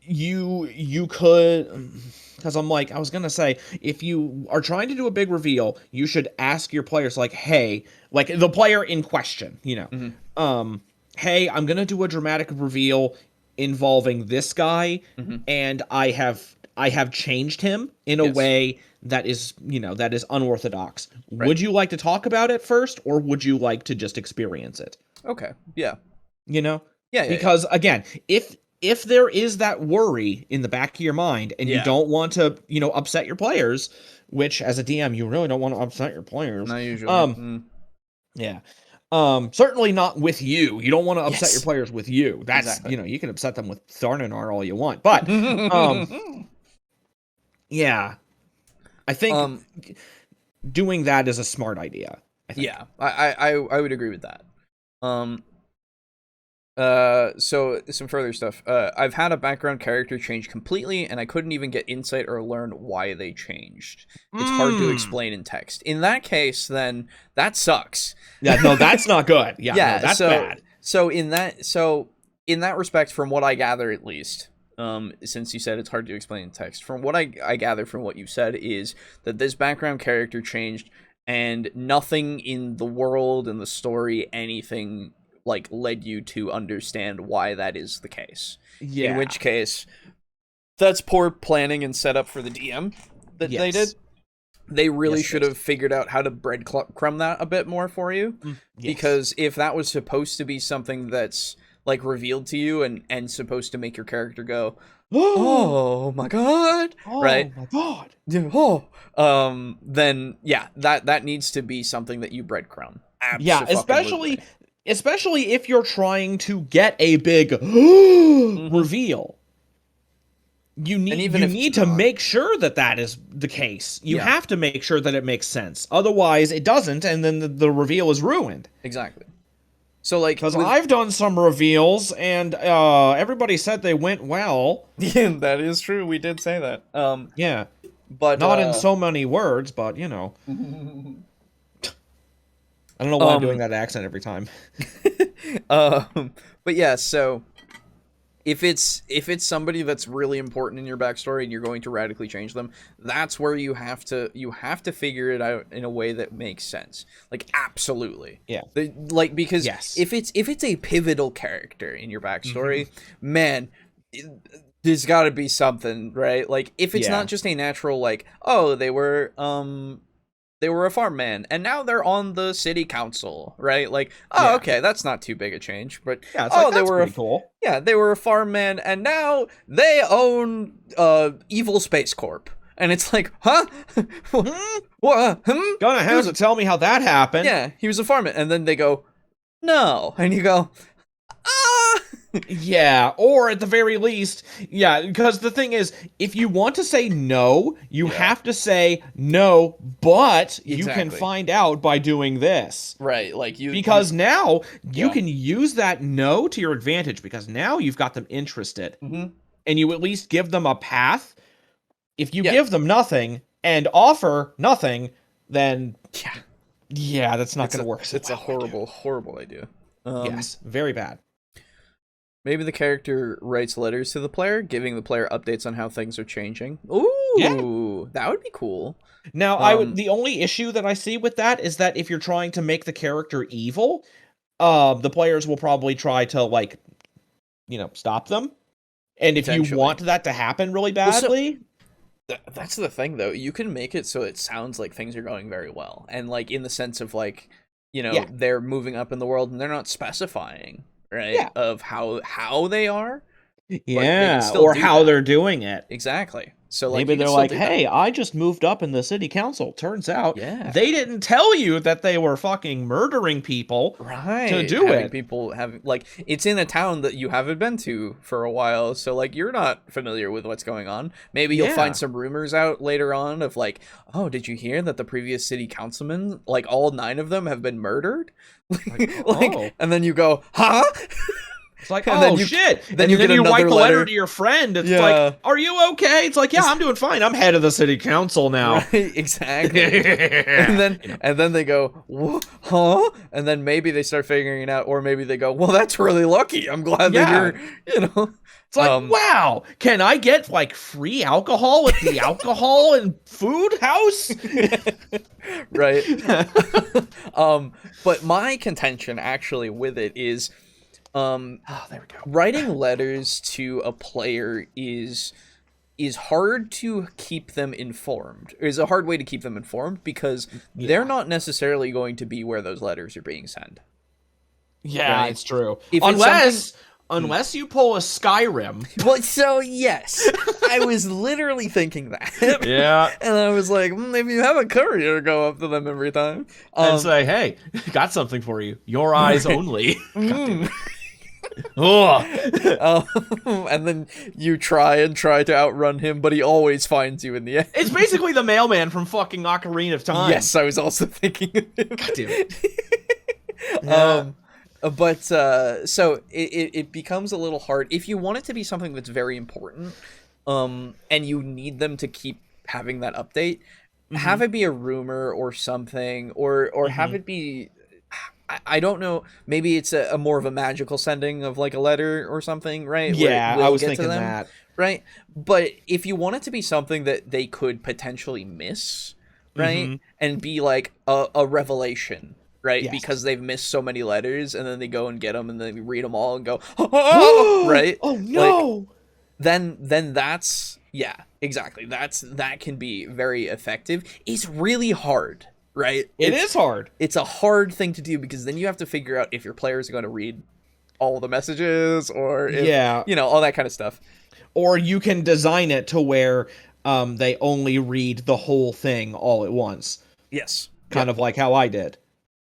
Speaker 3: you could, because I was gonna say, if you are trying to do a big reveal, you should ask your players, like, hey, like the player in question, hey, I'm gonna do a dramatic reveal involving this guy, and I have changed him in a way that is, that is unorthodox. Right. Would you like to talk about it first, or would you like to just experience it?
Speaker 1: Okay. Yeah.
Speaker 3: Because again, if there is that worry in the back of your mind, and you don't want to, upset your players, which as a DM you really don't want to upset your players.
Speaker 1: Not usually.
Speaker 3: Certainly not with you. You don't want to upset your players with you. That's you can upset them with Thorninar all you want, but I think doing that is a smart idea. I think.
Speaker 1: Yeah, I would agree with that. So some further stuff. I've had a background character change completely, and I couldn't even get insight or learn why they changed. It's hard to explain in text. In that case, then that sucks.
Speaker 3: Yeah, no, that's not good. Yeah, no, that's bad.
Speaker 1: So in that respect, from what I gather, at least, since you said it's hard to explain in text, from what I gather from what you said is that this background character changed, and nothing in the world and the story, anything like led you to understand why that is the case. In which case, that's poor planning and setup for the DM that they did. They really should have figured out how to breadcrumb that a bit more for you. Because if that was supposed to be something that's like revealed to you and supposed to make your character go, oh my god, right?
Speaker 3: Oh my god.
Speaker 1: Then that needs to be something that you breadcrumb.
Speaker 3: Yeah, especially if you're trying to get a big reveal. You need to make sure that is the case. You have to make sure that it makes sense. Otherwise, it doesn't, and then the reveal is ruined.
Speaker 1: Exactly. So, like,
Speaker 3: because I've done some reveals, and everybody said they went well.
Speaker 1: Yeah, that is true. We did say that.
Speaker 3: But not in so many words, but I don't know why I'm doing that accent every time.
Speaker 1: But yeah, so if it's somebody that's really important in your backstory and you're going to radically change them, that's where you have to figure it out in a way that makes sense. Like, absolutely.
Speaker 3: Yeah.
Speaker 1: Because
Speaker 3: Yes.
Speaker 1: if it's a pivotal character in your backstory, man, there's got to be something, right? Like, if it's not just a natural, like, oh, they were a farm man, and now they're on the city council, right? Like, oh, okay, that's not too big a change. But
Speaker 3: yeah, it's like,
Speaker 1: they were
Speaker 3: cool.
Speaker 1: Yeah, they were a farm man, and now they own Evil Space Corp. And it's like, huh? What?
Speaker 3: Gonna have to tell me how that happened.
Speaker 1: Yeah, he was a farmman, and then they go, no, and you go, ah.
Speaker 3: Yeah, or at the very least, yeah, because the thing is, if you want to say no, you have to say no, but you can find out by doing this.
Speaker 1: Right, like
Speaker 3: because now you can use that no to your advantage, because now you've got them interested. And you at least give them a path. If you give them nothing and offer nothing, then yeah, that's not going to work.
Speaker 1: It's a horrible idea.
Speaker 3: Yes, very bad.
Speaker 1: Maybe the character writes letters to the player, giving the player updates on how things are changing. Ooh, that would be cool.
Speaker 3: Now, the only issue that I see with that is that if you're trying to make the character evil, the players will probably try to, like, stop them. And if you want that to happen really badly...
Speaker 1: That's the thing, though. You can make it so it sounds like things are going very well. And, like, in the sense of, like, they're moving up in the world and they're not specifying... right, of how they are,
Speaker 3: or how they're doing it.
Speaker 1: Exactly. So, like,
Speaker 3: maybe they're like, hey, I just moved up in the city council. Turns out they didn't tell you that they were fucking murdering people to do it.
Speaker 1: People have, like, it's in a town that you haven't been to for a while, so, like, you're not familiar with what's going on. Maybe you'll find some rumors out later on of, like, oh, did you hear that the previous city councilmen, like, all 9 of them have been murdered? And then you go, huh?
Speaker 3: It's like, oh, shit. Then you write the letter to your friend. It's like, are you okay? It's like, yeah, I'm doing fine. I'm head of the city council now.
Speaker 1: Right, exactly. and then they go, huh? And then maybe they start figuring it out, or maybe they go, well, that's really lucky. I'm glad that you're,
Speaker 3: It's like, wow, can I get, like, free alcohol at the alcohol and food house?
Speaker 1: Right. But my contention, actually, with it is... there we go. Writing letters to a player is hard to keep them informed. Is a hard way to keep them informed because they're not necessarily going to be where those letters are being sent.
Speaker 3: Yeah, it's true. Unless you pull a Skyrim.
Speaker 1: Well, so yes, I was literally thinking that.
Speaker 3: Yeah,
Speaker 1: and I was like, maybe you have a courier go up to them every time
Speaker 3: and say, "Hey, got something for you. Your eyes only."
Speaker 1: And then you try to outrun him, but he always finds you in the end.
Speaker 3: It's basically the mailman from fucking Ocarina of Time.
Speaker 1: Yes, I was also thinking of him.
Speaker 3: God damn it.
Speaker 1: But so it becomes a little hard if you want it to be something that's very important, and you need them to keep having that update. Have it be a rumor or something, or have it be. I don't know. Maybe it's a more of a magical sending of, like, a letter or something, right?
Speaker 3: Yeah, I was thinking that.
Speaker 1: Right? But if you want it to be something that they could potentially miss, right? And be like a revelation, right? Yes. Because they've missed so many letters, and then they go and get them, and then they read them all and go, oh, right?
Speaker 3: Oh, no!
Speaker 1: Like, then that's, yeah, exactly. That can be very effective. It's really hard. Right?
Speaker 3: It is hard.
Speaker 1: It's a hard thing to do because then you have to figure out if your players are going to read all the messages or if, all that kind of stuff.
Speaker 3: Or you can design it to where they only read the whole thing all at once.
Speaker 1: Yes.
Speaker 3: Kind of like how I did.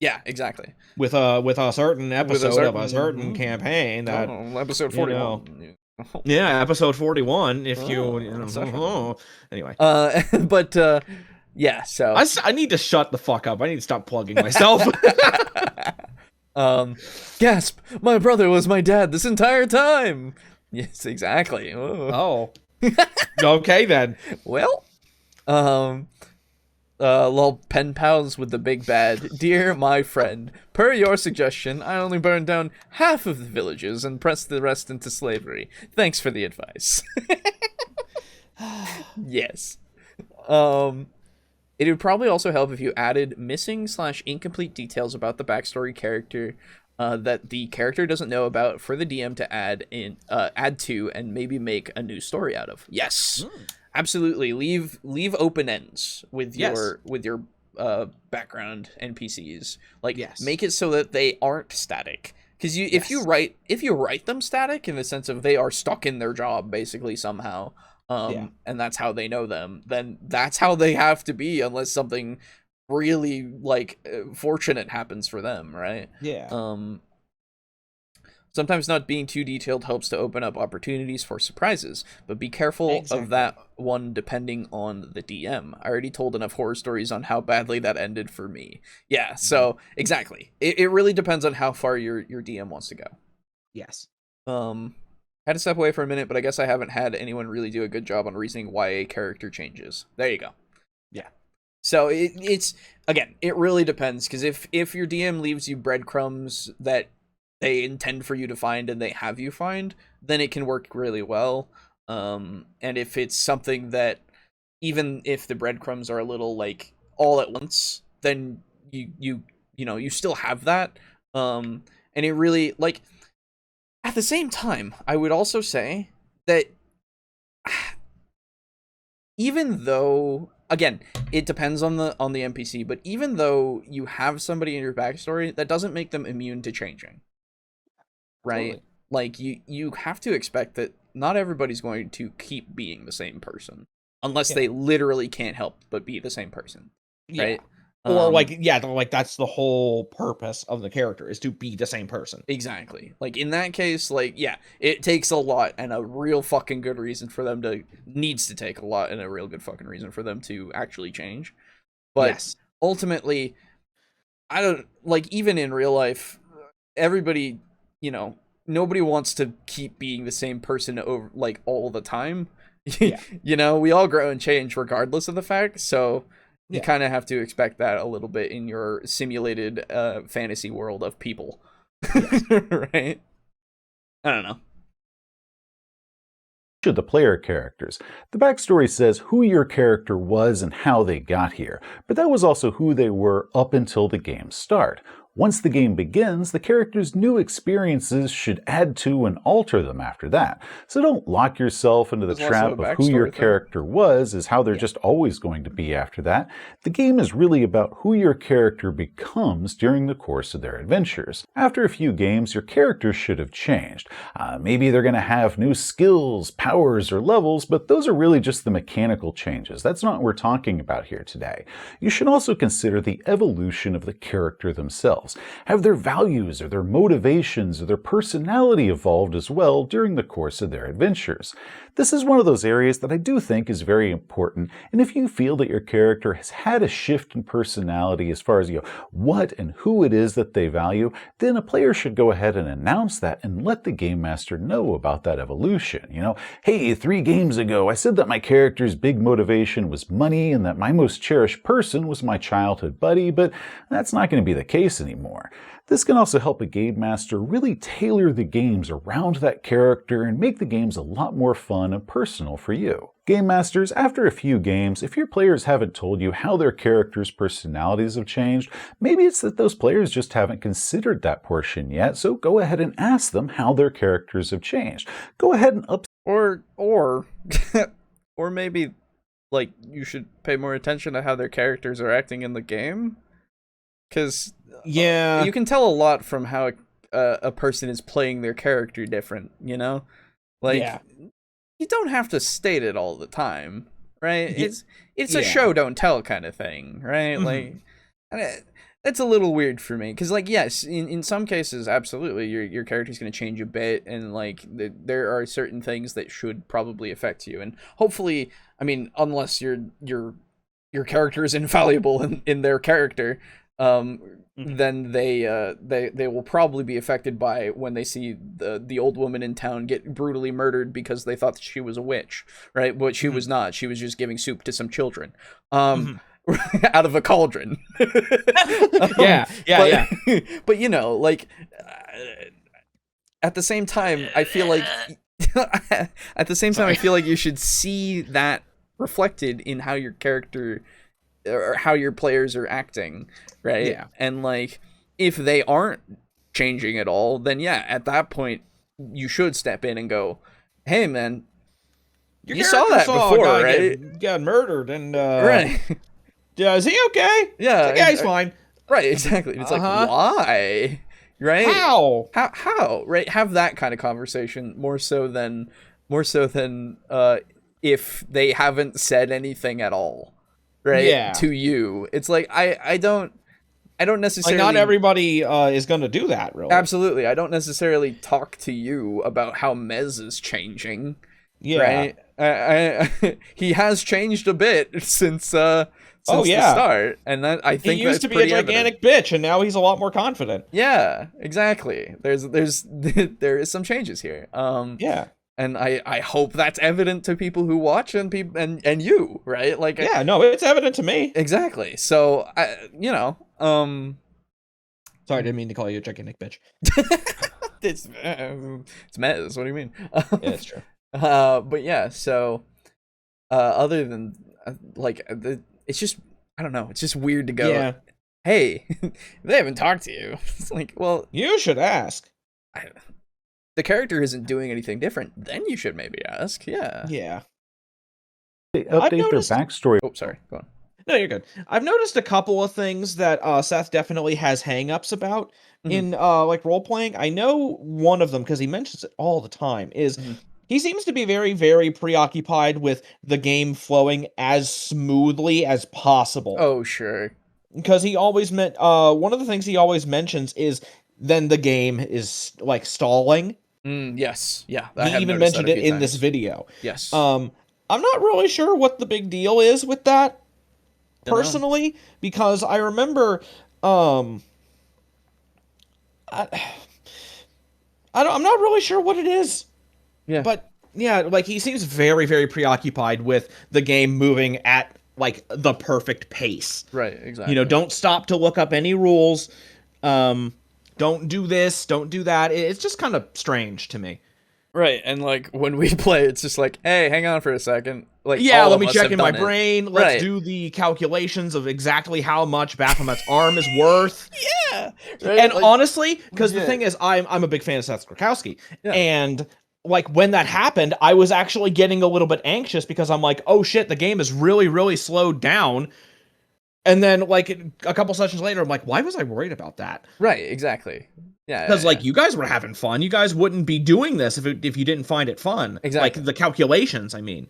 Speaker 1: Yeah, exactly.
Speaker 3: With a certain episode of a certain campaign that
Speaker 1: episode 41.
Speaker 3: Yeah, episode 41 if anyway.
Speaker 1: But yeah, so
Speaker 3: I need to shut the fuck up. I need to stop plugging myself.
Speaker 1: Gasp! My brother was my dad this entire time. Yes, exactly. Oh.
Speaker 3: Okay then.
Speaker 1: Well, lol, pen pals with the big bad. Dear my friend, per your suggestion, I only burned down half of the villages and pressed the rest into slavery. Thanks for the advice. Yes. It would probably also help if you added missing/incomplete details about the backstory character that the character doesn't know about for the DM to add to and maybe make a new story out of. Yes. Absolutely. Leave open ends with your background NPCs. Like make it so that they aren't static. Because if you write them static in the sense of they are stuck in their job basically somehow, and that's how they know them, then that's how they have to be unless something really like fortunate happens for them, right? Sometimes not being too detailed helps to open up opportunities for surprises, but be careful of that one depending on the DM. I already told enough horror stories on how badly that ended for me. Yeah, so exactly. It really depends on how far your DM wants to go.
Speaker 3: Yes.
Speaker 1: Had to step away for a minute, but I guess I haven't had anyone really do a good job on reasoning why a character changes. There you go.
Speaker 3: Yeah.
Speaker 1: So it's again, it really depends, because if your DM leaves you breadcrumbs that they intend for you to find and they have you find, then it can work really well. And if it's something that, even if the breadcrumbs are a little like all at once, then you still have that. And it really, like, at the same time, I would also say that even though, again, it depends on the NPC, but even though you have somebody in your backstory, that doesn't make them immune to changing. Right? Totally. Like, you have to expect that not everybody's going to keep being the same person unless they literally can't help but be the same person, right?
Speaker 3: Or like that's the whole purpose of the character, is to be the same person.
Speaker 1: Exactly. Like, in that case, like, it takes a lot and a real fucking good reason for them to needs to take a lot and a real good fucking reason for them to actually change. But ultimately, I don't, like, even in real life, everybody, nobody wants to keep being the same person over, like, all the time. We all grow and change regardless of the fact, so you kind of have to expect that a little bit in your simulated fantasy world of people. Right? I don't know.
Speaker 4: The player characters. The backstory says who your character was and how they got here, but that was also who they were up until the game's start. Once the game begins, the character's new experiences should add to and alter them after that. So don't lock yourself into the trap of who your character was is how they're just always going to be after that. The game is really about who your character becomes during the course of their adventures. After a few games, your character should have changed. Maybe they're going to have new skills, powers, or levels, but those are really just the mechanical changes. That's not what we're talking about here today. You should also consider the evolution of the character themselves. Have their values or their motivations or their personality evolved as well during the course of their adventures? This is one of those areas that I do think is very important, and if you feel that your character has had a shift in personality as far as what and who it is that they value, then a player should go ahead and announce that and let the game master know about that evolution. Hey, 3 games ago I said that my character's big motivation was money and that my most cherished person was my childhood buddy, but that's not going to be the case anymore. This can also help a game master really tailor the games around that character and make the games a lot more fun and personal for you. Game masters, after a few games, if your players haven't told you how their characters' personalities have changed, maybe it's that those players just haven't considered that portion yet, so go ahead and ask them how their characters have changed. Go ahead and
Speaker 1: or maybe, like, you should pay more attention to how their characters are acting in the game. Because you can tell a lot from how a person is playing their character different, Like, you don't have to state it all the time, right? It's a show don't tell kind of thing, right? Like, that's a little weird for me, because, like, yes, in some cases, absolutely, your character's going to change a bit, and, like, there are certain things that should probably affect you, and hopefully, I mean, unless your character is infallible in their character, then they will probably be affected by when they see the old woman in town get brutally murdered because they thought she was a witch, right? But she was not. She was just giving soup to some children. out of a cauldron.
Speaker 3: Yeah, yeah,
Speaker 1: But you know, like at the same time, I feel like you should see that reflected in how your character or how your players are acting, right?
Speaker 3: Yeah.
Speaker 1: And like if they aren't changing at all, then yeah, at that point you should step in and go, "Hey man, you saw that before, right?
Speaker 3: Got murdered, and
Speaker 1: Right.
Speaker 3: yeah, is he okay?
Speaker 1: Yeah.
Speaker 3: It's like, yeah, he's fine.
Speaker 1: Right, exactly. It's like, why? Right?
Speaker 3: How?
Speaker 1: How? Right? Have that kind of conversation more so than if they haven't said anything at all. Right?
Speaker 3: Yeah.
Speaker 1: To you. It's like I don't necessarily,
Speaker 3: Like, not everybody is gonna do that, really.
Speaker 1: Absolutely. I don't necessarily talk to you about how Mez is changing.
Speaker 3: Yeah.
Speaker 1: Right? He has changed a bit since the start, and that I think
Speaker 3: he used
Speaker 1: that's
Speaker 3: to be a
Speaker 1: pretty
Speaker 3: gigantic
Speaker 1: evident.
Speaker 3: bitch, and now he's a lot more confident.
Speaker 1: Yeah, exactly. There is some changes here.
Speaker 3: Yeah.
Speaker 1: And I hope that's evident to people who watch and people and you, right? Like,
Speaker 3: Yeah, no, it's evident to me.
Speaker 1: Exactly. So
Speaker 3: Sorry, I didn't mean to call you a gigantic bitch.
Speaker 1: it's Mez. What do you mean?
Speaker 3: Yeah, that's true.
Speaker 1: But yeah, so other than it's just, I don't know, it's just weird to go,
Speaker 3: Yeah.
Speaker 1: hey, they haven't talked to you. It's like, well,
Speaker 3: You should ask.
Speaker 1: the character isn't doing anything different, then you should maybe ask. Yeah.
Speaker 3: Yeah.
Speaker 4: They update their backstory.
Speaker 1: Oh, sorry. Go on.
Speaker 3: No, you're good. I've noticed a couple of things that Seth definitely has hang-ups about in like role-playing. I know one of them, because he mentions it all the time, is he seems to be very, very preoccupied with the game flowing as smoothly as possible.
Speaker 1: Oh, sure.
Speaker 3: Because he always meant one of the things he always mentions is then the game is like stalling.
Speaker 1: Yes. Yeah.
Speaker 3: He even mentioned it in this video.
Speaker 1: Yes.
Speaker 3: I'm not really sure what the big deal is with that personally, because I remember I'm not really sure what it is.
Speaker 1: Yeah.
Speaker 3: But yeah, like he seems very, very preoccupied with the game moving at like the perfect pace.
Speaker 1: Right, exactly.
Speaker 3: You know, don't stop to look up any rules. Don't do this, don't do that. It's just kind of strange to me.
Speaker 1: Right, and like when we play, it's just like, hey, hang on for a second. Like,
Speaker 3: yeah,
Speaker 1: all
Speaker 3: let
Speaker 1: of
Speaker 3: me
Speaker 1: us
Speaker 3: check
Speaker 1: have
Speaker 3: in my
Speaker 1: done it.
Speaker 3: brain. Let's
Speaker 1: Right.
Speaker 3: do the calculations of exactly how much Baphomet's arm is worth.
Speaker 1: Yeah. Right?
Speaker 3: And
Speaker 1: like,
Speaker 3: honestly, because the
Speaker 1: yeah.
Speaker 3: thing is, I'm a big fan of Seth Krakowski,
Speaker 1: Yeah.
Speaker 3: and like when that happened, I was actually getting a little bit anxious because I'm like, oh shit, the game is really, really slowed down. And then like a couple sessions later, I'm like, why was I worried about that?
Speaker 1: Right, exactly. Yeah.
Speaker 3: Because like you guys were having fun. You guys wouldn't be doing this if you didn't find it fun.
Speaker 1: Exactly.
Speaker 3: Like the calculations, I mean.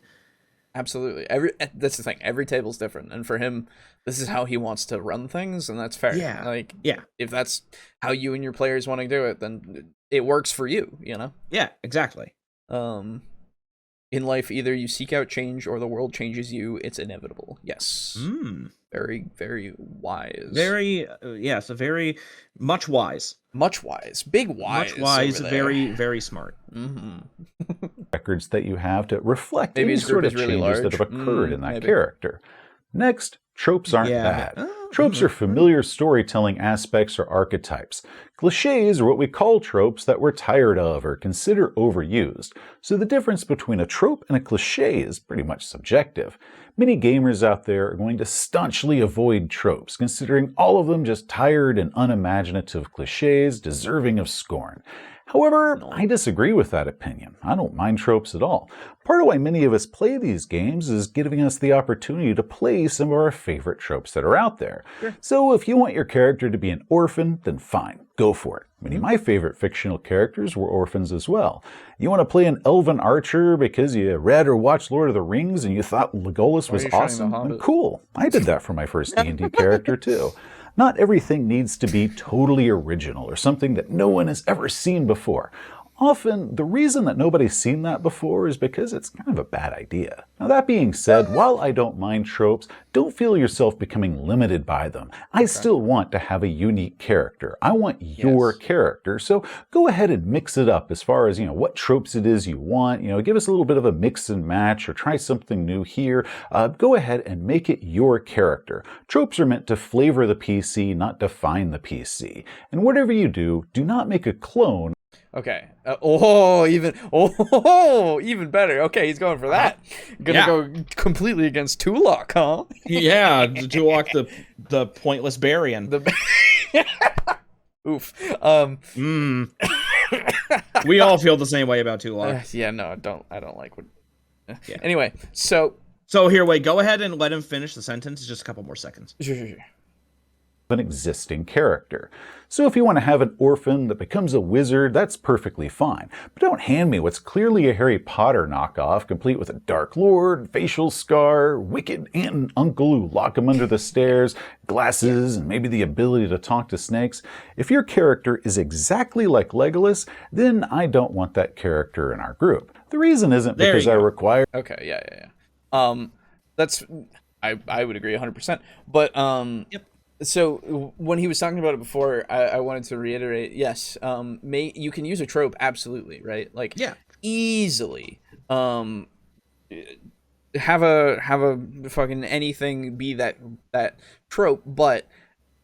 Speaker 1: Absolutely. That's the thing. Every table's different, and for him, this is how he wants to run things, and that's fair.
Speaker 3: Yeah.
Speaker 1: Like,
Speaker 3: Yeah.
Speaker 1: if that's how you and your players want to do it, then it works for you. You know.
Speaker 3: Yeah. Exactly.
Speaker 1: In life, either you seek out change or the world changes you. It's inevitable. Yes. Very, very wise.
Speaker 3: Very yes, a very much wise.
Speaker 1: Much wise. Big wise.
Speaker 3: Much wise.
Speaker 1: over there.
Speaker 3: Very, very smart.
Speaker 4: Records that you have to reflect
Speaker 1: Maybe
Speaker 4: any
Speaker 1: his group
Speaker 4: sort of
Speaker 1: is really
Speaker 4: changes that
Speaker 1: large.
Speaker 4: have occurred in that
Speaker 1: Maybe.
Speaker 4: character. Next, tropes aren't
Speaker 3: Yeah.
Speaker 4: bad. Tropes are familiar storytelling aspects or archetypes. Clichés are what we call tropes that we're tired of or consider overused. So the difference between a trope and a cliché is pretty much subjective. Many gamers out there are going to staunchly avoid tropes, considering all of them just tired and unimaginative clichés deserving of scorn. However, I disagree with that opinion. I don't mind tropes at all. Part of why many of us play these games is giving us the opportunity to play some of our favorite tropes that are out there. Sure. So if you want your character to be an orphan, then fine, go for it. Many of my favorite fictional characters were orphans as well. You want to play an elven archer because you read or watched Lord of the Rings and you thought Legolas was awesome? Then cool. I did that for my first D&D character too. Not everything needs to be totally original or something that no one has ever seen before. Often, the reason that nobody's seen that before is because it's kind of a bad idea. Now that being said, while I don't mind tropes, don't feel yourself becoming limited by them. I still want to have a unique character. I want your character, so go ahead and mix it up as far as, what tropes it is you want. Give us a little bit of a mix and match or try something new here. Go ahead and make it your character. Tropes are meant to flavor the PC, not define the PC. And whatever you do, do not make a clone.
Speaker 1: Okay. Even better. Okay, he's going for that. Gonna go completely against Tulok, huh?
Speaker 3: Yeah, Tulok the pointless Barian.
Speaker 1: Oof.
Speaker 3: We all feel the same way about Tulok.
Speaker 1: Yeah, no, I don't like what. Anyway, so
Speaker 3: here, wait. Go ahead and let him finish the sentence. It's just a couple more seconds.
Speaker 1: Sure.
Speaker 4: An existing character. So if you want to have an orphan that becomes a wizard, that's perfectly fine. But don't hand me what's clearly a Harry Potter knockoff, complete with a Dark Lord, facial scar, wicked aunt and uncle who lock him under the stairs, glasses, and maybe the ability to talk to snakes. If your character is exactly like Legolas, then I don't want that character in our group. The reason isn't because I require...
Speaker 1: Okay, yeah. That's... I would agree 100%. But,
Speaker 3: Yep.
Speaker 1: So when he was talking about it before, I wanted to reiterate, yes, you can use a trope, absolutely, right? Like, easily. Have a fucking anything be that trope, but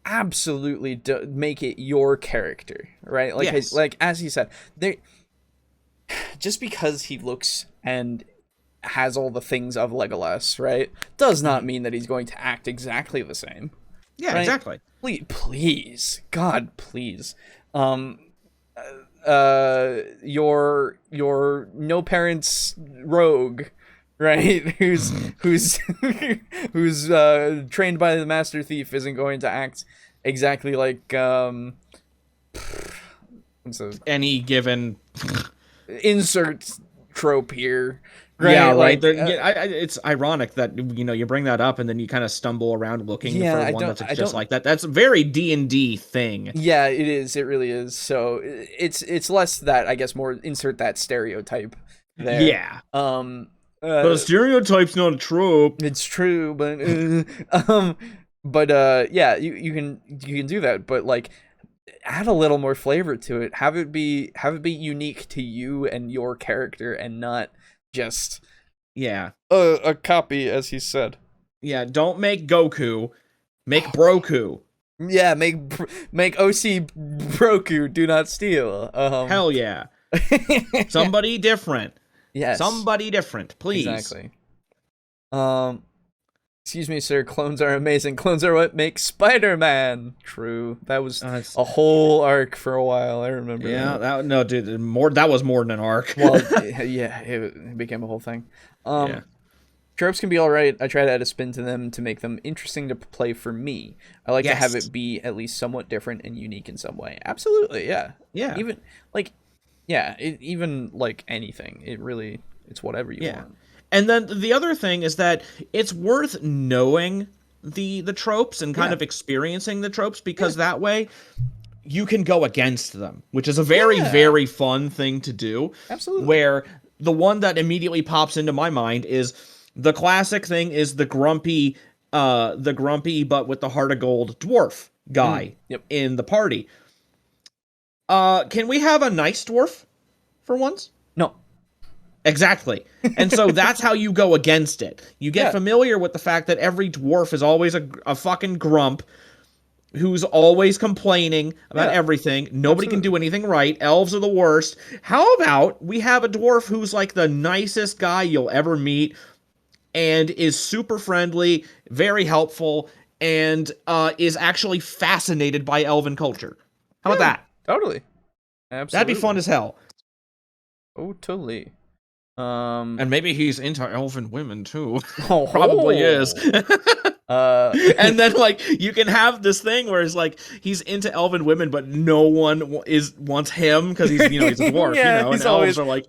Speaker 1: absolutely make it your character, right? Like, like as he said, just because he looks and has all the things of Legolas, right, does not mean that he's going to act exactly the same.
Speaker 3: Yeah,
Speaker 1: right?
Speaker 3: exactly.
Speaker 1: Please, God, please. Your no parents rogue, right? Who's trained by the master thief isn't going to act exactly like
Speaker 3: any given
Speaker 1: insert trope here. Right?
Speaker 3: Yeah, right.
Speaker 1: Like,
Speaker 3: it's ironic that you bring that up and then you kind of stumble around looking for one that's just like that. That's a very D&D thing.
Speaker 1: Yeah, it is. It really is. So it's less that, I guess, more insert that stereotype there.
Speaker 3: Yeah.
Speaker 1: But
Speaker 3: a stereotype's not a trope.
Speaker 1: It's true, but yeah, you can do that, but like add a little more flavor to it. Have it be unique to you and your character, and not just a copy, as he said.
Speaker 3: Yeah, don't make Goku, make Broku.
Speaker 1: Yeah, make OC Broku, do not steal.
Speaker 3: Hell yeah. Somebody different.
Speaker 1: Yes.
Speaker 3: Somebody different, please.
Speaker 1: Exactly. Excuse me, sir. Clones are amazing. Clones are what make Spider-Man. True. That was a whole arc for a while. I remember.
Speaker 3: Yeah. That was more than an arc.
Speaker 1: Well, yeah, it became a whole thing. Tropes can be all right. I try to add a spin to them to make them interesting to play for me. I like to have it be at least somewhat different and unique in some way. Absolutely. Yeah.
Speaker 3: Yeah.
Speaker 1: Even like anything. It's whatever you want.
Speaker 3: And then the other thing is that it's worth knowing the tropes and kind of experiencing the tropes, because that way you can go against them, which is a very, very fun thing to do.
Speaker 1: Absolutely.
Speaker 3: Where the one that immediately pops into my mind is the classic thing is the grumpy but with the heart of gold dwarf guy in the party. Can we have a nice dwarf for once?
Speaker 1: No.
Speaker 3: Exactly. And so that's how you go against it. You get familiar with the fact that every dwarf is always a fucking grump who's always complaining about everything. Nobody can do anything right. Elves are the worst. How about we have a dwarf who's like the nicest guy you'll ever meet and is super friendly, very helpful, and is actually fascinated by elven culture. How about that?
Speaker 1: Totally. Absolutely.
Speaker 3: That'd be fun as hell.
Speaker 1: Totally.
Speaker 3: And maybe he's into elven women too.
Speaker 1: Probably
Speaker 3: is. And then like you can have this thing where it's like he's into elven women, but no one wants him because he's he's a dwarf. And elves are like,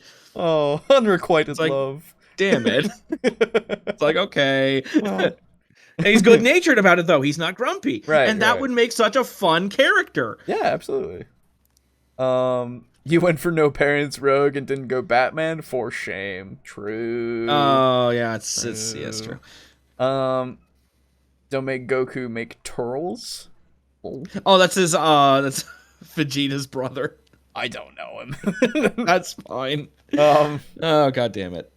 Speaker 1: unrequited
Speaker 3: like,
Speaker 1: love.
Speaker 3: Damn it. It's like, okay. And he's good natured about it though. He's not grumpy.
Speaker 1: Right.
Speaker 3: And that would make such a fun character.
Speaker 1: Yeah, absolutely. You went for no parents rogue and didn't go Batman? For shame. True.
Speaker 3: Oh, yeah, it's true.
Speaker 1: Don't make Goku make turtles.
Speaker 3: Oh, that's that's Vegeta's brother.
Speaker 1: I don't know him.
Speaker 3: That's fine.
Speaker 1: Oh,
Speaker 3: god damn it.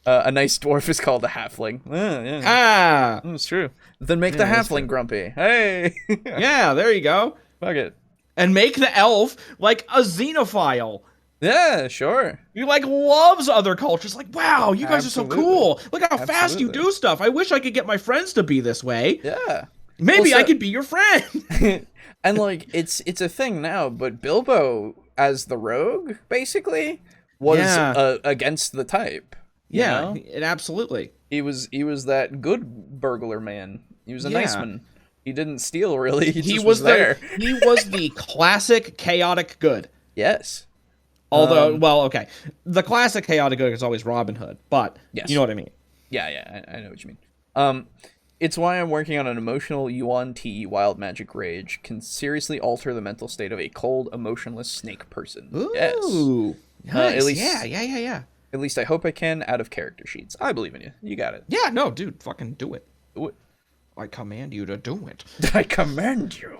Speaker 1: A nice dwarf is called a halfling. Yeah.
Speaker 3: Ah!
Speaker 1: That's true. Then make the halfling grumpy. Hey!
Speaker 3: Yeah, there you go.
Speaker 1: Fuck it.
Speaker 3: And make the elf, like, a xenophile.
Speaker 1: Yeah, sure.
Speaker 3: He, like, loves other cultures. Like, wow, you guys are so cool. Look how fast you do stuff. I wish I could get my friends to be this way.
Speaker 1: Yeah.
Speaker 3: Maybe I could be your friend.
Speaker 1: And, like, it's a thing now, but Bilbo, as the rogue, basically, was against the type.
Speaker 3: Yeah, absolutely.
Speaker 1: He was that good burglar man. He was a nice man. He didn't steal, really. He was there.
Speaker 3: He was the classic chaotic good.
Speaker 1: Yes.
Speaker 3: Although, well, okay. The classic chaotic good is always Robin Hood, but you know what I mean.
Speaker 1: Yeah, I know what you mean. It's why I'm working on an emotional Yuan Ti wild magic rage can seriously alter the mental state of a cold, emotionless snake person.
Speaker 3: Ooh.
Speaker 1: Yes.
Speaker 3: Nice.
Speaker 1: At least,
Speaker 3: yeah.
Speaker 1: At least I hope I can out of character sheets. I believe in you. You got it.
Speaker 3: Yeah, no, dude, fucking do it.
Speaker 1: Do it.
Speaker 3: I command you to do it.
Speaker 1: I command you.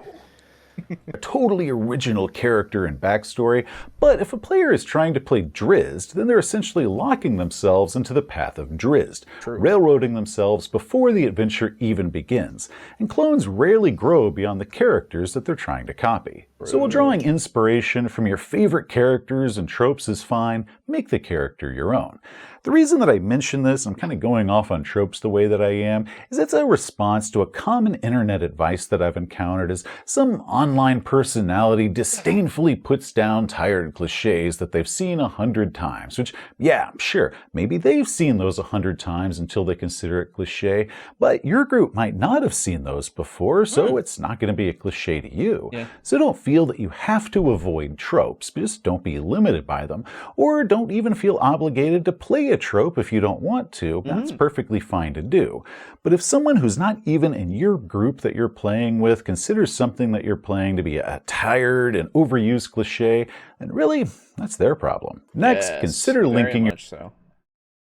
Speaker 4: A totally original character and backstory, but if a player is trying to play Drizzt, then they're essentially locking themselves into the path of Drizzt, railroading themselves before the adventure even begins, and clones rarely grow beyond the characters that they're trying to copy. So while drawing inspiration from your favorite characters and tropes is fine, make the character your own. The reason that I mention this, I'm kind of going off on tropes the way that I am, is it's a response to a common internet advice that I've encountered as some online personality disdainfully puts down tired cliches that they've seen 100 times, which, yeah, sure, maybe they've seen those 100 times until they consider it cliche, but your group might not have seen those before, so it's not going to be a cliche to you.
Speaker 1: Yeah.
Speaker 4: So don't feel that you have to avoid tropes, just don't be limited by them, or don't even feel obligated to play a trope if you don't want to. That's perfectly fine to do. But if someone who's not even in your group that you're playing with considers something that you're playing to be a tired and overused cliche, then really, that's their problem. Next, consider linking your...
Speaker 1: So.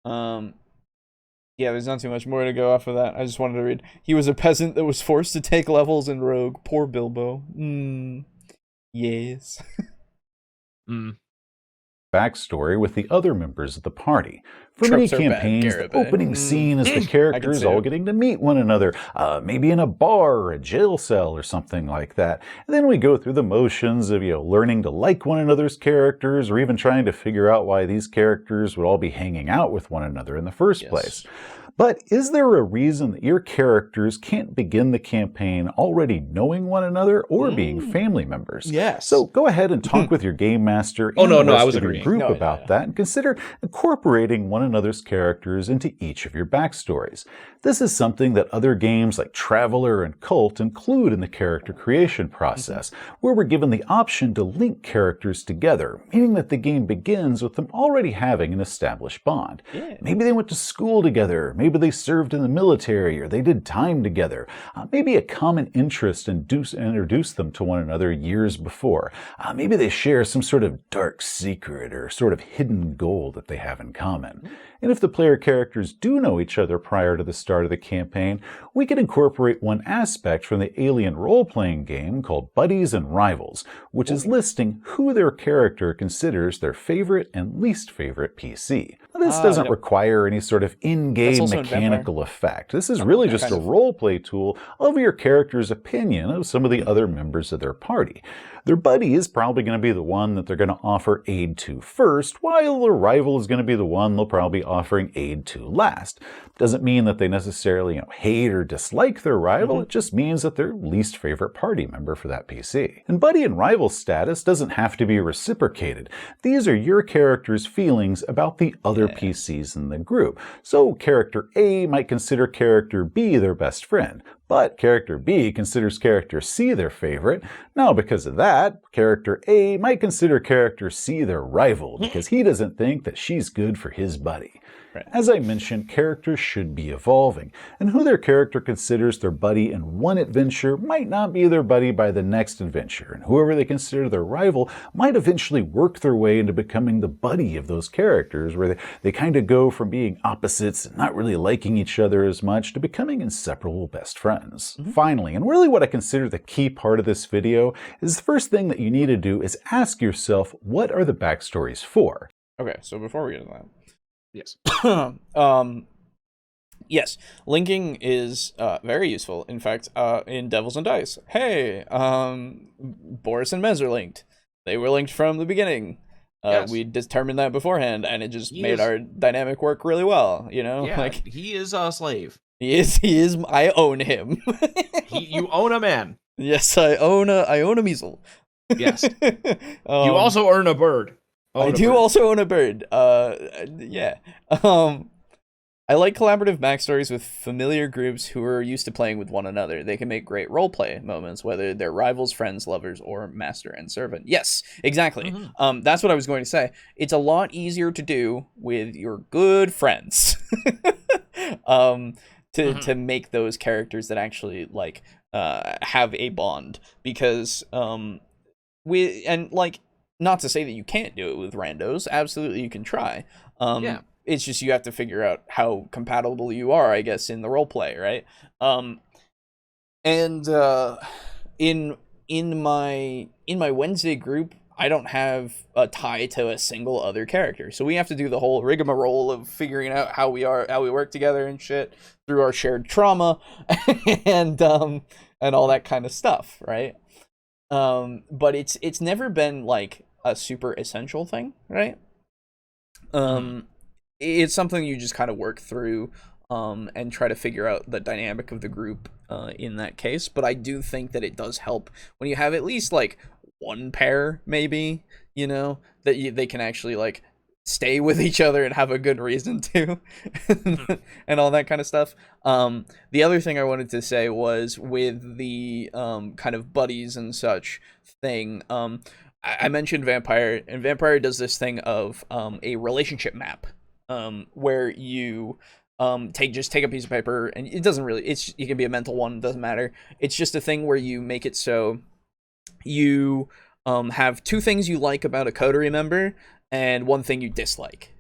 Speaker 1: Yeah, there's not too much more to go off of that. I just wanted to read. He was a peasant that was forced to take levels in Rogue. Poor Bilbo. Yes.
Speaker 4: backstory with the other members of the party. For many campaigns, the opening scene is the characters all getting to meet one another, maybe in a bar or a jail cell or something like that. And then we go through the motions of, learning to like one another's characters, or even trying to figure out why these characters would all be hanging out with one another in the first place. But is there a reason that your characters can't begin the campaign already knowing one another or being family members?
Speaker 3: Yes.
Speaker 4: So go ahead and talk with your game master and the rest of your group about that, and consider incorporating one another's characters into each of your backstories. This is something that other games like Traveler and Cult include in the character creation process, where we're given the option to link characters together, meaning that the game begins with them already having an established bond. Maybe they went to school together, maybe they served in the military, or they did time together. Maybe a common interest introduced them to one another years before. Maybe they share some sort of dark secret or sort of hidden goal that they have in common. And if the player characters do know each other prior to the start of the campaign, we can incorporate one aspect from the Alien role-playing game called Buddies and Rivals, which is listing who their character considers their favorite and least favorite PC. Now, this doesn't require any sort of in-game mechanical effect. This is really just a role-play tool of your character's opinion of some of the other members of their party. Their buddy is probably going to be the one that they're going to offer aid to first, while their rival is going to be the one they'll probably be offering aid to last. Doesn't mean that they necessarily hate or dislike their rival, it just means that they're least favorite party member for that PC. And buddy and rival status doesn't have to be reciprocated. These are your character's feelings about the other PCs in the group. So character A might consider character B their best friend, but character B considers character C their favorite. Now, because of that, character A might consider character C their rival because he doesn't think that she's good for his buddy.
Speaker 1: Right.
Speaker 4: As I mentioned, characters should be evolving, and who their character considers their buddy in one adventure might not be their buddy by the next adventure, and whoever they consider their rival might eventually work their way into becoming the buddy of those characters, where they kind of go from being opposites and not really liking each other as much to becoming inseparable best friends. Finally, and really what I consider the key part of this video, is the first thing that you need to do is ask yourself, what are the backstories for?
Speaker 1: Okay, so before we get into
Speaker 3: Yes.
Speaker 1: that, yes, linking is very useful. In fact, in Devils and Dice, hey, Boris and Mez are linked. They were linked from the beginning.
Speaker 3: Yes.
Speaker 1: We determined that beforehand, and it just
Speaker 3: He
Speaker 1: made
Speaker 3: is-
Speaker 1: our dynamic work really well. You know,
Speaker 3: Yeah,
Speaker 1: like
Speaker 3: he is a slave.
Speaker 1: he is. I own him.
Speaker 3: You own a man.
Speaker 1: Yes, I own a measle.
Speaker 3: Yes.
Speaker 1: You
Speaker 3: You also earn a bird.
Speaker 1: I do also own a bird. Yeah. I like collaborative backstories with familiar groups who are used to playing with one another. They can make great roleplay moments, whether they're rivals, friends, lovers, or master and servant. Yes, exactly. That's what I was going to say. It's a lot easier to do with your good friends. To make those characters that actually like have a bond, because not to say that you can't do it with randos. Absolutely, you can try.
Speaker 3: Yeah.
Speaker 1: It's just you have to figure out how compatible you are, I guess, in the role play, right? In my Wednesday group, I don't have a tie to a single other character, so we have to do the whole rigmarole of figuring out how we work together and shit through our shared trauma, and all that kind of stuff, right? But it's never been like a super essential thing, right? It's something you just kind of work through and try to figure out the dynamic of the group in that case. But I do think that it does help when you have at least like one pair, maybe, you know, that they can actually like stay with each other and have a good reason to, and all that kind of stuff. The other thing I wanted to say was with the kind of buddies and such thing. I mentioned Vampire, and Vampire does this thing of a relationship map, where you take a piece of paper, and it doesn't really, it can be a mental one, doesn't matter. It's just a thing where you make it so you have two things you like about a coterie member and one thing you dislike,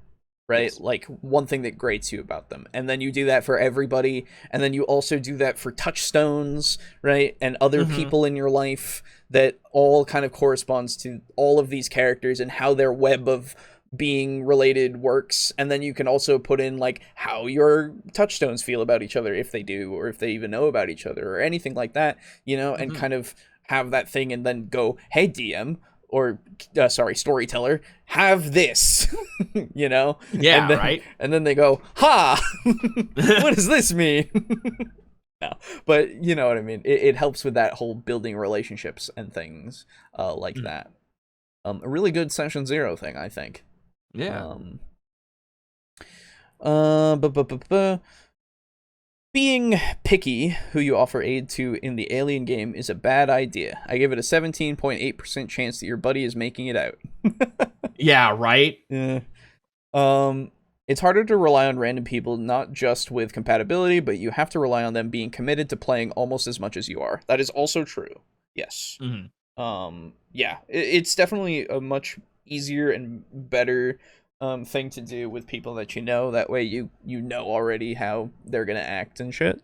Speaker 1: right?
Speaker 3: Yes.
Speaker 1: Like one thing that grates you about them, and then you do that for everybody, and then you also do that for touchstones, right? And other people in your life that all kind of corresponds to all of these characters and how their web of being related works. And then you can also put in like how your touchstones feel about each other, if they do, or if they even know about each other or anything like that, you know, and kind of have that thing, and then go, hey DM, or storyteller, have this. You know?
Speaker 3: Yeah,
Speaker 1: and then,
Speaker 3: right.
Speaker 1: And then they go, ha. What does this mean? No, but you know what I mean. It helps with that whole building relationships and things like that. A really good session 0 thing, I think.
Speaker 3: Yeah.
Speaker 1: Being picky who you offer aid to in the Alien game is a bad idea. I give it a 17.8% chance that your buddy is making it out.
Speaker 3: Yeah, right?
Speaker 1: Yeah. It's harder to rely on random people, not just with compatibility, but you have to rely on them being committed to playing almost as much as you are. That is also true. Yes. Yeah, it's definitely a much easier and better thing to do with people that you know. That way you know already how they're gonna act and shit.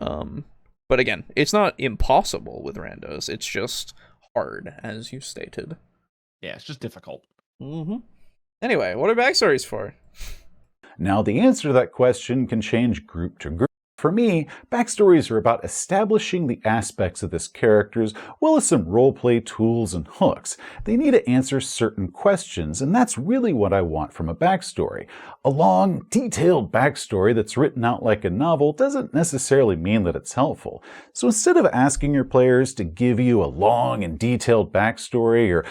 Speaker 1: But again, it's not impossible with randos. It's just hard, as you stated.
Speaker 3: Yeah, it's just difficult.
Speaker 1: Anyway, what are backstories for?
Speaker 4: Now, the answer to that question can change group to group. For me, backstories are about establishing the aspects of this character's, well as some roleplay tools and hooks. They need to answer certain questions, and that's really what I want from a backstory. A long, detailed backstory that's written out like a novel doesn't necessarily mean that it's helpful. So instead of asking your players to give you a long and detailed backstory, or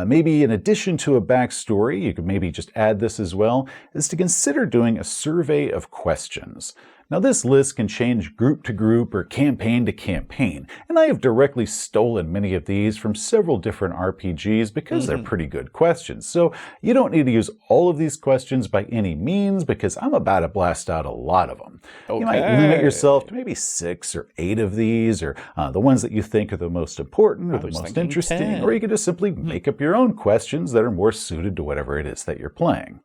Speaker 4: maybe in addition to a backstory, you could maybe just add this as well, is to consider doing a survey of questions. Now this list can change group to group or campaign to campaign, and I have directly stolen many of these from several different RPGs because they're pretty good questions. So you don't need to use all of these questions by any means because I'm about to blast out a lot of them.
Speaker 1: Okay.
Speaker 4: You might limit yourself to maybe 6 or 8 of these, or the ones that you think are the most important or the most interesting,
Speaker 1: 10.
Speaker 4: or you could just simply make up your own questions that are more suited to whatever it is that you're playing.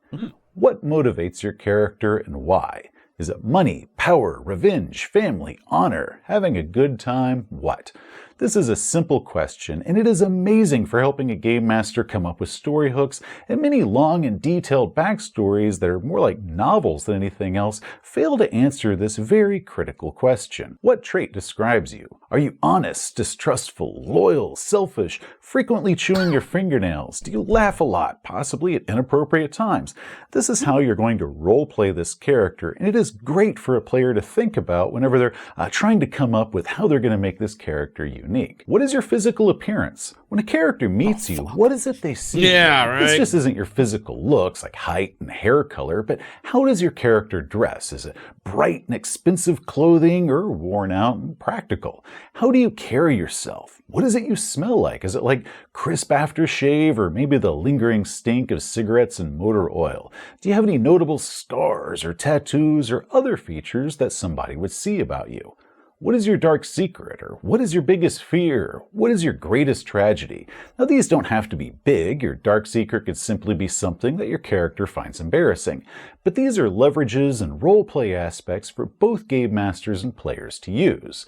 Speaker 4: What motivates your character and why? Is it money, power, revenge, family, honor, having a good time? What? This is a simple question, and it is amazing for helping a game master come up with story hooks, and many long and detailed backstories that are more like novels than anything else fail to answer this very critical question. What trait describes you? Are you honest, distrustful, loyal, selfish, frequently chewing your fingernails? Do you laugh a lot, possibly at inappropriate times? This is how you're going to roleplay this character, and it is great for a player to think about whenever they're trying to come up with how they're going to make this character unique. What is your physical appearance? When a character meets you, what is it they see?
Speaker 3: Yeah, right.
Speaker 4: This just isn't your physical looks, like height and hair color, but how does your character dress? Is it bright and expensive clothing or worn out and practical? How do you carry yourself? What is it you smell like? Is it like crisp aftershave or maybe the lingering stink of cigarettes and motor oil? Do you have any notable scars or tattoos or other features that somebody would see about you? What is your dark secret? Or what is your biggest fear? What is your greatest tragedy? Now, these don't have to be big. Your dark secret could simply be something that your character finds embarrassing. But these are leverages and roleplay aspects for both game masters and players to use.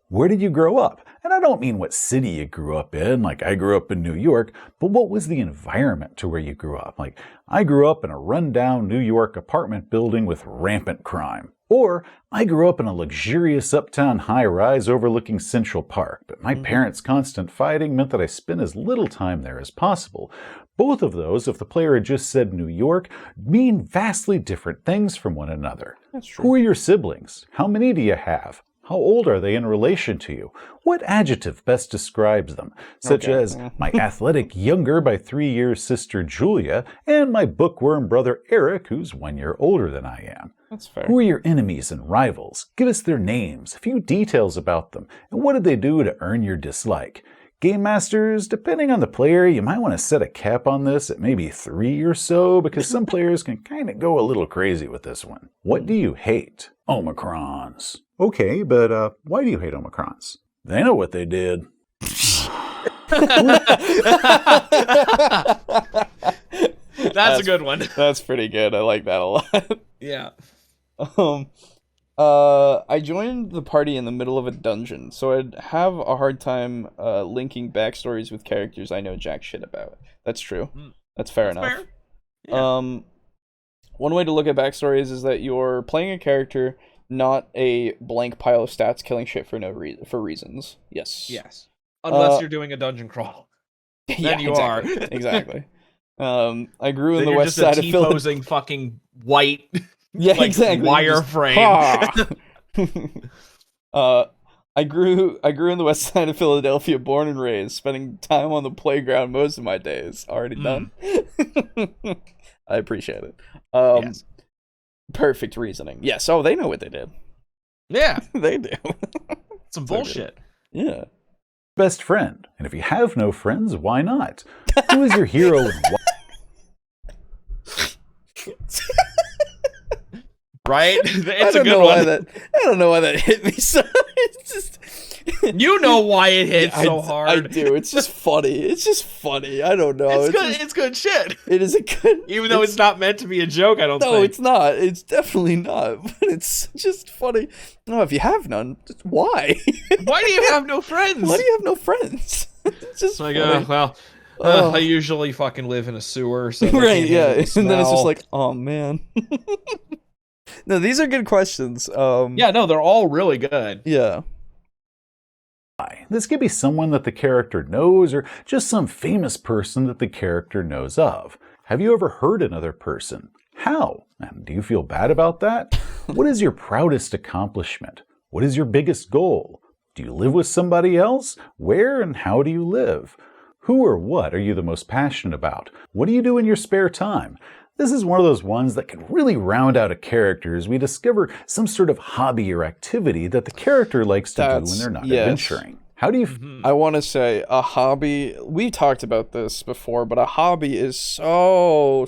Speaker 4: Where did you grow up? And I don't mean what city you grew up in, like I grew up in New York, but what was the environment to where you grew up? Like, I grew up in a rundown New York apartment building with rampant crime. Or, I grew up in a luxurious uptown high-rise overlooking Central Park, but my parents' constant fighting meant that I spent as little time there as possible. Both of those, if the player had just said New York, mean vastly different things from one another.
Speaker 1: That's true.
Speaker 4: Who are your siblings? How many do you have? How old are they in relation to you? What adjective best describes them? Such as my athletic younger by 3 years sister Julia and my bookworm brother Eric, who's 1 year older than I am.
Speaker 1: That's fair.
Speaker 4: Who are your enemies and rivals? Give us their names, a few details about them, and what did they do to earn your dislike? Game masters, depending on the player, you might want to set a cap on this at maybe 3 or so, because some players can kind of go a little crazy with this one. What do you hate? Omicrons. Okay, but why do you hate Omicrons? They know what they did.
Speaker 3: That's a good one.
Speaker 1: That's pretty good. I like that a lot.
Speaker 3: Yeah.
Speaker 1: I joined the party in the middle of a dungeon, so I'd have a hard time linking backstories with characters I know jack shit about. That's true. That's fair enough.
Speaker 3: Fair. Yeah.
Speaker 1: One way to look at backstories is that you're playing a character, not a blank pile of stats killing shit for for reasons. Yes.
Speaker 3: Yes. Unless you're doing a dungeon crawl.
Speaker 1: Yeah,
Speaker 3: Then you
Speaker 1: exactly.
Speaker 3: are.
Speaker 1: Exactly. I grew in
Speaker 3: Then
Speaker 1: the
Speaker 3: you're
Speaker 1: west
Speaker 3: just
Speaker 1: side
Speaker 3: a
Speaker 1: of Philadelphia.
Speaker 3: T-posing fucking white
Speaker 1: Yeah,
Speaker 3: like
Speaker 1: exactly.
Speaker 3: wireframe.
Speaker 1: I grew in the west side of Philadelphia, born and raised, spending time on the playground most of my days. Already done. I appreciate it.
Speaker 3: Yes.
Speaker 1: Perfect reasoning. Yes. Oh, they know what they did.
Speaker 3: Yeah.
Speaker 1: They do.
Speaker 3: Some
Speaker 1: So good.
Speaker 3: bullshit.
Speaker 1: Yeah.
Speaker 4: Best friend. And if you have no friends, why not? Who is your hero and why?
Speaker 3: Right? It's a good one.
Speaker 1: I don't know why that hit me so. It's just.
Speaker 3: You know why it hits so hard.
Speaker 1: I do. It's just funny. It's just funny. I don't know.
Speaker 3: It's good.
Speaker 1: just-
Speaker 3: It's good shit.
Speaker 1: it is a good.
Speaker 3: Even though it's not meant to be a joke, I don't
Speaker 1: No,
Speaker 3: think.
Speaker 1: it's not. It's definitely not. But it's just funny. No, if you have none, just why?
Speaker 3: Why do you have no friends?
Speaker 1: Why do you have no friends? It's just
Speaker 3: It's like,
Speaker 1: funny.
Speaker 3: I usually fucking live in a sewer, so they
Speaker 1: Right,
Speaker 3: can't
Speaker 1: yeah.
Speaker 3: handle the
Speaker 1: And then it's just
Speaker 3: smell.
Speaker 1: like, oh man. No, these are good questions.
Speaker 3: Yeah, no, they're all really good.
Speaker 1: Yeah.
Speaker 4: This could be someone that the character knows or just some famous person that the character knows of. Have you ever hurt another person? How? And do you feel bad about that? What is your proudest accomplishment? What is your biggest goal? Do you live with somebody else? Where and how do you live? Who or what are you the most passionate about? What do you do in your spare time? This is one of those ones that can really round out a character as we discover some sort of hobby or activity that the character likes to do when they're not adventuring. How do you...
Speaker 1: I want to say a hobby, we talked about this before, but a hobby is so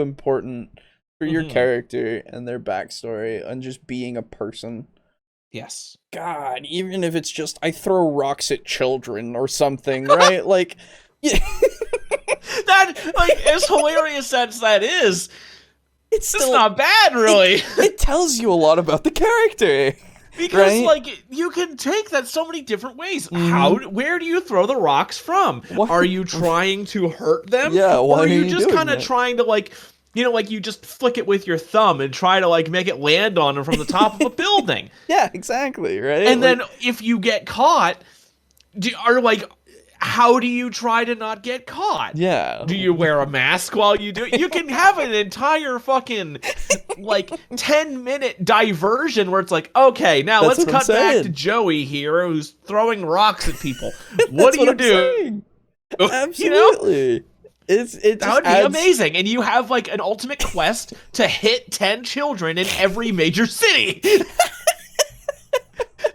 Speaker 1: important for your character and their backstory and just being a person.
Speaker 3: Yes.
Speaker 1: God, even if it's just I throw rocks at children or something, right? Like, yeah.
Speaker 3: That, like, as hilarious as that is, it's still not bad, really.
Speaker 1: It tells you a lot about the character.
Speaker 3: Because,
Speaker 1: right?
Speaker 3: like, you can take that so many different ways. Where do you throw the rocks from?
Speaker 1: What?
Speaker 3: Are you trying to hurt them?
Speaker 1: Yeah, why
Speaker 3: or are
Speaker 1: are
Speaker 3: you
Speaker 1: you
Speaker 3: just
Speaker 1: doing
Speaker 3: kind of
Speaker 1: that?
Speaker 3: trying to, like, you know, like, you just flick it with your thumb and try to, like, make it land on them from the top of a building?
Speaker 1: Yeah, exactly, right?
Speaker 3: And
Speaker 1: like,
Speaker 3: then if you get caught, how do you try to not get caught?
Speaker 1: yeah.
Speaker 3: Do you wear a mask while you do it? You can have an entire fucking, like, 10-minute diversion where it's like, okay, now
Speaker 1: That's
Speaker 3: let's
Speaker 1: what I'm
Speaker 3: cut back to
Speaker 1: saying.
Speaker 3: Joey here who's throwing rocks at people. What do you
Speaker 1: I'm
Speaker 3: do?
Speaker 1: saying.
Speaker 3: You know?
Speaker 1: Absolutely. It
Speaker 3: That would be
Speaker 1: adds...
Speaker 3: amazing. And you have, like, an ultimate quest to hit 10 children in every major city.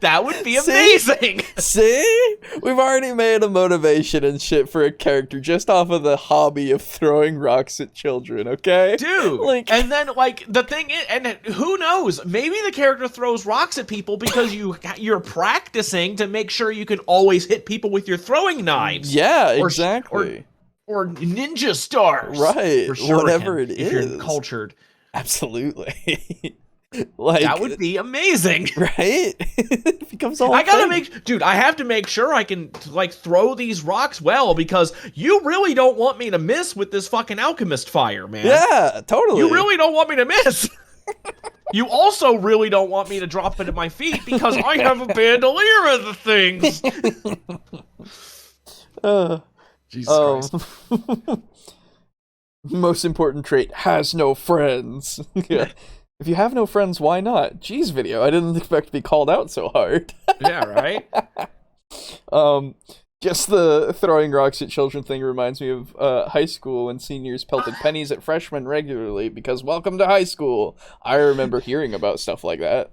Speaker 3: That would be amazing.
Speaker 1: See? We've already made a motivation and shit for a character just off of the hobby of throwing rocks at children, okay?
Speaker 3: Dude,
Speaker 1: Like...
Speaker 3: and then, like, the thing is, and who knows, maybe the character throws rocks at people because you're practicing to make sure you can always hit people with your throwing knives.
Speaker 1: Yeah,
Speaker 3: Or-
Speaker 1: exactly.
Speaker 3: Or ninja stars.
Speaker 1: Right,
Speaker 3: For shuriken,
Speaker 1: whatever it
Speaker 3: if
Speaker 1: is.
Speaker 3: you're cultured.
Speaker 1: Absolutely. Like,
Speaker 3: That would be amazing.
Speaker 1: right? It becomes all
Speaker 3: I gotta
Speaker 1: thing.
Speaker 3: dude, I have to make sure I can, like, throw these rocks well, because you really don't want me to miss with this fucking alchemist fire, man.
Speaker 1: Yeah, totally.
Speaker 3: You really don't want me to miss. You also really don't want me to drop it at my feet because I have a bandolier of the things. Jesus Christ.
Speaker 1: Most important trait, has no friends. Yeah. If you have no friends, why not? Jeez, video. I didn't expect to be called out so hard.
Speaker 3: Yeah, right?
Speaker 1: Just the throwing rocks at children thing reminds me of high school when seniors pelted pennies at freshmen regularly because welcome to high school. I remember hearing about stuff like that.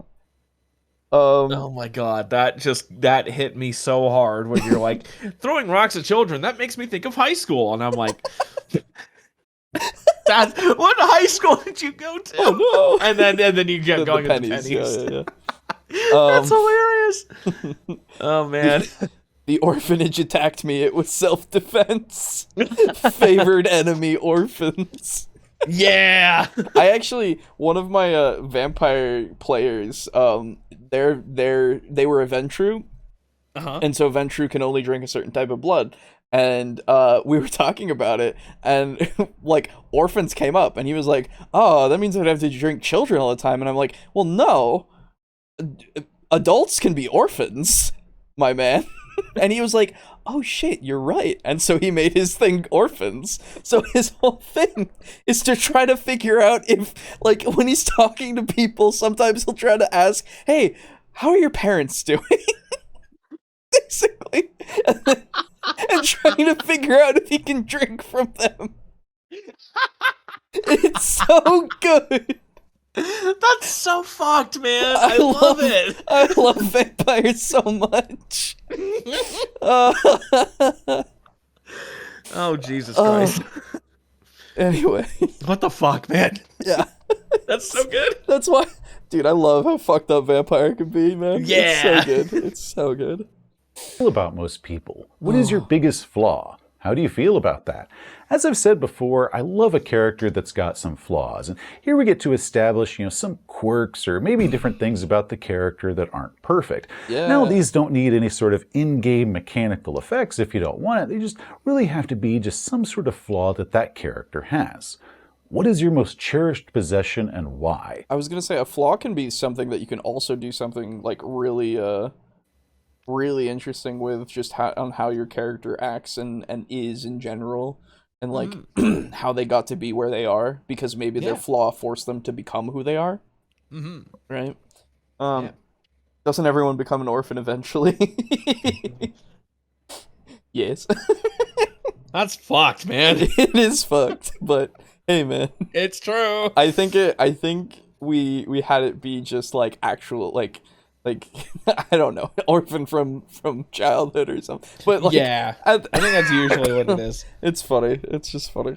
Speaker 3: Oh my god, that hit me so hard when you're like, throwing rocks at children, that makes me think of high school. And I'm like, what high school did you go to?
Speaker 1: Oh no!
Speaker 3: And then you get going with the pennies.
Speaker 1: Yeah.
Speaker 3: That's hilarious. Oh man.
Speaker 1: The orphanage attacked me. It was self-defense. Favored enemy orphans.
Speaker 3: Yeah.
Speaker 1: I actually, one of my vampire players, they were a Ventru, and so Ventru can only drink a certain type of blood. And we were talking about it, and like orphans came up, and he was like, "Oh, that means I'd have to drink children all the time." And I'm like, "Well, no, adults can be orphans, my man." And he was like, "Oh shit, you're right." And so he made his thing orphans. So his whole thing is to try to figure out if, like, when he's talking to people, sometimes he'll try to ask, "Hey, how are your parents doing?" Basically. And trying to figure out if he can drink from them. It's so good.
Speaker 3: That's so fucked, man. I love it.
Speaker 1: I love vampires so much.
Speaker 3: Oh, Jesus Christ.
Speaker 1: Anyway.
Speaker 3: What the fuck, man?
Speaker 1: Yeah.
Speaker 3: That's so good.
Speaker 1: That's why. Dude, I love how fucked up vampire can be, man.
Speaker 3: Yeah.
Speaker 1: It's so good. It's so good.
Speaker 4: Feel about most people? What is your biggest flaw? How do you feel about that? As I've said before, I love a character that's got some flaws, and here we get to establish, some quirks or maybe different things about the character that aren't perfect.
Speaker 1: Yeah.
Speaker 4: Now, these don't need any sort of in-game mechanical effects if you don't want it. They just really have to be just some sort of flaw that character has. What is your most cherished possession and why?
Speaker 1: I was gonna say a flaw can be something that you can also do something like really interesting with, just on how your character acts and is in general, and like how they got to be where they are because maybe their flaw forced them to become who they are. Right? Doesn't everyone become an orphan eventually? Yes.
Speaker 3: That's fucked, man.
Speaker 1: It is fucked, but Hey man,
Speaker 3: It's true.
Speaker 1: I think we had it be just like actual like I don't know, orphan from childhood or something. But like,
Speaker 3: Yeah, I think that's usually what it is.
Speaker 1: it's funny. It's just funny.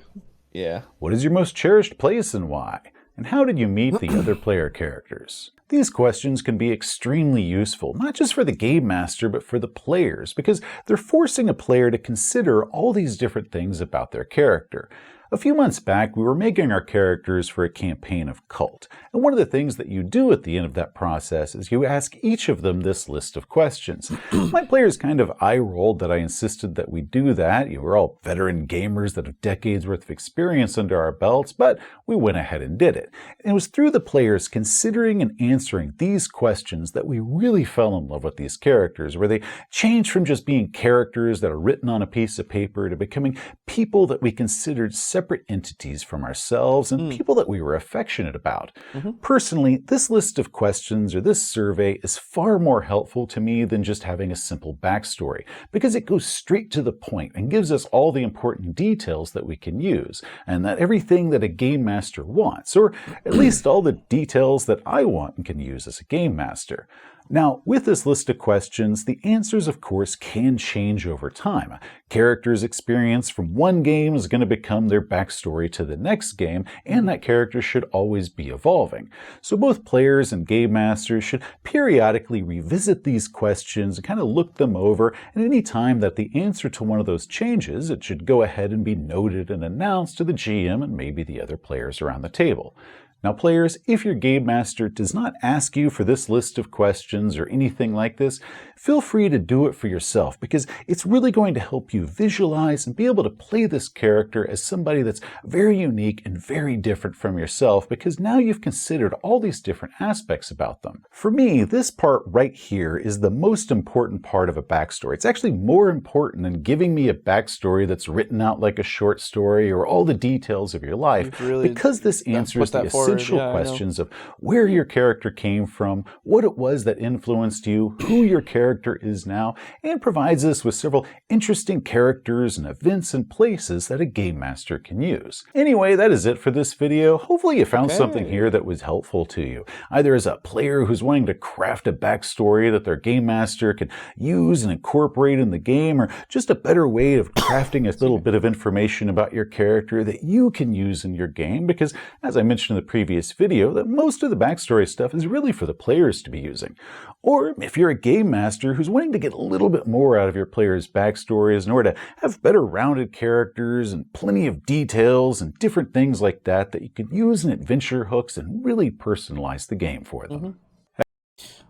Speaker 3: Yeah.
Speaker 4: What is your most cherished place and why? And how did you meet the other player characters? These questions can be extremely useful, not just for the game master, but for the players, because they're forcing a player to consider all these different things about their character. A few months back, we were making our characters for a campaign of Cult, and one of the things that you do at the end of that process is you ask each of them this list of questions. My players kind of eye-rolled that I insisted that we do that. We're all veteran gamers that have decades worth of experience under our belts, but we went ahead and did it. And it was through the players considering and answering these questions that we really fell in love with these characters, where they changed from just being characters that are written on a piece of paper to becoming people that we considered separate entities from ourselves and people that we were affectionate about. Personally, this list of questions or this survey is far more helpful to me than just having a simple backstory, because it goes straight to the point and gives us all the important details that we can use, and that everything that a game master wants, or at least all the details that I want and can use as a game master. Now, with this list of questions, the answers, of course, can change over time. A character's experience from one game is going to become their backstory to the next game, and that character should always be evolving. So both players and game masters should periodically revisit these questions and kind of look them over, and any time that the answer to one of those changes, it should go ahead and be noted and announced to the GM and maybe the other players around the table. Now players, if your game master does not ask you for this list of questions or anything like this, feel free to do it for yourself, because it's really going to help you visualize and be able to play this character as somebody that's very unique and very different from yourself, because now you've considered all these different aspects about them. For me, this part right here is the most important part of a backstory. It's actually more important than giving me a backstory that's written out like a short story or all the details of your life,
Speaker 1: Really
Speaker 4: because this answers the essential questions of where your character came from, what it was that influenced you, who your character is now, and provides us with several interesting characters and events and places that a game master can use. Anyway, that is it for this video. Hopefully you found something here that was helpful to you, either as a player who's wanting to craft a backstory that their game master can use and incorporate in the game, or just a better way of crafting a little bit of information about your character that you can use in your game, because as I mentioned in the previous video, that most of the backstory stuff is really for the players to be using. Or if you're a game master who's wanting to get a little bit more out of your players' backstories in order to have better rounded characters and plenty of details and different things like that that you can use in adventure hooks and really personalize the game for them.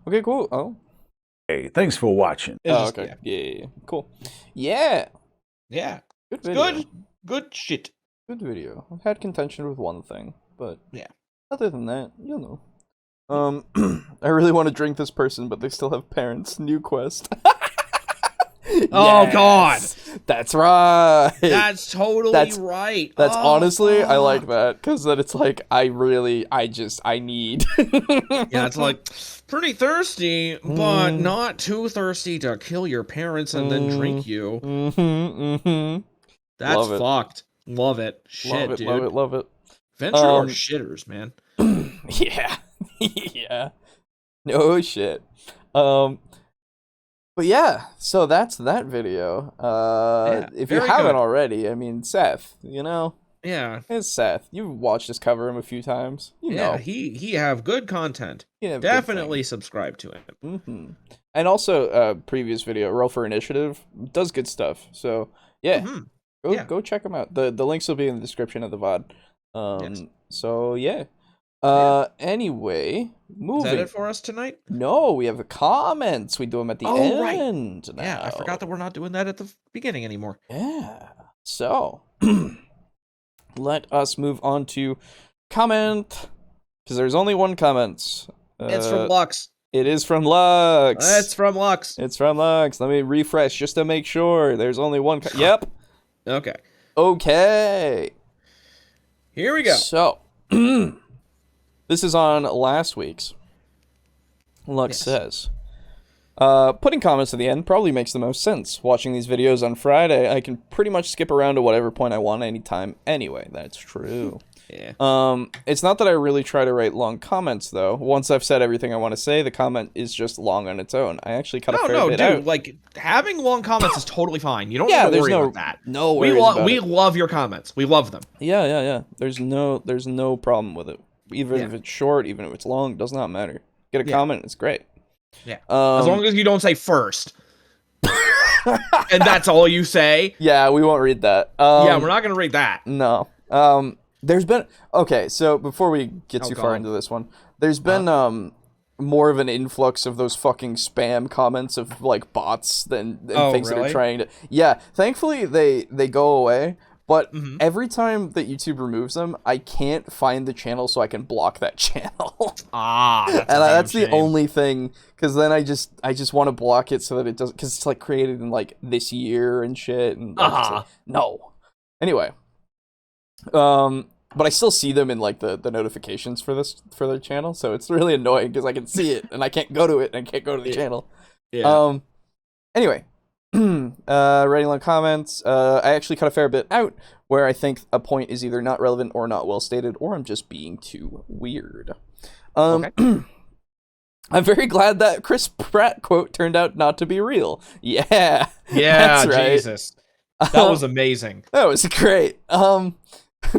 Speaker 1: Okay, cool. Oh.
Speaker 4: Hey, thanks for watching.
Speaker 1: Okay. Yeah. Cool. Yeah.
Speaker 3: Yeah.
Speaker 1: Good video.
Speaker 3: Good shit.
Speaker 1: Good video. I've had contention with one thing, but
Speaker 3: yeah.
Speaker 1: Other than that, you'll know. I really want to drink this person, but they still have parents. New quest.
Speaker 3: Oh God,
Speaker 1: that's right.
Speaker 3: That's totally right.
Speaker 1: That's honestly, I like that, because then it's like I need.
Speaker 3: Yeah, it's like pretty thirsty, but not too thirsty to kill your parents and then drink you. That's
Speaker 1: love
Speaker 3: fucked. Love it. Shit, dude.
Speaker 1: Love it.
Speaker 3: Venture are shitters, man.
Speaker 1: Yeah. Yeah. No shit. But yeah, so that's that video. If you haven't already, I mean, Seth, you know?
Speaker 3: Yeah.
Speaker 1: It's Seth. You've watched us cover him a few times. You know.
Speaker 3: he have good content. Definitely subscribe to him.
Speaker 1: And also, previous video, Roll for Initiative, does good stuff. So, yeah. Go check him out. The links will be in the description of the VOD. So, yeah. Anyway, moving.
Speaker 3: Is that it for us tonight?
Speaker 1: No, we have the comments. We do them at the end.
Speaker 3: Right. Yeah, I forgot that we're not doing that at the beginning anymore.
Speaker 1: Yeah. So, let us move on to comment, because there's only one comment.
Speaker 3: It's from Lux.
Speaker 1: It is from Lux.
Speaker 3: It's from Lux.
Speaker 1: It's from Lux. Let me refresh just to make sure. There's only one. Yep. Okay.
Speaker 3: Here we go.
Speaker 1: So, this is on last week's. Lux says, Putting comments at the end probably makes the most sense. Watching these videos on Friday, I can pretty much skip around to whatever point I want anytime anyway. That's true.
Speaker 3: Yeah.
Speaker 1: It's not that I really try to write long comments, though. Once I've said everything I want to say, the comment is just long on its own. I actually cut a fair bit out.
Speaker 3: Like, having long comments is totally fine. You don't
Speaker 1: Yeah,
Speaker 3: need to
Speaker 1: there's
Speaker 3: worry
Speaker 1: no-
Speaker 3: about that.
Speaker 1: no worries about
Speaker 3: We
Speaker 1: it.
Speaker 3: love your comments. We love them.
Speaker 1: Yeah. There's no problem with it. Even if it's short, even if it's long, it does not matter. Get a comment, it's great.
Speaker 3: Yeah. As long as you don't say first. And that's all you say.
Speaker 1: Yeah, we won't read that.
Speaker 3: Yeah, we're not going to read that.
Speaker 1: No. There's been okay, so before we get too far into this one, there's been more of an influx of those fucking spam comments of like bots than things that are trying to. Yeah, thankfully they go away, but every time that YouTube removes them, I can't find the channel so I can block that channel. That's the only thing, because then I just want to block it so that it doesn't, because it's like created in like this year and shit, and like, no. Anyway, but I still see them in like the notifications for their channel, so it's really annoying because I can see it and I can't go to it and I can't go to the channel.
Speaker 3: Yeah.
Speaker 1: Anyway, writing long comments. I actually cut a fair bit out where I think a point is either not relevant or not well stated, or I'm just being too weird. Okay. I'm very glad that Chris Pratt quote turned out not to be real. Yeah.
Speaker 3: Yeah,
Speaker 1: that's right.
Speaker 3: Jesus. That was amazing.
Speaker 1: That was great. I'm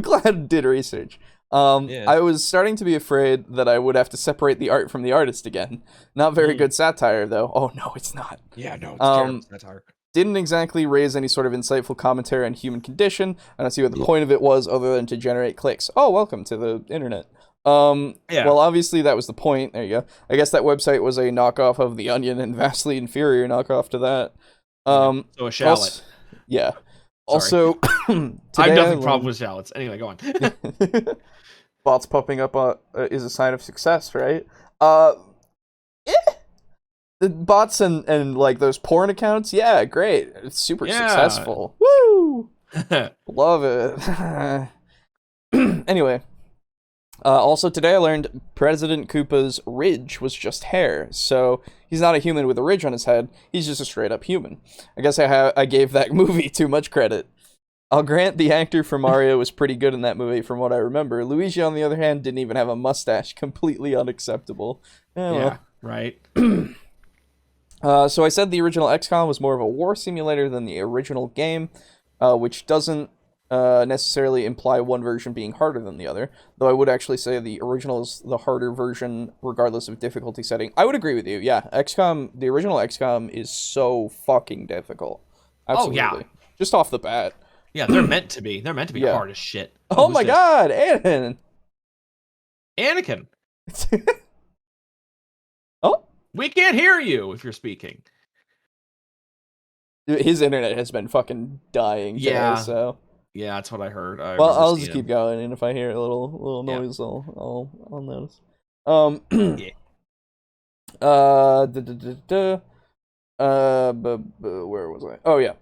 Speaker 1: glad I did research. I was starting to be afraid that I would have to separate the art from the artist again. Not very good satire, though. Oh, no, it's not.
Speaker 3: Yeah, no, it's terrible satire.
Speaker 1: Didn't exactly raise any sort of insightful commentary on human condition. I don't see what the point of it was other than to generate clicks. Oh, welcome to the internet. Well, obviously that was the point. There you go. I guess that website was a knockoff of The Onion and vastly inferior knockoff to that.
Speaker 3: So a shallot.
Speaker 1: Yeah. Also,
Speaker 3: I have nothing problem with shallots. Anyway, go on.
Speaker 1: Bots popping up is a sign of success, right? The bots and like those porn accounts, yeah, great. It's super successful. Woo! Love it. Anyway. Also, today I learned President Koopa's ridge was just hair, so he's not a human with a ridge on his head, he's just a straight-up human. I guess I gave that movie too much credit. I'll grant the actor for Mario was pretty good in that movie from what I remember. Luigi, on the other hand, didn't even have a mustache. Completely unacceptable.
Speaker 3: Yeah, right.
Speaker 1: So I said the original XCOM was more of a war simulator than the original game, which doesn't necessarily imply one version being harder than the other, though I would actually say the original is the harder version regardless of difficulty setting. I would agree with you. Yeah, the original XCOM is so fucking difficult. Absolutely. Oh, yeah. Just off the bat.
Speaker 3: Yeah, they're meant to be. They're meant to be hard as shit.
Speaker 1: Oh my god, Aiden!
Speaker 3: Anakin!
Speaker 1: Oh?
Speaker 3: We can't hear you if you're speaking.
Speaker 1: His internet has been fucking dying today, so...
Speaker 3: Yeah, that's what I heard.
Speaker 1: Well, I'll just keep going, and if I hear a little noise, I'll notice. Where was I? Oh, yeah.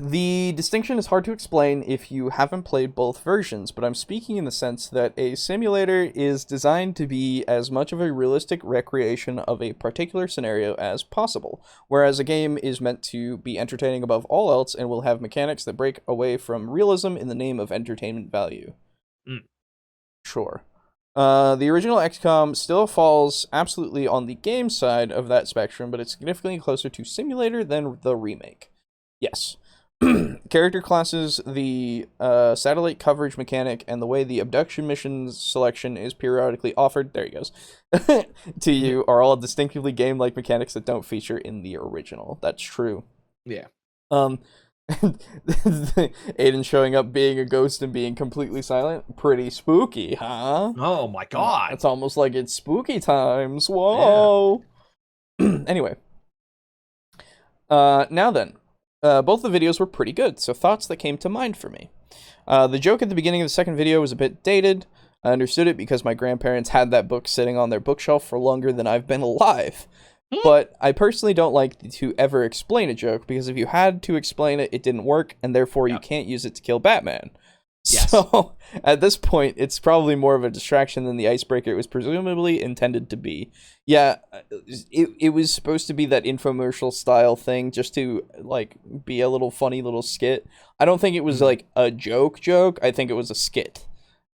Speaker 1: The distinction is hard to explain if you haven't played both versions, but I'm speaking in the sense that a simulator is designed to be as much of a realistic recreation of a particular scenario as possible, whereas a game is meant to be entertaining above all else and will have mechanics that break away from realism in the name of entertainment value. Sure. The original XCOM still falls absolutely on the game side of that spectrum, but it's significantly closer to simulator than the remake. Yes. Character classes, the satellite coverage mechanic, and the way the abduction missions selection is periodically offered, there he goes, to you are all distinctively game-like mechanics that don't feature in the original. That's true.
Speaker 3: Yeah.
Speaker 1: Aiden showing up being a ghost and being completely silent. Pretty spooky, huh?
Speaker 3: Oh my god.
Speaker 1: It's almost like it's spooky times. Whoa. Yeah. Anyway. Now then. Both the videos were pretty good, so thoughts that came to mind for me. The joke at the beginning of the second video was a bit dated. I understood it because my grandparents had that book sitting on their bookshelf for longer than I've been alive. But I personally don't like to ever explain a joke, because if you had to explain it, it didn't work, and therefore you can't use it to kill Batman.
Speaker 3: Yes.
Speaker 1: So at this point, it's probably more of a distraction than the icebreaker it was presumably intended to be. Yeah, it was supposed to be that infomercial style thing, just to like be a little funny little skit. I don't think it was like a joke. I think it was a skit,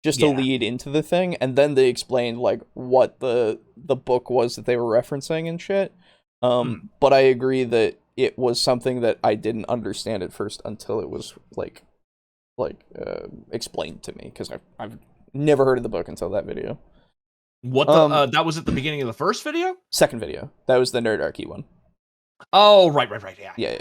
Speaker 1: just to lead into the thing, and then they explained like what the book was that they were referencing and shit. But I agree that it was something that I didn't understand at first until it was explained to me, because I've never heard of the book until that video.
Speaker 3: What the that was at the beginning of the first video?
Speaker 1: Second video. That was the Nerdarchy one.
Speaker 3: Oh, right, yeah.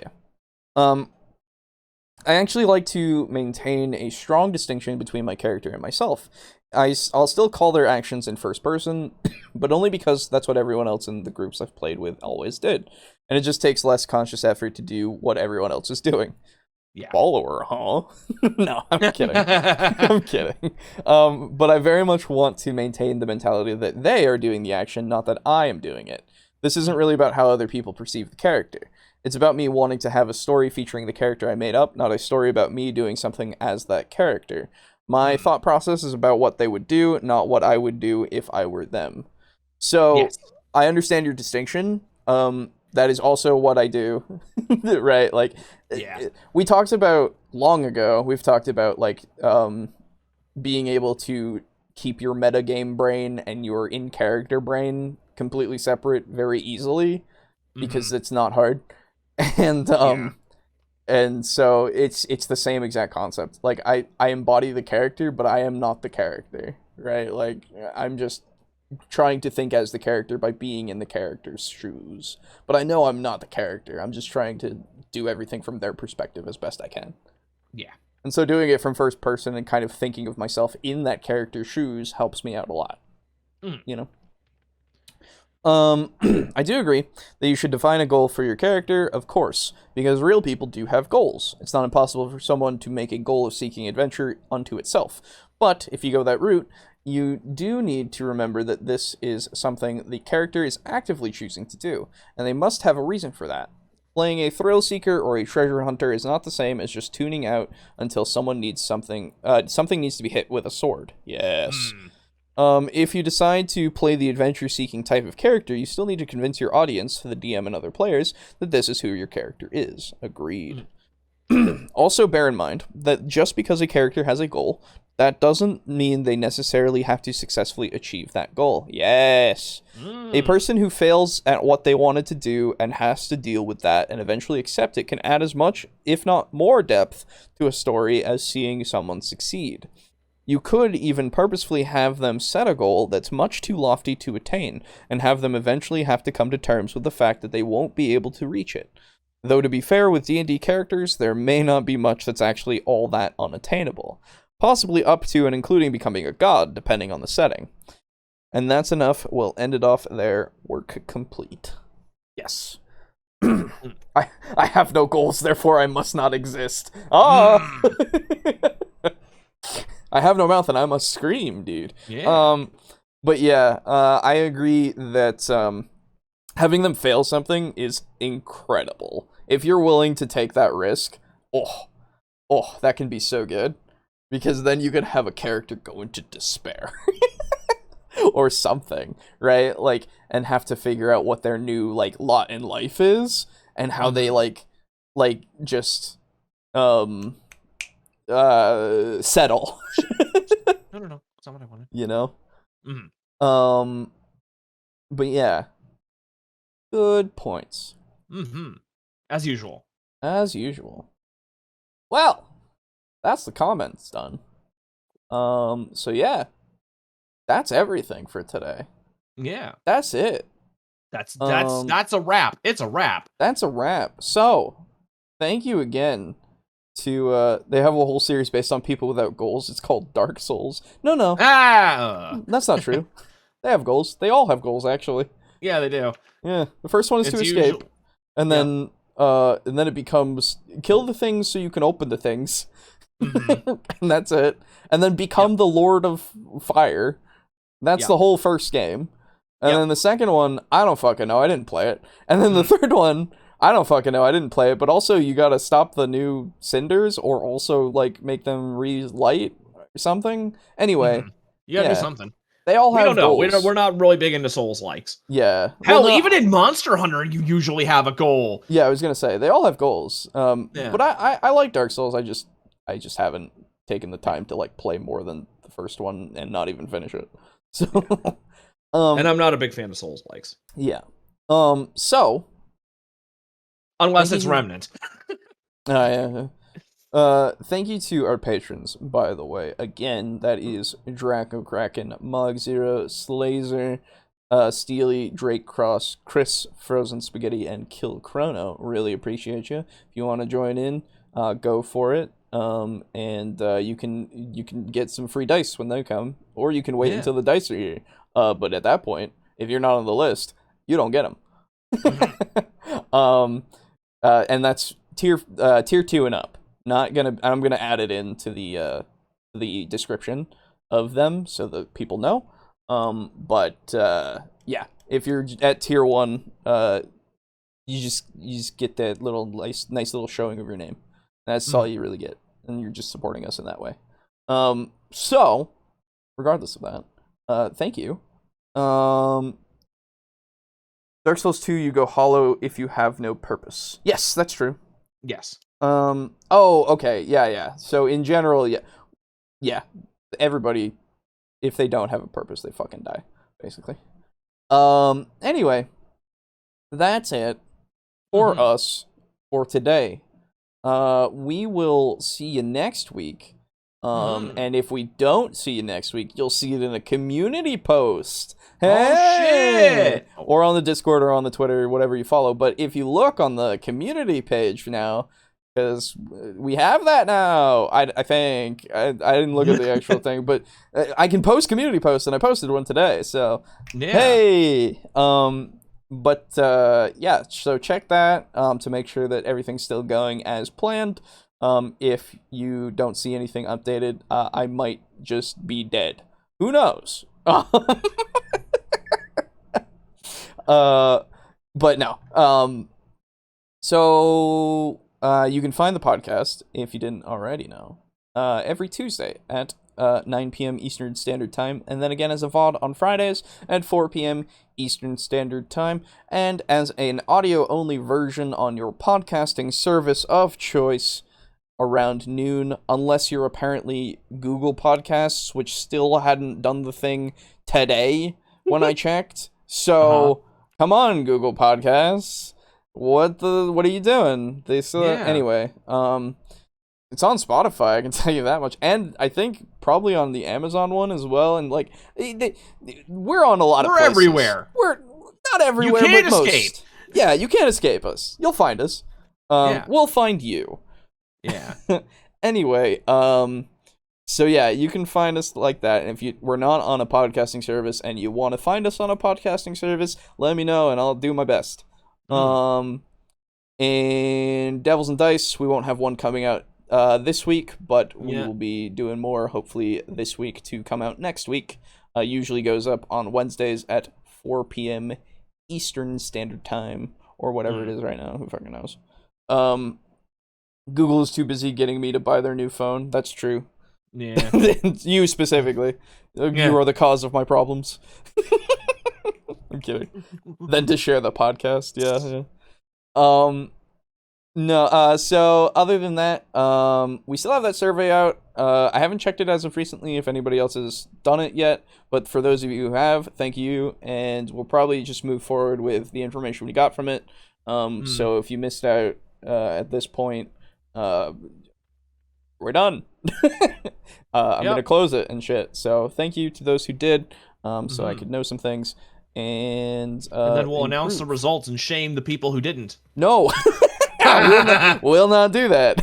Speaker 1: I actually like to maintain a strong distinction between my character and myself. I'll still call their actions in first person, but only because that's what everyone else in the groups I've played with always did. And it just takes less conscious effort to do what everyone else is doing.
Speaker 3: Yeah.
Speaker 1: Follower, huh? No, I'm kidding. I'm kidding. But I very much want to maintain the mentality that they are doing the action, not that I am doing it. This isn't really about how other people perceive the character. It's about me wanting to have a story featuring the character I made up, not a story about me doing something as that character. My thought process is about what they would do, not what I would do if I were them. So, yes. I understand your distinction. That is also what I do, right? Like, we talked about long ago, we've talked about, like, being able to keep your metagame brain and your in-character brain completely separate very easily, because it's not hard. And, and so it's the same exact concept. Like, I embody the character, but I am not the character, right? Like, I'm just trying to think as the character by being in the character's shoes. But I know I'm not the character. I'm just trying to do everything from their perspective as best I can.
Speaker 3: Yeah.
Speaker 1: And so doing it from first person and kind of thinking of myself in that character's shoes helps me out a lot. You know? I do agree that you should define a goal for your character, of course, because real people do have goals. It's not impossible for someone to make a goal of seeking adventure unto itself. But if you go that route, you do need to remember that this is something the character is actively choosing to do, and they must have a reason for that. Playing a thrill seeker or a treasure hunter is not the same as just tuning out until someone needs something needs to be hit with a sword. Yes. If you decide to play the adventure-seeking type of character, you still need to convince your audience, the DM and other players, that this is who your character is. Agreed. Also bear in mind that just because a character has a goal, that doesn't mean they necessarily have to successfully achieve that goal. Yes! A person who fails at what they wanted to do and has to deal with that and eventually accept it can add as much, if not more depth, to a story as seeing someone succeed. You could even purposefully have them set a goal that's much too lofty to attain, and have them eventually have to come to terms with the fact that they won't be able to reach it. Though to be fair with D&D characters, there may not be much that's actually all that unattainable. Possibly up to and including becoming a god, depending on the setting. And that's enough. We'll end it off there. Work complete. Yes. I have no goals, therefore I must not exist. Ah! I have no mouth and I must scream, dude.
Speaker 3: Yeah.
Speaker 1: But yeah, I agree that having them fail something is incredible. If you're willing to take that risk, that can be so good. Because then you could have a character go into despair. Or something, right? Like, and have to figure out what their new, like, lot in life is. And how they, just, settle.
Speaker 3: No. That's not what I wanted.
Speaker 1: You know? But yeah. Good points.
Speaker 3: As usual.
Speaker 1: Well, that's the comments done. So yeah. That's everything for today.
Speaker 3: Yeah.
Speaker 1: That's it.
Speaker 3: That's a wrap. It's a wrap.
Speaker 1: That's a wrap. So, thank you again to they have a whole series based on people without goals. It's called Dark Souls. No. That's not true. They have goals. They all have goals, actually.
Speaker 3: Yeah, they do.
Speaker 1: Yeah. The first one is to escape. And then it becomes kill the things so you can open the things. And that's it. And then become the Lord of Fire. That's the whole first game. And then the second one, I don't fucking know. I didn't play it. And then the third one, I don't fucking know. I didn't play it, but also you gotta stop the new cinders, or also like make them relight or something. Anyway,
Speaker 3: You gotta do
Speaker 1: yeah,
Speaker 3: something.
Speaker 1: they all
Speaker 3: We
Speaker 1: have
Speaker 3: don't know.
Speaker 1: goals.
Speaker 3: We're not really big into Souls likes.
Speaker 1: Yeah.
Speaker 3: Hell,
Speaker 1: Well, no,
Speaker 3: even in Monster Hunter, you usually have a goal.
Speaker 1: yeah, I was gonna say they all have goals.
Speaker 3: Yeah.
Speaker 1: But I like Dark Souls. I just haven't taken the time to like play more than the first one and not even finish it. So,
Speaker 3: And I'm not a big fan of Souls likes.
Speaker 1: yeah. So
Speaker 3: Unless
Speaker 1: thank
Speaker 3: it's
Speaker 1: you-
Speaker 3: Remnant.
Speaker 1: yeah. Thank you to our patrons, by the way. Again, that is Draco Kraken, Mog Zero, Slazer, Steely, Drake Cross, Chris, Frozen Spaghetti, and Kill Chrono. Really appreciate you. If you want to join in, go for it. And you can get some free dice when they come, or you can wait until the dice are here. But at that point, if you're not on the list, you don't get them. And that's tier 2 and up. I'm gonna add it into the description of them so that people know. But yeah, if you're at tier 1, you just get that little nice little showing of your name. That's all you really get, and you're just supporting us in that way. So regardless of that, thank you. Dark Souls 2, you go hollow if you have no purpose. Yes, that's true.
Speaker 3: Yes.
Speaker 1: Oh, okay, yeah. So in general, yeah, everybody, if they don't have a purpose, they fucking die, basically. Anyway, that's it for us for today. We will see you next week. And if we don't see you next week, you'll see it in a community post.
Speaker 3: Hey!
Speaker 1: Oh, shit! Or on the Discord or on the Twitter, whatever you follow. But if you look on the community page now, because we have that now, I think. I didn't look at the actual thing, but I can post community posts, and I posted one today, so
Speaker 3: Yeah.
Speaker 1: hey! But yeah, so check that to make sure that everything's still going as planned. If you don't see anything updated, I might just be dead. Who knows? But no. So you can find the podcast, if you didn't already know, every Tuesday at 9 p.m. Eastern Standard Time, and then again as a VOD on Fridays at 4 p.m. Eastern Standard Time, and as an audio-only version on your podcasting service of choice around noon, unless you're apparently Google Podcasts, which still hadn't done the thing today when I checked. So, come on, Google Podcasts. What are you doing? They still anyway. It's on Spotify, I can tell you that much, and I think probably on the Amazon one as well. And like, we're on a lot of places.
Speaker 3: Everywhere.
Speaker 1: We're not everywhere,
Speaker 3: You can't
Speaker 1: but
Speaker 3: escape.
Speaker 1: most. Yeah, you can't escape us. You'll find us. We'll find you.
Speaker 3: Yeah.
Speaker 1: Anyway, so yeah, you can find us like that. And if we're not on a podcasting service and you want to find us on a podcasting service, let me know and I'll do my best. And Devils and Dice, we won't have one coming out this week, but we will be doing more hopefully this week to come out next week. Usually goes up on Wednesdays at 4 p.m. Eastern Standard Time, or whatever it is right now. Who fucking knows? Google is too busy getting me to buy their new phone. That's true.
Speaker 3: Yeah.
Speaker 1: You specifically. You are the cause of my problems. I'm kidding. Then to share the podcast. Yeah. No, so other than that, we still have that survey out. I haven't checked it as of recently if anybody else has done it yet, but for those of you who have, thank you, and we'll probably just move forward with the information we got from it. So if you missed out at this point, we're done. I'm gonna close it and shit. So thank you to those who did, so I could know some things, and
Speaker 3: then we'll announce the results and shame the people who didn't.
Speaker 1: No. we'll not do that.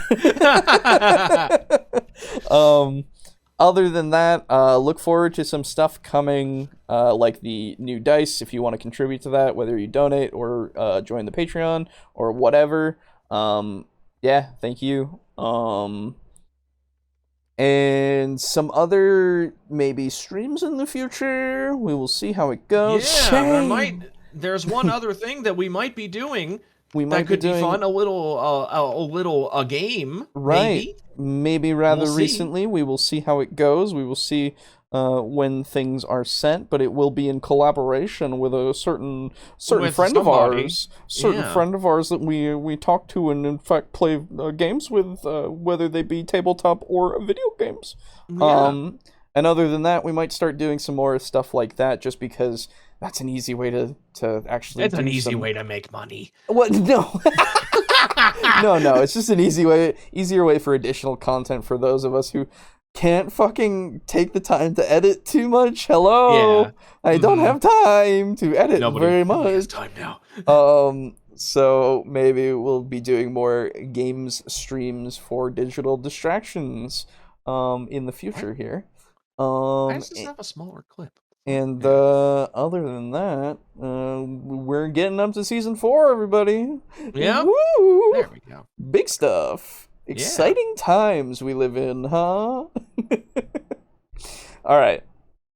Speaker 1: Other than that, look forward to some stuff coming, like the new dice, if you want to contribute to that, whether you donate or join the Patreon or whatever. Yeah, thank you. And some other maybe streams in the future. We will see how it goes.
Speaker 3: Yeah, there's one other thing that we might be doing
Speaker 1: we might
Speaker 3: That could
Speaker 1: be doing
Speaker 3: fun. A little game,
Speaker 1: right. Maybe rather
Speaker 3: We'll see.
Speaker 1: recently. We will see how it goes. We will see when things are sent, but it will be in collaboration with a certain
Speaker 3: With
Speaker 1: friend
Speaker 3: somebody.
Speaker 1: of ours that we talk to and in fact play games with, whether they be tabletop or video games.
Speaker 3: Yeah.
Speaker 1: And other than that, we might start doing some more stuff like that, just because that's an easy way to actually.
Speaker 3: It's an easy way to make money.
Speaker 1: What? No. No. It's just an easier way for additional content for those of us who can't fucking take the time to edit too much. Hello,
Speaker 3: Yeah.
Speaker 1: I don't have time to edit very
Speaker 3: Nobody has
Speaker 1: much.
Speaker 3: time now.
Speaker 1: So maybe we'll be doing more games streams for digital distractions, in the future here.
Speaker 3: I just have a smaller clip.
Speaker 1: And other than that, we're getting up to season 4, everybody.
Speaker 3: Yeah.
Speaker 1: Woo!
Speaker 3: There we go.
Speaker 1: Big stuff. Exciting times we live in, huh? All right.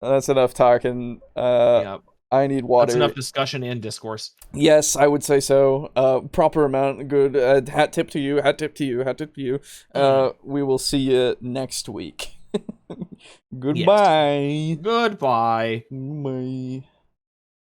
Speaker 1: That's enough talking.
Speaker 3: Yep.
Speaker 1: I need water.
Speaker 3: That's enough discussion and discourse.
Speaker 1: Yes, I would say so. Proper amount. Good. Hat tip to you. Hat tip to you. Hat tip to you. We will see you next week. Goodbye.
Speaker 3: Goodbye.
Speaker 1: Bye.